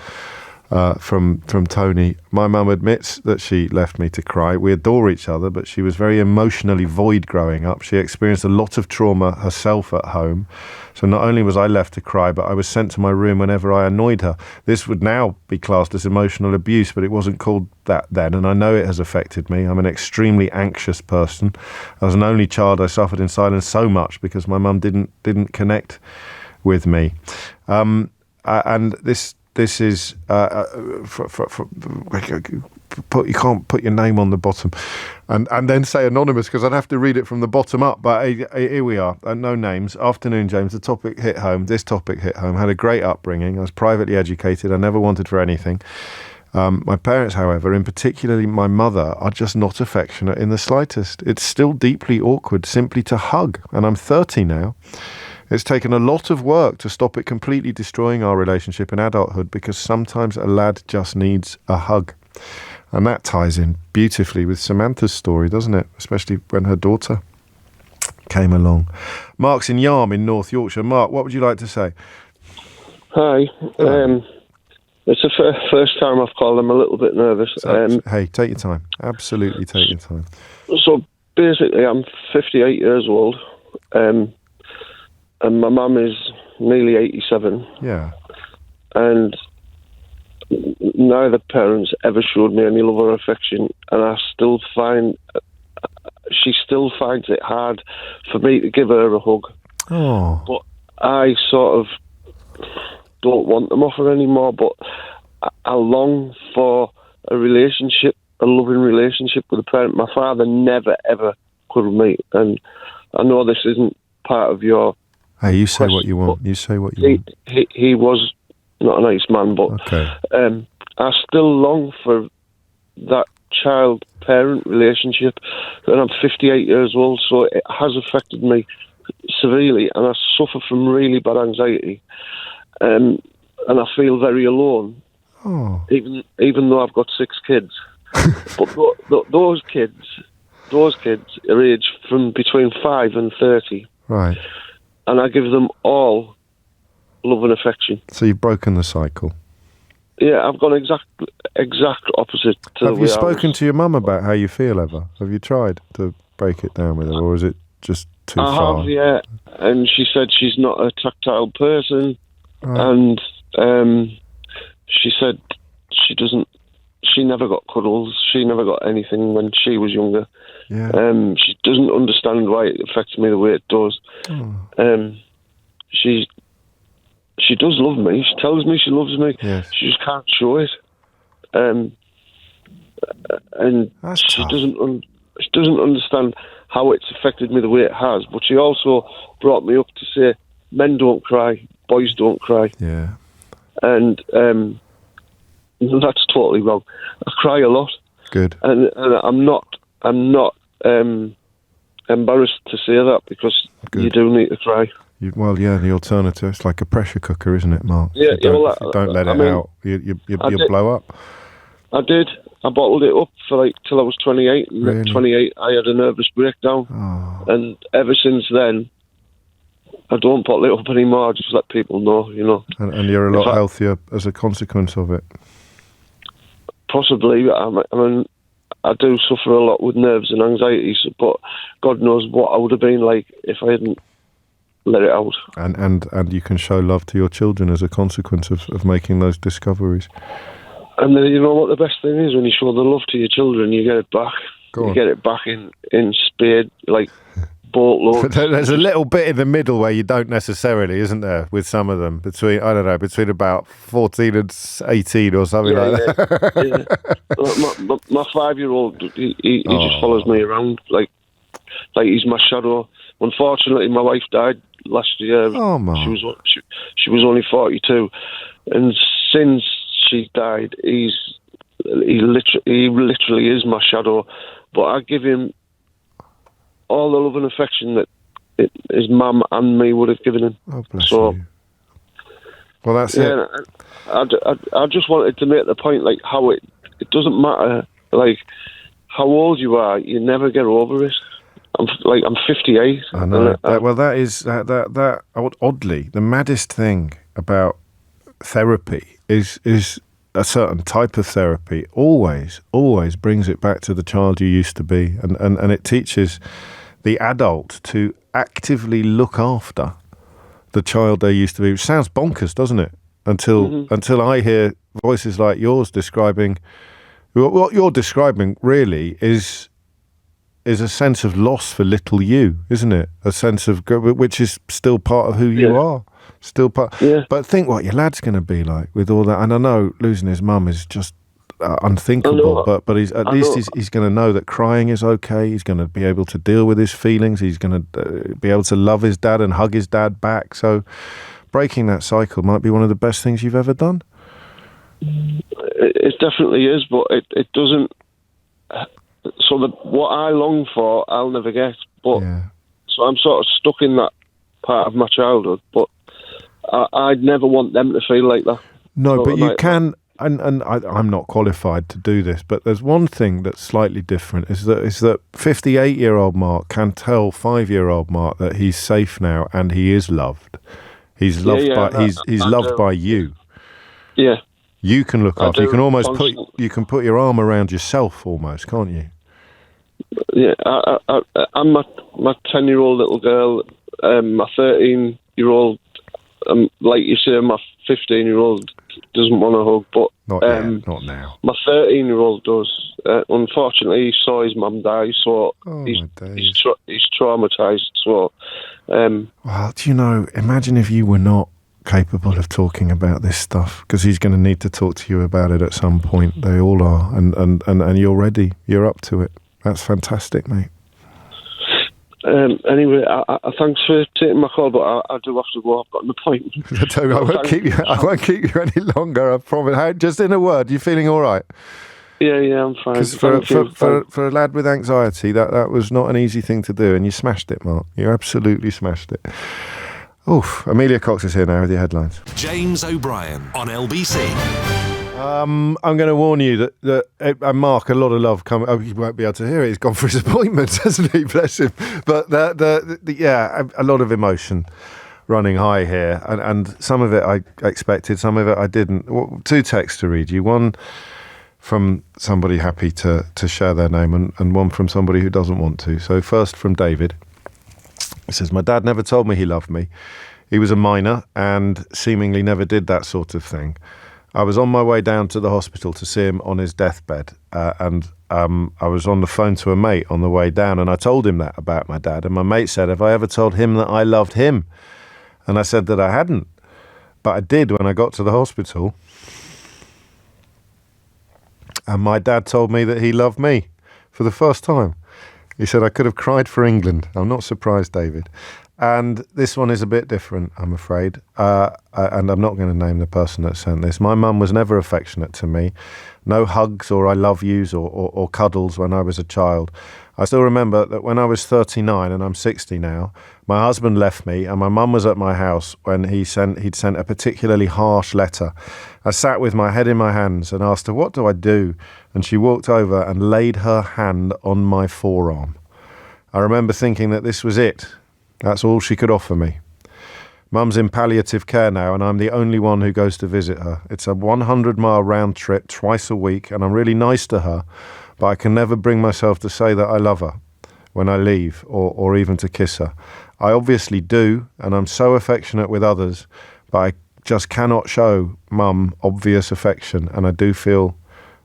From Tony. My mum admits that she left me to cry. We adore each other, but she was very emotionally void growing up. She experienced a lot of trauma herself at home. So not only was I left to cry, but I was sent to my room whenever I annoyed her. This would now be classed as emotional abuse, but it wasn't called that then, and I know it has affected me. I'm an extremely anxious person. As an only child, I suffered in silence so much because my mum didn't connect with me. And this is you can't put your name on the bottom and then say anonymous, because I'd have to read it from the bottom up. But here we are, no names. Afternoon, James. The topic hit home. This topic hit home. Had a great upbringing. I was privately educated. I never wanted for anything. My parents, however, in particularly my mother, are just not affectionate in the slightest. It's still deeply awkward simply to hug, and I'm 30 now. It's taken a lot of work to stop it completely destroying our relationship in adulthood, because sometimes a lad just needs a hug. And that ties in beautifully with Samantha's story, doesn't it? Especially when her daughter came along. Mark's in Yarm in North Yorkshire. Mark, what would you like to say? Hi. It's the first time I've called. I'm a little bit nervous. Hey, take your time. Absolutely take your time. So basically, I'm 58 years old. And my mum is nearly 87. Yeah. And neither parents ever showed me any love or affection, and she still finds it hard for me to give her a hug. Oh. But I sort of don't want them off her anymore, but I long for a relationship, a loving relationship with a parent. My father never, ever cuddled me, and I know this isn't part of your... Hey, you say what you want. You say what you want. He was not a nice man, but okay. I still long for that child-parent relationship, and I'm 58 years old, so it has affected me severely, and I suffer from really bad anxiety, and I feel very alone, even though I've got 6 kids. But those kids are aged from between 5 and 30. Right. And I give them all love and affection. So you've broken the cycle. Yeah, I've gone exact opposite to Have you spoken to your mum about how you feel ever? Have you tried to break it down with her, or is it just too far? I have, yeah. And she said she's not a tactile person, right. And she said she never got cuddles, she never got anything when she was younger. Yeah. She doesn't understand why it affects me the way it does. She does love me. She tells me she loves me. Yes. She just can't show it. And That's she tough. doesn't understand how it's affected me the way it has. But she also brought me up to say, men don't cry, boys don't cry. Yeah. And that's totally wrong. I cry a lot. Good. And I'm not embarrassed to say that, because you do need to cry. The alternative, it's like a pressure cooker, isn't it, Mark? Yeah, if you don't let it out, you'll blow up. I did. I bottled it up for till I was 28. And really? At 28, I had a nervous breakdown. Oh. And ever since then, I don't bottle it up anymore. I just let people know, And you're a lot healthier as a consequence of it. Possibly. I mean, I do suffer a lot with nerves and anxieties, but God knows what I would have been like if I hadn't let it out. And you can show love to your children as a consequence of making those discoveries. And then, you know what the best thing is? When you show the love to your children, you get it back. You get it back in spade, like boatloads. There's a little bit in the middle where you don't necessarily, isn't there, with some of them, between about 14 and 18 or something like that. Yeah. My 5-year-old, he just follows me around like he's my shadow. Unfortunately, my wife died last year. Oh, man. She was only 42, and since she died, he literally is my shadow. But I give him all the love and affection that his mum and me would have given him. Oh, bless you. Well, that's it. I just wanted to make the point, like, how it doesn't matter, like, how old you are, you never get over it. I'm 58. I know. That oddly, the maddest thing about therapy is a certain type of therapy always brings it back to the child you used to be, and it teaches the adult to actively look after the child they used to be, which sounds bonkers, doesn't it? Until I hear voices like yours describing what you're describing. Really is a sense of loss for little you, isn't it? A sense of which is still part of who you are. Still part. Yeah. But think what your lad's going to be like with all that. And I know losing his mum is just unthinkable. But he's at least he's going to know that crying is okay. He's going to be able to deal with his feelings. He's going to be able to love his dad and hug his dad back. So breaking that cycle might be one of the best things you've ever done. It definitely is, but it doesn't. So what I long for, I'll never get. But so I'm sort of stuck in that part of my childhood. But I'd never want them to feel like that. No, but you can, and I'm not qualified to do this. But there's one thing that's slightly different: is that 58-year-old Mark can tell 5-year-old Mark that he's safe now and he is loved. He's loved he's loved by you. Yeah. You can look after. You can almost put your arm around yourself, almost, can't you? Yeah, I'm my 10-year-old little girl, my 13-year-old, like you say, my 15-year-old doesn't want to hug, but not now. My 13-year-old does. Unfortunately, he saw his mum die, so he's traumatised. So, well, do you know? Imagine if you were not capable of talking about this stuff, because he's going to need to talk to you about it at some point. They all are, and you're ready. You're up to it. That's fantastic, mate. Anyway, I thanks for taking my call, but I do have to go. I've got an appointment. I won't keep you any longer. I promise. Just in a word, you feeling all right? Yeah, I'm fine. Because for a lad with anxiety, that was not an easy thing to do, and you smashed it, Mark. You absolutely smashed it. Oof. Amelia Cox is here now with your headlines. James O'Brien on LBC. I'm going to warn you that Mark, a lot of love coming. Oh, he won't be able to hear it. He's gone for his appointment, hasn't he? Bless him. But a lot of emotion running high here, and some of it I expected, some of it I didn't. 2 texts to read you. One from somebody happy to share their name, and one from somebody who doesn't want to. So first from David. He says, my dad never told me he loved me. He was a minor and seemingly never did that sort of thing. I was on my way down to the hospital to see him on his deathbed, and I was on the phone to a mate on the way down, and I told him that about my dad, and my mate said, have I ever told him that I loved him? And I said that I hadn't, but I did when I got to the hospital, and my dad told me that he loved me for the first time. He said, I could have cried for England. I'm not surprised, David. And this one is a bit different, I'm afraid. And I'm not going to name the person that sent this. My mum was never affectionate to me. No hugs or I love yous or cuddles when I was a child. I still remember that when I was 39 and I'm 60 now, my husband left me and my mum was at my house when he'd sent a particularly harsh letter. I sat with my head in my hands and asked her, what do I do? And she walked over and laid her hand on my forearm. I remember thinking that this was it. That's all she could offer me. Mum's in palliative care now and I'm the only one who goes to visit her. It's a 100-mile round trip twice a week and I'm really nice to her, but I can never bring myself to say that I love her when I leave or even to kiss her. I obviously do, and I'm so affectionate with others, but I just cannot show Mum obvious affection, and I do feel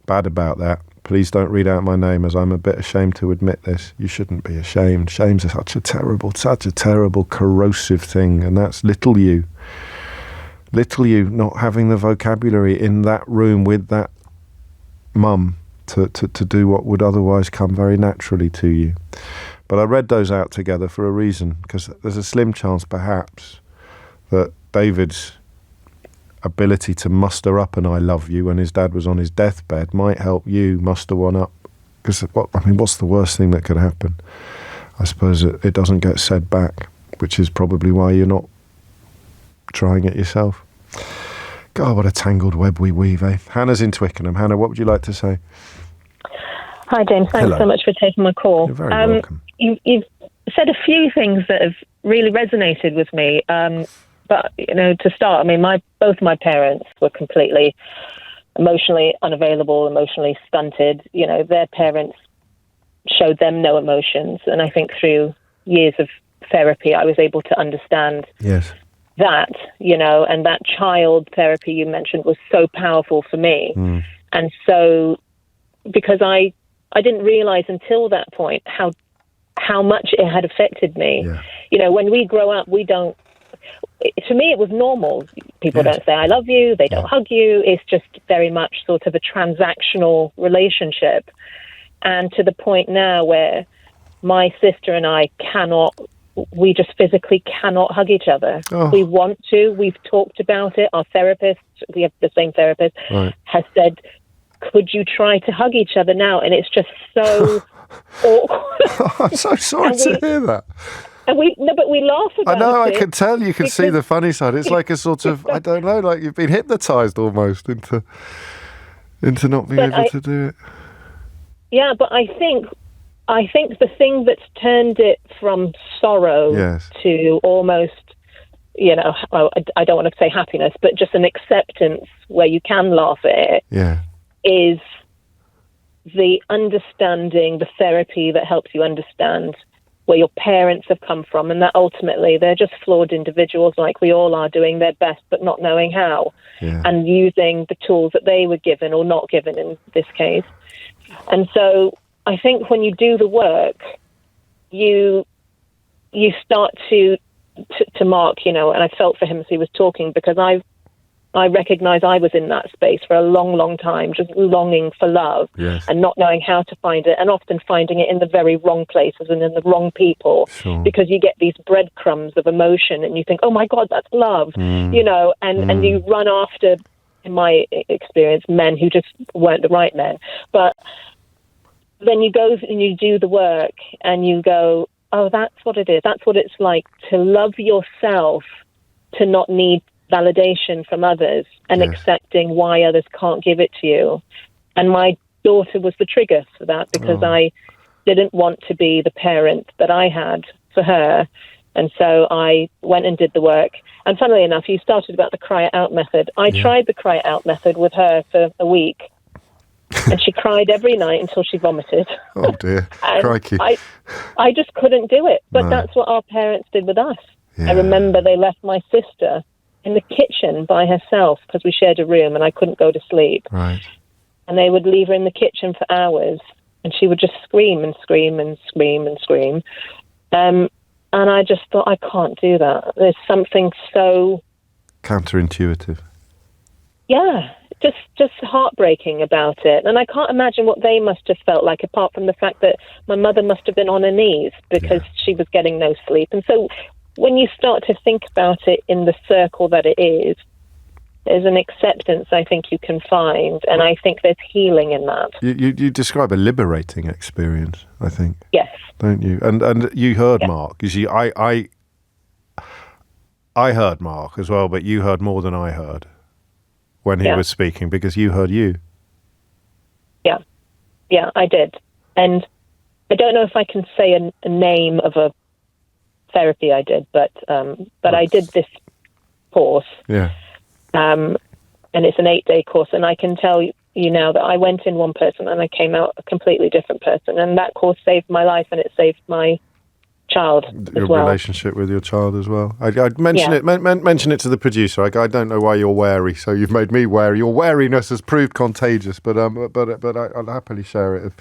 bad about that. Please don't read out my name, as I'm a bit ashamed to admit this. You shouldn't be ashamed. Shame's such a terrible, corrosive thing, and that's little you. Little you not having the vocabulary in that room with that mum to do what would otherwise come very naturally to you. But I read those out together for a reason, because there's a slim chance, perhaps, that David's ability to muster up an I love you when his dad was on his deathbed might help you muster one up. Because, what's the worst thing that could happen? I suppose it doesn't get said back, which is probably why you're not trying it yourself. God, what a tangled web we weave, eh? Hannah's in Twickenham. Hannah, what would you like to say? Hi, James. Thanks so much for taking my call. You're very welcome. You've said a few things that have really resonated with me. But, to start, both my parents were completely emotionally unavailable, emotionally stunted. Their parents showed them no emotions. And I think through years of therapy, I was able to understand that, and that child therapy you mentioned was so powerful for me. And so, because I didn't realize until that point how much it had affected me. When we grow up, to me, it was normal. People don't say, I love you. They don't hug you. It's just very much sort of a transactional relationship. And to the point now where my sister and I we just physically cannot hug each other. We want to. We've talked about it. Our therapist, we have the same therapist, has said, could you try to hug each other now? And it's just so awkward. I'm so sorry to hear that. But we laugh about it. I know, I can tell. You can see the funny side. It's like a sort of, I don't know, like you've been hypnotised almost into not being able to do it. Yeah, but I think the thing that's turned it from sorrow to almost, I don't want to say happiness, but just an acceptance where you can laugh at it, is the understanding, the therapy that helps you understand where your parents have come from, and that ultimately they're just flawed individuals like we all are, doing their best but not knowing how, and using the tools that they were given or not given in this case. And so I think when you do the work, you start to mark, and I felt for him as he was talking, because I recognise I was in that space for a long, long time, just longing for love and not knowing how to find it, and often finding it in the very wrong places and in the wrong people, because you get these breadcrumbs of emotion and you think, oh my God, that's love, and you run after, in my experience, men who just weren't the right men. But then you go and you do the work and you go, oh, that's what it is. That's what it's like to love yourself, to not need validation from others, and accepting why others can't give it to you. And my daughter was the trigger for that, because I didn't want to be the parent that I had for her. And so I went and did the work. And funnily enough, you started about the cry it out method. I tried the cry it out method with her for a week, and she cried every night until she vomited. Oh dear, crikey. I just couldn't do it. But that's what our parents did with us. I remember they left my sister in the kitchen by herself, because we shared a room and I couldn't go to sleep. Right. And they would leave her in the kitchen for hours, and she would just scream and scream and scream and scream. And I just thought, I can't do that. There's something so counterintuitive. Yeah, just heartbreaking about it. And I can't imagine what they must have felt like, apart from the fact that my mother must have been on her knees because she was getting no sleep. And so when you start to think about it in the circle that it is, there's an acceptance I think you can find, and I think there's healing in that. You describe a liberating experience, I think. Yes. Don't you? And you heard Mark. You see, I heard Mark as well, but you heard more than I heard when he was speaking, because you heard you. Yeah, I did. And I don't know if I can say a name of a therapy I did, but I did this course. Yeah. And it's an 8-day course, and I can tell you now that I went in one person and I came out a completely different person, and that course saved my life, and it saved my child your as well. Relationship with your child as well. I'd mention it. Mention it to the producer. I don't know why you're wary, so you've made me wary. Your wariness has proved contagious, but I'll happily share it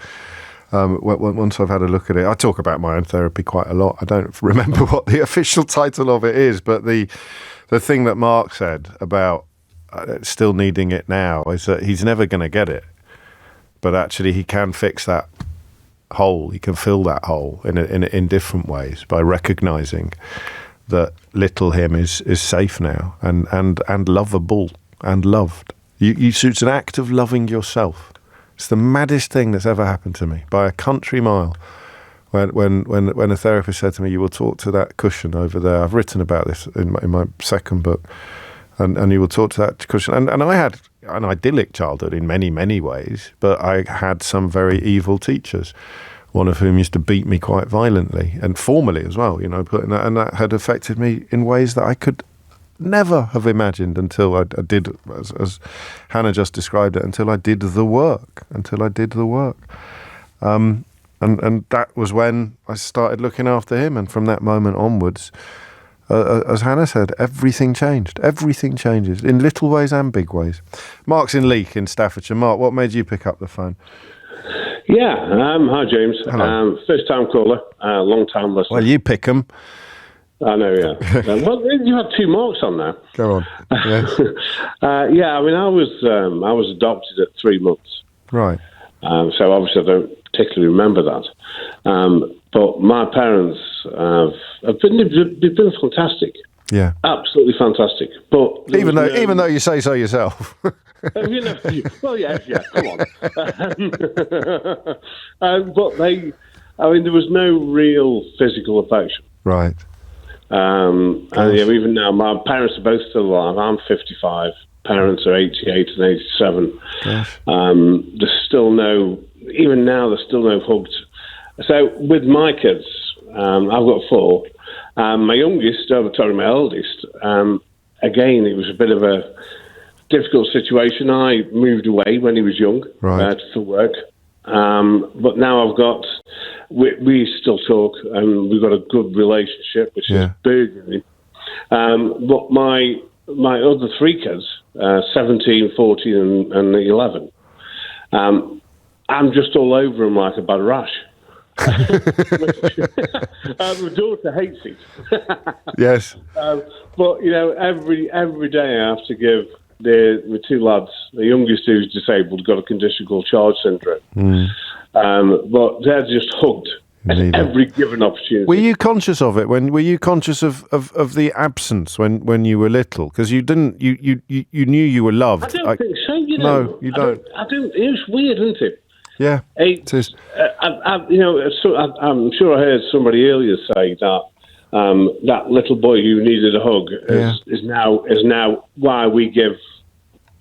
once I've had a look at it. I talk about my own therapy quite a lot. I don't remember what the official title of it is, but the thing that Mark said about still needing it now is that he's never going to get it, but actually he can fix that hole. He can fill that hole in different ways by recognizing that little him is safe now and lovable and loved. It's an act of loving yourself. It's the maddest thing that's ever happened to me by a country mile. When a therapist said to me, "You will talk to that cushion over there." I've written about this in my second book, and you will talk to that cushion. And I had an idyllic childhood in many, many ways, but I had some very evil teachers, one of whom used to beat me quite violently and formally as well. And that had affected me in ways that I could never have imagined until I did, as Hannah just described it, until I did the work. And that was when I started looking after him. And from that moment onwards, as Hannah said, everything changed. Everything changes in little ways and big ways. Mark's in Leek in Staffordshire. Mark, what made you pick up the phone? Yeah. Hi, James. First time caller, long time listener. Well, you pick 'em. I know, yeah. Well, you have 2 Marks on now. Go on. Yeah. I mean, I was adopted at 3 months. Right. So obviously I don't particularly remember that. But my parents have been fantastic. Yeah. Absolutely fantastic. But even though you say so yourself. Well, yeah, come on. But there was no real physical affection. Right. And even now, my parents are both still alive. I'm 55. Parents are 88 and 87. There's still no, even now, there's still no hugs. So with my kids, I've got 4. My youngest, my eldest, again, it was a bit of a difficult situation. I moved away when he was young for work. But now I've got, we still talk, and we've got a good relationship, which is burgeoning. But my other 3 kids, 17, 14, and 11, I'm just all over them like a bad rash. My daughter hates it. Yes. But, every day I have to give the 2 lads, the youngest who's disabled, got a condition called Charge syndrome. But they're just hugged at every given opportunity. Were you conscious of it? Were you conscious of the absence when you were little? Because you didn't. You knew you were loved. I don't think so. No, you don't. I don't. It's weird, isn't it? Yeah. It is. I'm sure I heard somebody earlier say that that little boy who needed a hug is now why we give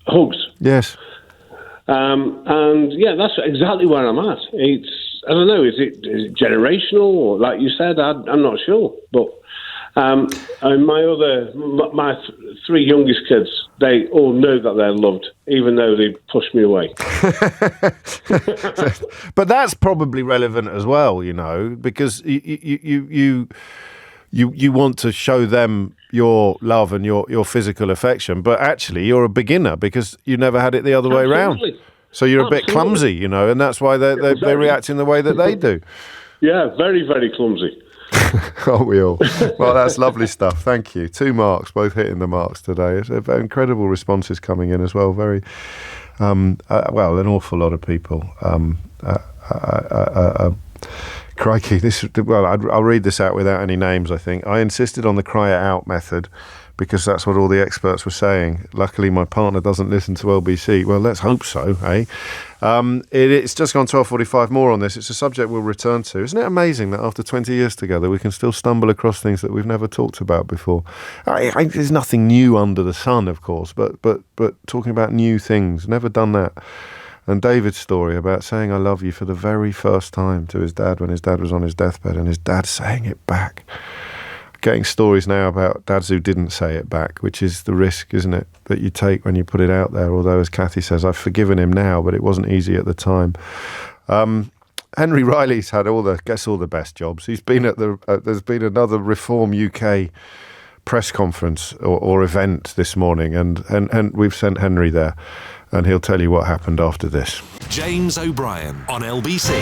hugs. Yes. And that's exactly where I'm at. I don't know, is it generational, or like you said, I'm not sure. But and my 3 youngest kids, they all know that they're loved, even though they push me away. But that's probably relevant as well, because you want to show them your love and your physical affection, but actually you're a beginner because you never had it the other way around. So you're a bit clumsy, and that's why they react in the way that they do. Yeah, very, very clumsy. Aren't we all? Well, that's lovely stuff. Thank you. 2 marks, both hitting the marks today. It's incredible responses coming in as well. Very, an awful lot of people. Crikey, I'll read this out without any names, I think. I insisted on the cry it out method because that's what all the experts were saying. Luckily, my partner doesn't listen to LBC. Well, let's hope so, eh? It's just gone 12:45 more on this. It's a subject we'll return to. Isn't it amazing that after 20 years together, we can still stumble across things that we've never talked about before? There's nothing new under the sun, of course, but talking about new things, never done that. And David's story about saying I love you for the very first time to his dad when his dad was on his deathbed, and his dad saying it back. Getting stories now about dads who didn't say it back, which is the risk, isn't it, that you take when you put it out there. Although, as Kathy says, I've forgiven him now, but it wasn't easy at the time. Henry Riley's had all the best jobs. He's been at there's been another Reform UK press conference or event this morning, and we've sent Henry there, and he'll tell you what happened after this. James O'Brien on LBC.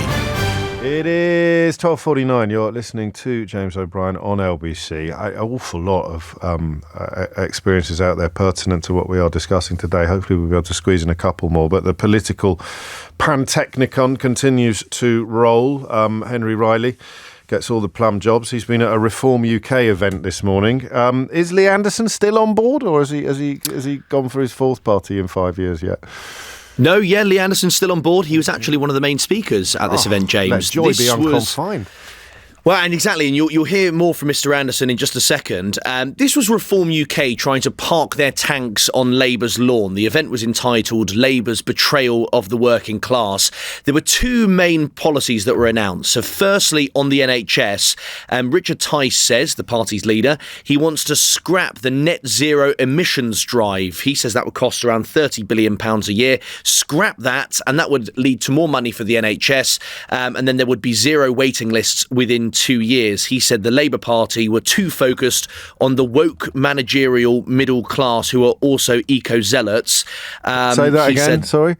It is 12:49. You're listening to James O'Brien on LBC. An awful lot of experiences out there pertinent to what we are discussing today. Hopefully we'll be able to squeeze in a couple more. But the political pantechnicon continues to roll. Henry Riley gets all the plum jobs. He's been at a Reform UK event this morning. Is Lee Anderson still on board, or has he gone for his 4th party in 5 years yet? No, Lee Anderson's still on board. He was actually one of the main speakers at this event, James. Let joy be unconfined. Well, and exactly, and you'll hear more from Mr. Anderson in just a second. This was Reform UK trying to park their tanks on Labour's lawn. The event was entitled Labour's Betrayal of the Working Class. There were 2 main policies that were announced. So firstly, on the NHS, Richard Tice says, the party's leader, he wants to scrap the net zero emissions drive. He says that would cost around £30 billion a year. Scrap that, and that would lead to more money for the NHS, and then there would be zero waiting lists within 2 years. He said the Labour Party were too focused on the woke managerial middle class who are also eco-zealots. Say that again, sorry?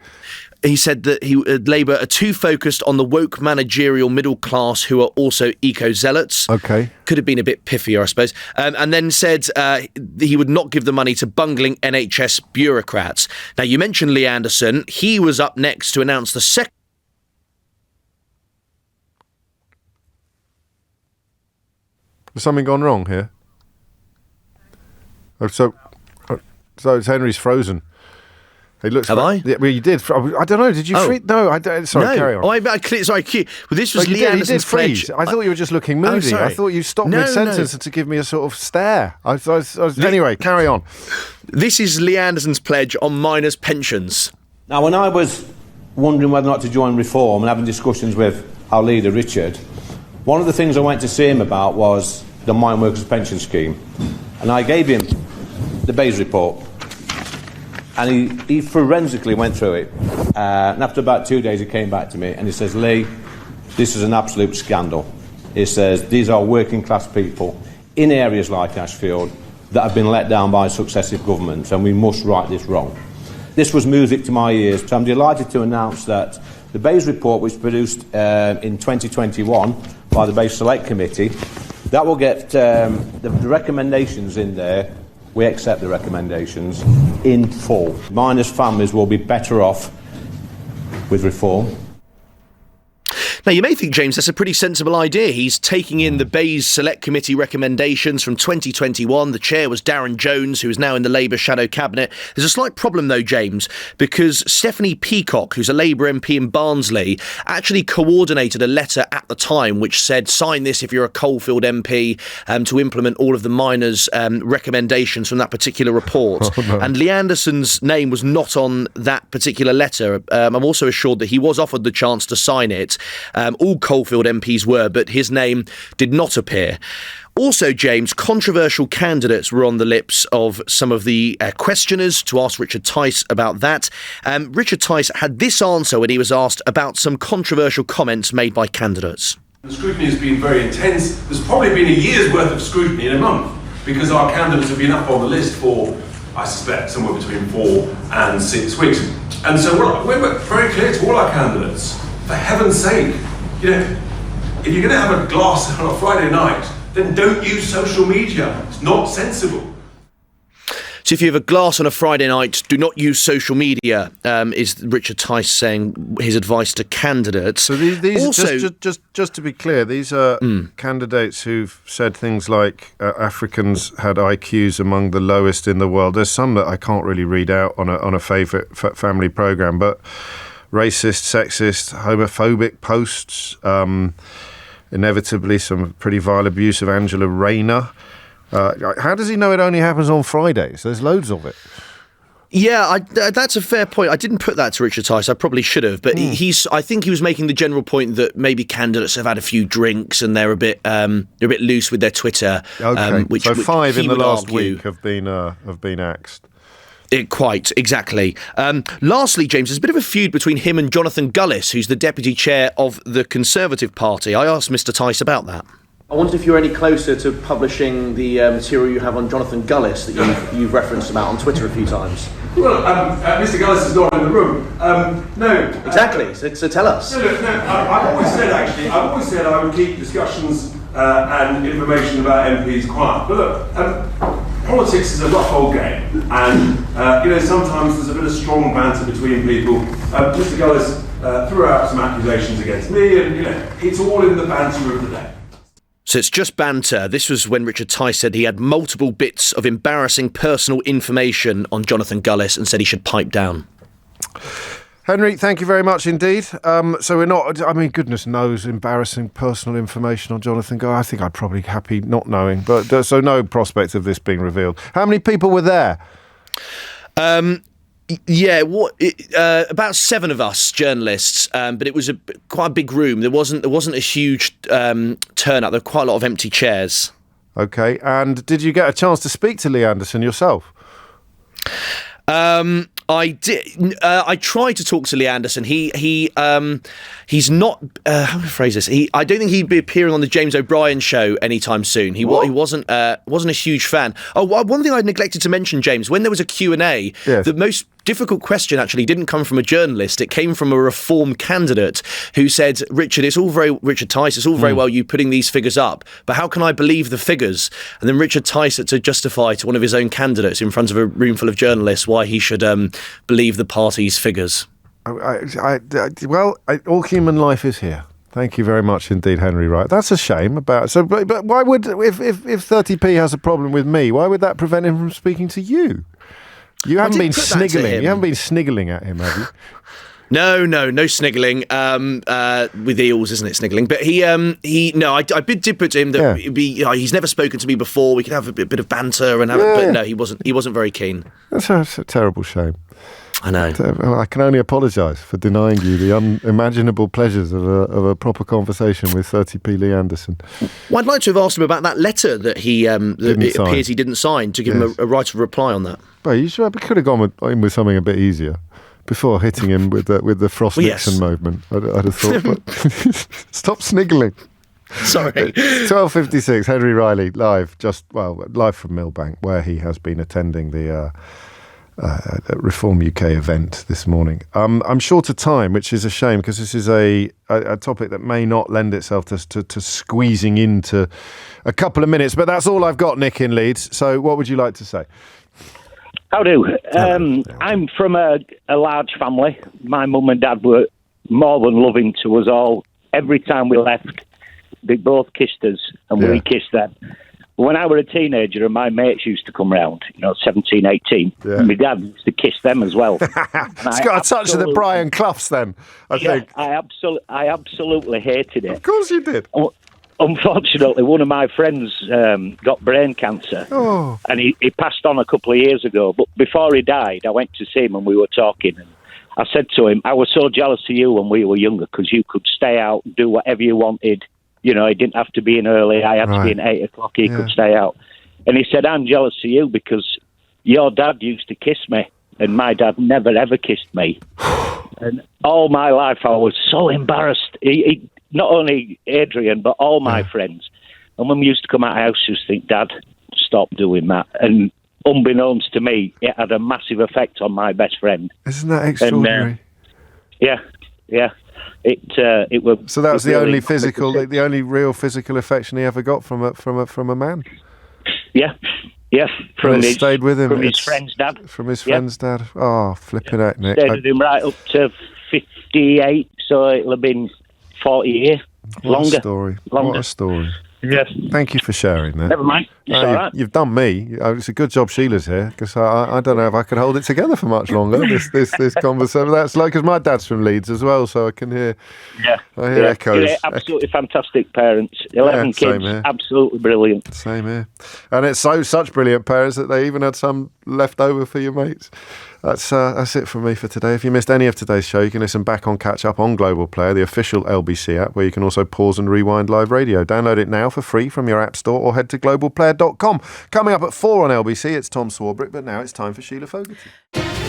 He said that Labour are too focused on the woke managerial middle class who are also eco-zealots. Okay. Could have been a bit piffier, I suppose. And then said he would not give the money to bungling NHS bureaucrats. Now, you mentioned Lee Anderson. He was up next to announce the second. Has something gone wrong here? So Henry's frozen. He looks. Have I? Yeah, well, you did. I don't know. Did you freeze? No, I don't. Sorry, no. carry on. Sorry. Well, this was Lee Anderson's freeze. I thought you were just looking moody. I thought you stopped mid-sentence to give me a sort of stare. Anyway, carry on. This is Lee Anderson's pledge on miners' pensions. Now, when I was wondering whether or not to join Reform and having discussions with our leader, Richard, one of the things I went to see him about was the Mine Workers Pension Scheme. And I gave him the Bayes report. And he forensically went through it. And after about 2 days, he came back to me and he says, Lee, this is an absolute scandal. He says, these are working class people in areas like Ashfield that have been let down by successive governments, and we must right this wrong. This was music to my ears. So I'm delighted to announce that the Bayes report, which was produced in 2021 by the Bayes Select Committee, that will get the recommendations in there. We accept the recommendations in full. Miners' families will be better off with Reform. Now, you may think, James, that's a pretty sensible idea. He's taking in the Bayes Select Committee recommendations from 2021. The chair was Darren Jones, who is now in the Labour shadow cabinet. There's a slight problem, though, James, because Stephanie Peacock, who's a Labour MP in Barnsley, actually coordinated a letter at the time which said, sign this if you're a Coalfield MP, to implement all of the miners' recommendations from that particular report. Oh, no. And Lee Anderson's name was not on that particular letter. I'm also assured that he was offered the chance to sign it. All Coalfield MPs were, but his name did not appear. Also, James, controversial candidates were on the lips of some of the questioners to ask Richard Tice about that. Richard Tice had this answer when he was asked about some controversial comments made by candidates. The scrutiny has been very intense. There's probably been a year's worth of scrutiny in a month, because our candidates have been up on the list for, I suspect, somewhere between 4 and 6 weeks. And so we're very clear to all our candidates, for heaven's sake, if you're going to have a glass on a Friday night, then don't use social media. It's not sensible. So if you have a glass on a Friday night, do not use social media, is Richard Tice saying his advice to candidates. So these also, just to be clear, these are candidates who've said things like Africans had IQs among the lowest in the world. There's some that I can't really read out on a favourite family programme, but racist, sexist, homophobic posts, inevitably some pretty vile abuse of Angela Rayner. How does he know it only happens on Fridays? There's loads of it. Yeah, that's a fair point. I didn't put that to Richard Tice. I probably should have. But I think he was making the general point that maybe candidates have had a few drinks and they're a bit loose with their Twitter. Okay, so 5 in the last week have been axed. Quite, exactly. Lastly, James, there's a bit of a feud between him and Jonathan Gullis, who's the deputy chair of the Conservative Party. I asked Mr Tice about that. I wondered if you're any closer to publishing the material you have on Jonathan Gullis that you've referenced about on Twitter a few times. Well, Mr Gullis is not in the room. No. Exactly, so tell us. No, I've always said I would keep discussions and information about MPs quiet. But look, politics is a rough old game, and sometimes there's a bit of strong banter between people. Mr Gullis threw out some accusations against me, and it's all in the banter of the day. So it's just banter. This was when Richard Tice said he had multiple bits of embarrassing personal information on Jonathan Gullis and said he should pipe down. Henry, thank you very much indeed. So we're not, goodness knows, embarrassing personal information on Jonathan Gullis. I think I'd probably be happy not knowing. But so no prospect of this being revealed. How many people were there? About 7 of us journalists, but it was quite a big room. There wasn't a huge turnout. There were quite a lot of empty chairs. Okay, and did you get a chance to speak to Lee Anderson yourself? I did. I tried to talk to Lee Anderson. He's not. How do I phrase this? I don't think he'd be appearing on the James O'Brien show anytime soon. He wasn't a huge fan. Oh, one thing I neglected to mention, James, when there was a Q&A, the most difficult question actually didn't come from a journalist. It came from a Reform candidate who said, Richard Tice, it's all very well you putting these figures up, but how can I believe the figures? And then Richard Tice had to justify to one of his own candidates in front of a room full of journalists why he should believe the party's figures. All human life is here. Thank you very much indeed, Henry Wright. That's a shame but why would, if 30p has a problem with me, why would that prevent him from speaking to you? You haven't been sniggling. You haven't been sniggling at him, have you? No sniggling. With eels, isn't it, sniggling? But I did put to him that he's never spoken to me before. We could have a bit of banter and have it, but no, he wasn't very keen. That's a terrible shame. I know. I can only apologise for denying you the unimaginable pleasures of a proper conversation with 30p Lee Anderson. Well, I'd like to have asked him about that letter that it appears he didn't sign, to give him a right of reply on that. Well, you could have gone with something a bit easier before hitting him with the Frost Nixon movement. I'd have thought. But stop sniggling. Sorry. 12:56. Henry Riley live from Millbank, where he has been attending the Reform UK event this morning. I'm short of time, which is a shame because this is a topic that may not lend itself to squeezing into a couple of minutes. But that's all I've got, Nick, in Leeds. So what would you like to say? How do? I'm from a large family. My mum and dad were more than loving to us all. Every time we left, they both kissed us and we kissed them. When I was a teenager and my mates used to come round, 17, 18, my dad used to kiss them as well. It's got a touch of the Brian Cloughs then, I think. I absolutely hated it. Of course you did. Unfortunately, one of my friends got brain cancer, and he passed on a couple of years ago. But before he died, I went to see him and we were talking. And I said to him, I was so jealous of you when we were younger because you could stay out, do whatever you wanted. He didn't have to be in early. I had to be in 8 o'clock. He could stay out. And he said, I'm jealous of you because your dad used to kiss me and my dad never, ever kissed me. And all my life I was so embarrassed. He not only Adrian, but all my friends. And when we used to come out of the house, just think, Dad, stop doing that. And unbeknownst to me, it had a massive effect on my best friend. Isn't that extraordinary? And, yeah. it was. So that was the only physical, the only real physical affection he ever got from a man. Yeah. From his, stayed with him. From his friend's dad. From his friend's dad. Oh, flipping out, Nick. Stayed with him right up to 58, so it'll have been 40 years. Longer. What a story. Yes. Thank you for sharing that. Never mind. It's all right. You've done me. It's a good job Sheila's here, because I don't know if I could hold it together for much longer. this conversation. That's like, because my dad's from Leeds as well, so I can hear. Yeah. I hear echoes. Yeah, absolutely fantastic parents. 11 kids. Absolutely brilliant. Same here. And it's such brilliant parents that they even had some left over for your mates. That's it from me for today. If you missed any of today's show, you can listen back on Catch Up on Global Player, the official LBC app, where you can also pause and rewind live radio. Download it now for free from your app store or head to globalplayer.com. Coming up at 4 on LBC, it's Tom Swarbrick, but now it's time for Sheila Fogarty.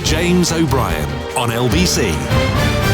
James O'Brien on LBC.